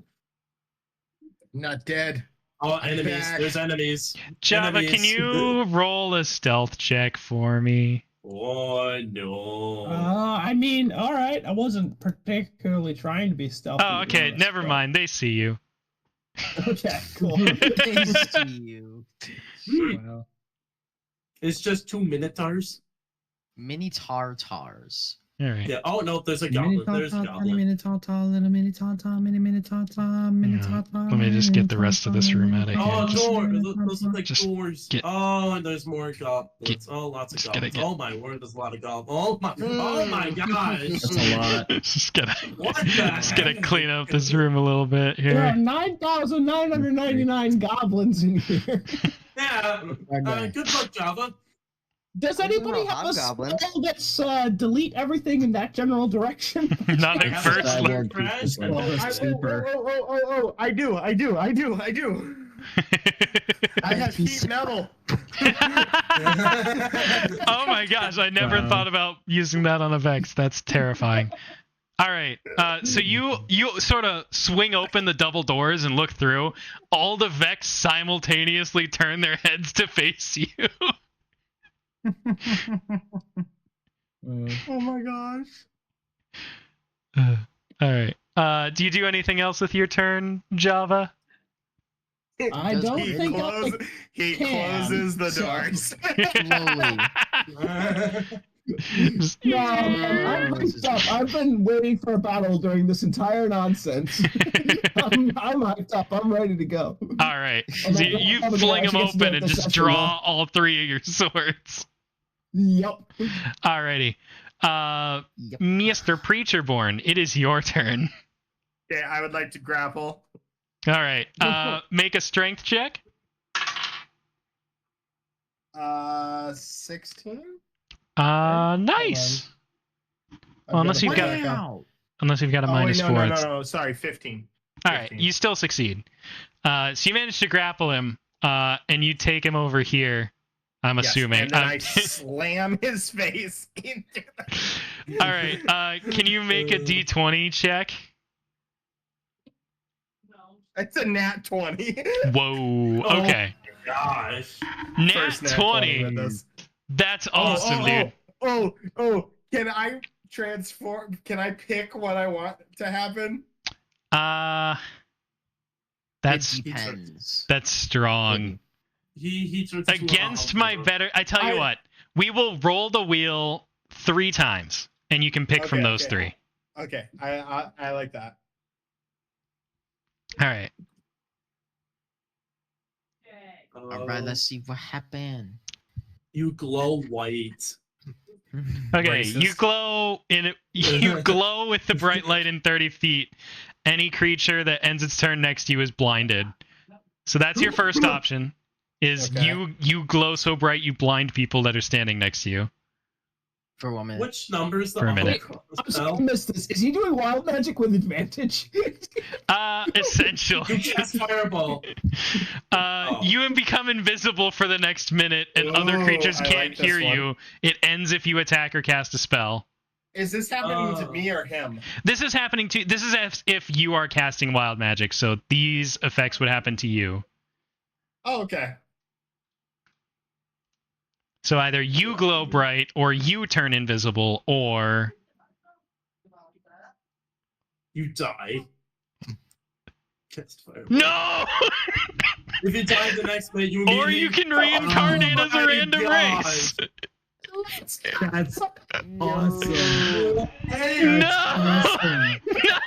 Not dead. Oh, I'm enemies. back. There's enemies. Java, Enemies. can you roll a stealth check for me? Oh, no. I mean, alright, I wasn't particularly trying to be stealthy. Oh, to be okay. honest, Never but- mind. They see you. Okay, cool. They see you. Wow. It's just 2 Minotaurs. Mini tartars. All right. Yeah. Oh, no, there's a goblin. There's a goblin. Mini tata, little mini tata, mini tata, mini Yeah. tata. Let me just get the rest of this room out of here. Oh, Just- door. Those look like just doors. get- Oh, and there's more goblins. Oh, lots of just gotta goblins. get- Oh my word, there's a lot of goblins. Oh my gosh. That's a lot. just gotta, What the just gotta heck? clean up this room a little bit There are here. 9,999 goblins in here. Yeah. Good luck, Java. Does Those are anybody all have a hobgoblins. spell that's delete everything in that general direction? Not I at have first. a Look. cyber crash. Super. I do. I do. I have heat metal. Oh my gosh, I never Wow. thought about using that on a Vex. That's terrifying. All right, so you sort of swing open the double doors and look through. All the Vex simultaneously turn their heads to face you. Oh my gosh. All right. Do you do anything else with your turn, Java? I Does don't he think I He can, closes the so- doors. Slowly. Just- No, I'm hyped up. I've been waiting for a battle during this entire nonsense. I'm hyped up. I'm ready to go. All right. I'm So not- you I'm not fling them actually gonna open do and this just session, draw all three of your swords. Yep. Alrighty. Yep. Mr. Preacherborn, it is your turn. Okay, I would like to grapple. All right. Make a strength check. 16. Nice. Well, unless you've got Wow. a minus wait, 4. no. Sorry, 15. All right, 15. you still succeed. So you manage to grapple him, and you take him over here. I'm Yes, assuming. And then I slam his face into the... All right. Can you make a D20 check? It's a nat 20. Whoa. Oh. Okay. Gosh. Nat First 20. with this. That's awesome, dude. Oh, can I transform? Can I pick what I want to happen? That's It depends. that's strong. He turns into a Against my hobgoblin. better, I tell you what, we will roll the wheel 3 times, and you can pick from Okay, those okay. 3. Okay, I like that. All right. All right, let's see what happened. You glow white. Okay, Racist. you glow with the bright light in 30 feet. Any creature that ends its turn next to you is blinded. So that's your first option. Is Okay. you glow so bright you blind people that are standing next to you. For 1 minute. Which number is the For a minute. I'm sorry, I missed this. Is he doing wild magic with advantage? Essentially. You cast fireball. You have become invisible for the next minute, and other Ooh, creatures I can't like this hear one. you. It ends if you attack or cast a spell. Is this happening to me or him? This is happening to. This is as if you are casting wild magic, so these effects would happen to you. Oh, okay. So either you glow bright, or you turn invisible, or you die. Cast fireball. No! If you die the next minute, you Or you can reincarnate as a my random God. race. That's awesome. Hey, No! Awesome.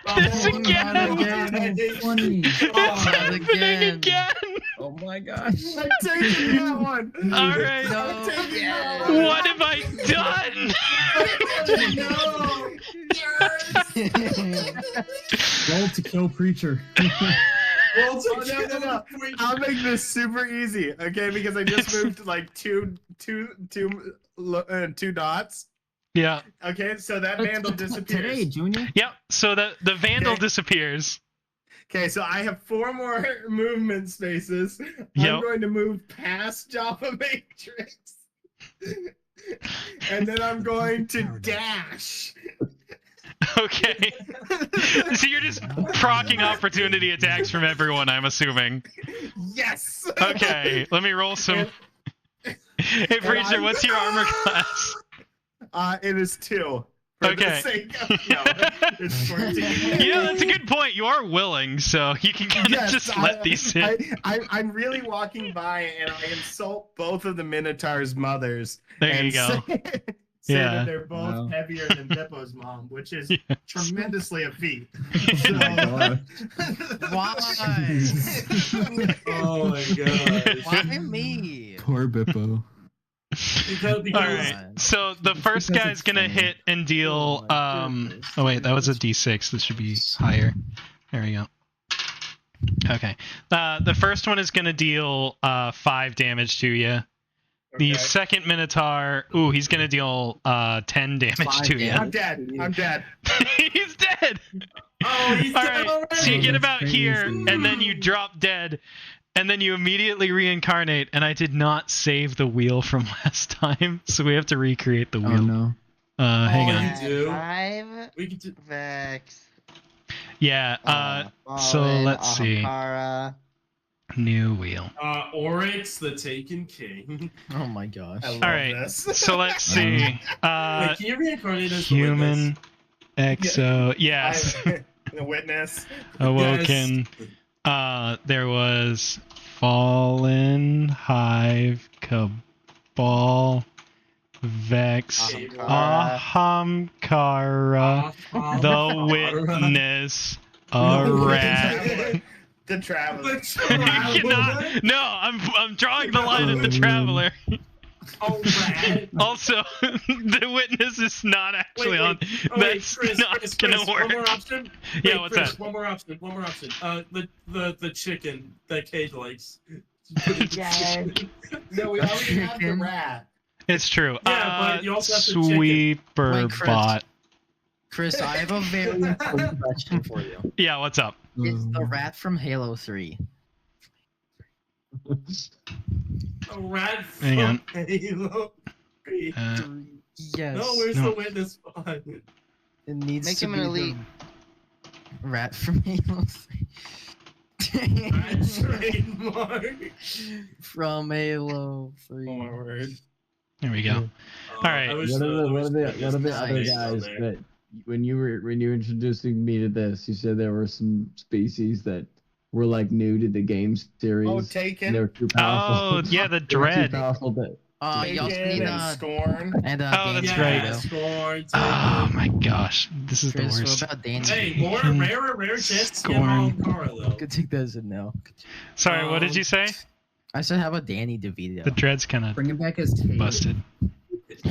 Not this Oh, again! not again. Funny. It's Oh, happening again! Oh my gosh. I'm taking that one. Alright. I'm taking that one. What have I done? Roll to kill preacher. Well, Oh, no. I'll make this super easy, okay? Because I just moved like two dots. Yeah. Okay, so that vandal disappears. Today, Junior. Yep. So the vandal Okay. disappears. Okay, so I have 4 more movement spaces. Yep. I'm going to move past Java Matrix. And then I'm going to dash. Okay. So you're just procking opportunity attacks from everyone, I'm assuming. Yes. Okay. Let me roll some. Hey, Preacher, what's your armor class? It is 2. For Okay. the sake of, no, it's 14. You know, that's a good point. You are willing, so you can kind of Yes, just let these in. I'm really walking by and I insult both of the Minotaur's mothers. There and you go. Say Yeah. that they're both Wow. heavier than Bippo's mom, which is Yes. tremendously a feat. God. Why? Oh my god. Why me? Poor Bippo. Because, All right. So the first because guy's it's gonna funny. hit and deal. Oh my goodness. Oh wait, that was a D6. This should be higher. There we go. Okay. The first one is gonna deal 5 damage to you. The Okay. second Minotaur, ooh, he's gonna deal 10 damage 5 to you. I'm dead. I'm dead. He's dead. Oh, he's All dead right. already. So you get that's about here, crazy. and then you drop dead, and then you immediately reincarnate. And I did not save the wheel from last time, so we have to recreate the Oh wheel. no. Hang Oh, on. you do? 5 We could do. Vex. Yeah. So Fallen, let's see. Ahamkara. New wheel. Oryx, the Taken King. Oh my gosh. I love All right. this. So let's see. Wait, can you reincarnate as the Human, exo. Yes. The witness. Awoken. There was Fallen, Hive, Cabal, Vex, Ahamkara, witness? the Witness, a No, rat. The traveler. You cannot. No, I'm drawing the line at the Traveler. Oh, rat. Also, the Witness is not actually on. Oh, wait, That's Chris, not Chris, gonna Chris, work. One more option. Yeah, Wait, what's Chris, that? One more option. The chicken that Cage likes. Yes. No, we already have the rat. It's true. Yeah, but you also have the chicken. Sweeper Wait, Chris. bot. Chris, I have a very important question for you. Yeah, what's up? It's the rat from Halo 3. A rat Hang on. from Halo 3. Yes. No, where's No. the witness spot? It needs Make to him be an the elite. rat from Halo 3. Rat trademark. From Halo 3. Oh my word. There we go. Oh, right. I wish What the- are I wish the witness other nice. was guys there. that when you were introducing me to this, you said there were some species that were like new to the game series. Oh, and they Taken. were too powerful. Oh, yeah, the They were too dread. powerful that You also need Taken and Scorn. and Oh, that's Danny right. Yeah, DeVito. Scorn, Oh Taken. my gosh, this is the Chris, worst. what about Danny? Hey, Taken, rare chance to get Scorn. Ahamkara, though. Could take that as a no. Sorry, what did you say? I said, how about Danny DeVito? The dread's kind of Bring it back as Taylor. busted.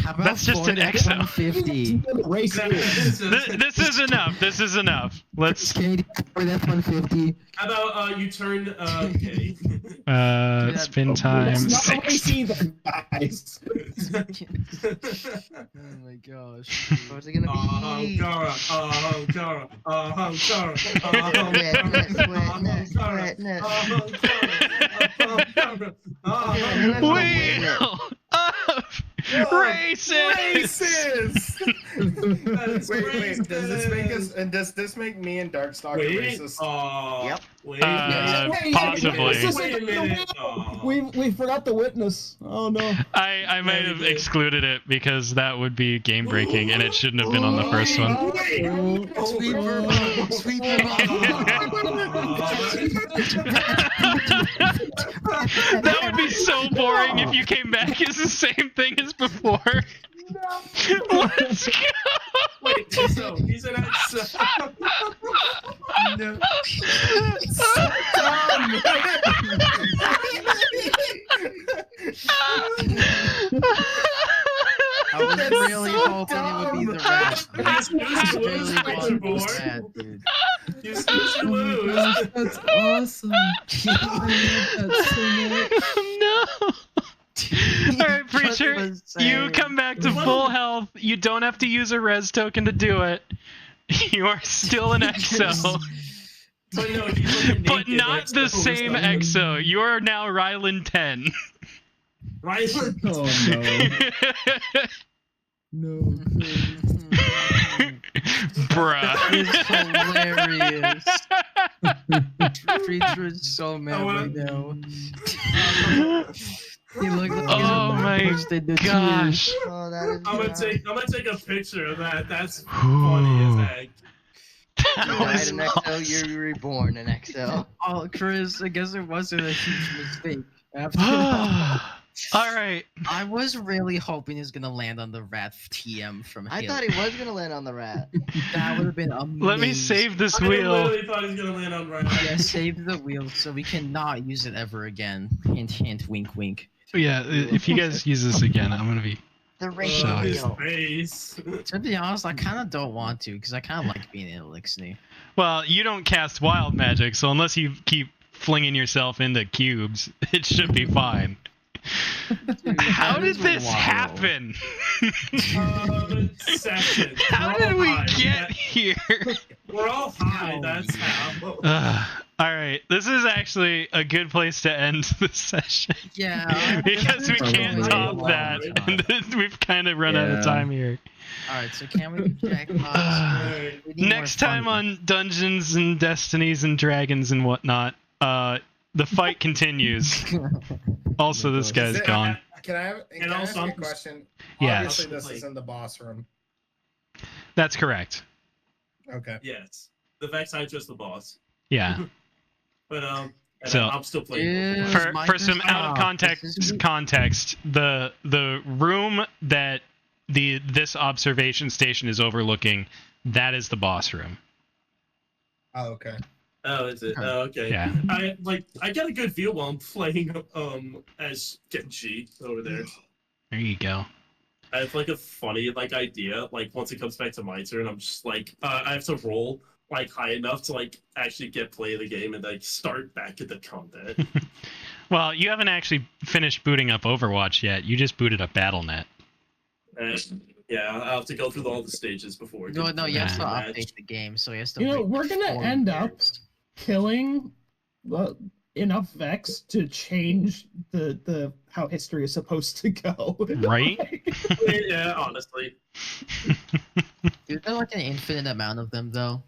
How about That's just an Ford exo. F-150? Race it. This is enough. This is enough. Let's Can you do Ford F-150? How about you turn gay? spin time That's not what we 6. see there, guys. Oh my gosh. What's it gonna be? Ahamkara. Wheel of races. Races. That's Wait. Does this make us? racist. And does this make me and Darkstalker Wait. racist? Yep. Wait. Possibly. Wait a minute. We forgot the witness. Oh no. I might you have did. excluded it because that would be game breaking and it shouldn't have been on the first one. Sweeper, sweeper. That would be so boring if you came back as the same thing as before. Let's go. Wait, so he's an ex. No. I was really hoping it would be the rat. You Really lose, wanted the boy. rat, dude. You snooze, you lose. That's awesome. I love that so much. No. All right, preacher, you come back to full health. You don't have to use a res token to do it. You are still an EXO, But no, he's like a but naked not the EXO or same something. EXO. You are now Rylan 10. Right? Oh no. No. Bruh. It's hilarious. Preacher is so mad right now. He looked like Oh my gosh. Oh, that is I'm bad. gonna take a picture of that. That's funny as heck. That You died was an EXO, awesome. you're reborn an EXO. Oh, Chris, I guess it wasn't a huge mistake. After that. All right. I was really hoping he was gonna land on the rat TM from I Haley. thought he was gonna land on the rat. That would have been amazing. Let me save this I wheel. literally thought he was gonna land on right. Yeah, save the wheel so we cannot use it ever again. Hint, hint, wink, wink. Yeah, if you guys use this again, I'm gonna be. The Shocked. raging His wheel. face. To be honest, I kind of don't want to because I kind of like being in Elixir. Well, you don't cast wild magic, so unless you keep flinging yourself into cubes, it should be fine. Dude, How that did is this wild. happen? Session. How We're did all we high. get here? We're all high. That's how. All right, this is actually a good place to end the session Yeah. because we can't Probably. top that, and we've kind of run out of Yeah. time here. All right, so can we check? Right. We need more Next time fun. on Dungeons and Destinies and Dragons and whatnot, the fight continues. Also, this guy's gone. Can I ask you a question? Yes. Obviously, this is in the boss room. That's correct. Okay. Yes. The Vex I just the boss. Yeah. But and So- I'm still playing. Ew. For some out of context, the room that this observation station is overlooking, that is the boss room. Oh, okay. Oh, is it? Oh, okay. Yeah. I get a good view while I'm playing as Genji over there. There you go. I have like a funny idea. Like once it comes back to my turn, I'm just like I have to roll high enough to actually get play of the game and start back at the combat. Well, you haven't actually finished booting up Overwatch yet. You just booted up BattleNet. And, yeah, I'll have to go through all the stages before. No, you have to Yeah. update the game, so you have to. You know, wait we're gonna 4 end up years. killing enough Vex to change the how history is supposed to go. Right? Yeah, honestly. Is there like an infinite amount of them though?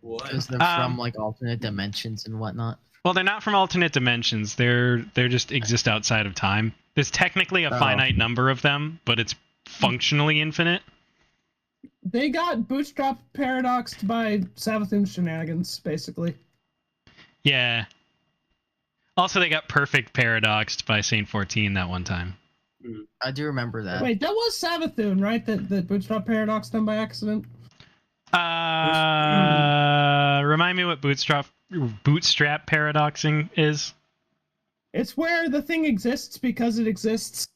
What? Because they're from like alternate dimensions and whatnot. Well, they're not from alternate dimensions. They're just exist outside of time. There's technically a Oh. finite number of them, but it's functionally infinite. They got bootstrap paradoxed by Savathun's shenanigans, basically. Yeah. Also, they got perfect paradoxed by Saint 14 that one time. I do remember that. Wait, that was Savathun, right? That bootstrap paradoxed them by accident. Remind me what bootstrap paradoxing is. It's where the thing exists because it exists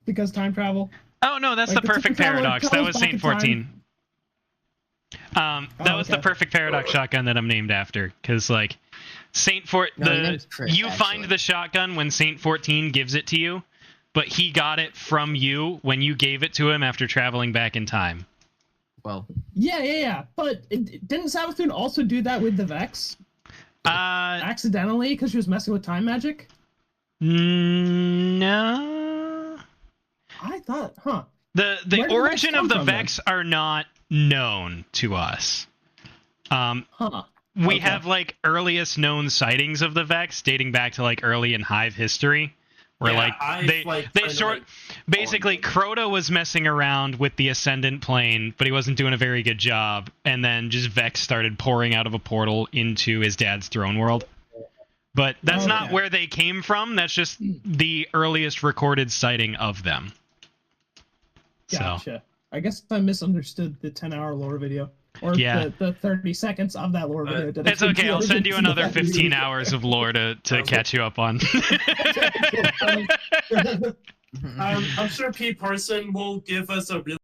because time travel. Oh no, that's Like the the perfect time travel paradox. That travels was back in Saint 14. That Oh, was the okay. perfect paradox shotgun that I'm named after, because like Saint No, your name's Chris, you find actually. the shotgun when Saint 14 gives it to you, but he got it from you when you gave it to him after traveling back in time. Well, Yeah. But didn't Savathun also do that with the Vex accidentally because she was messing with time magic? No. I thought, huh? The Where did the origin Vex of the come from, then? Vex are not known to us. Huh. we Okay. have like earliest known sightings of the Vex dating back to like early in Hive history, where Yeah, like Hive, they like, they kinda, sort like, basically on- Crota was messing around with the Ascendant Plane, but he wasn't doing a very good job, and then just Vex started pouring out of a portal into his dad's throne world. But that's not Okay. where they came from. That's just the earliest recorded sighting of them. So Gotcha. I guess I misunderstood the 10-hour lore video. Or Yeah. the 30 seconds of that lore video. Did it's okay. I'll send you another 15 hours of lore to catch you up on. I'm sure Pete Parson will give us a really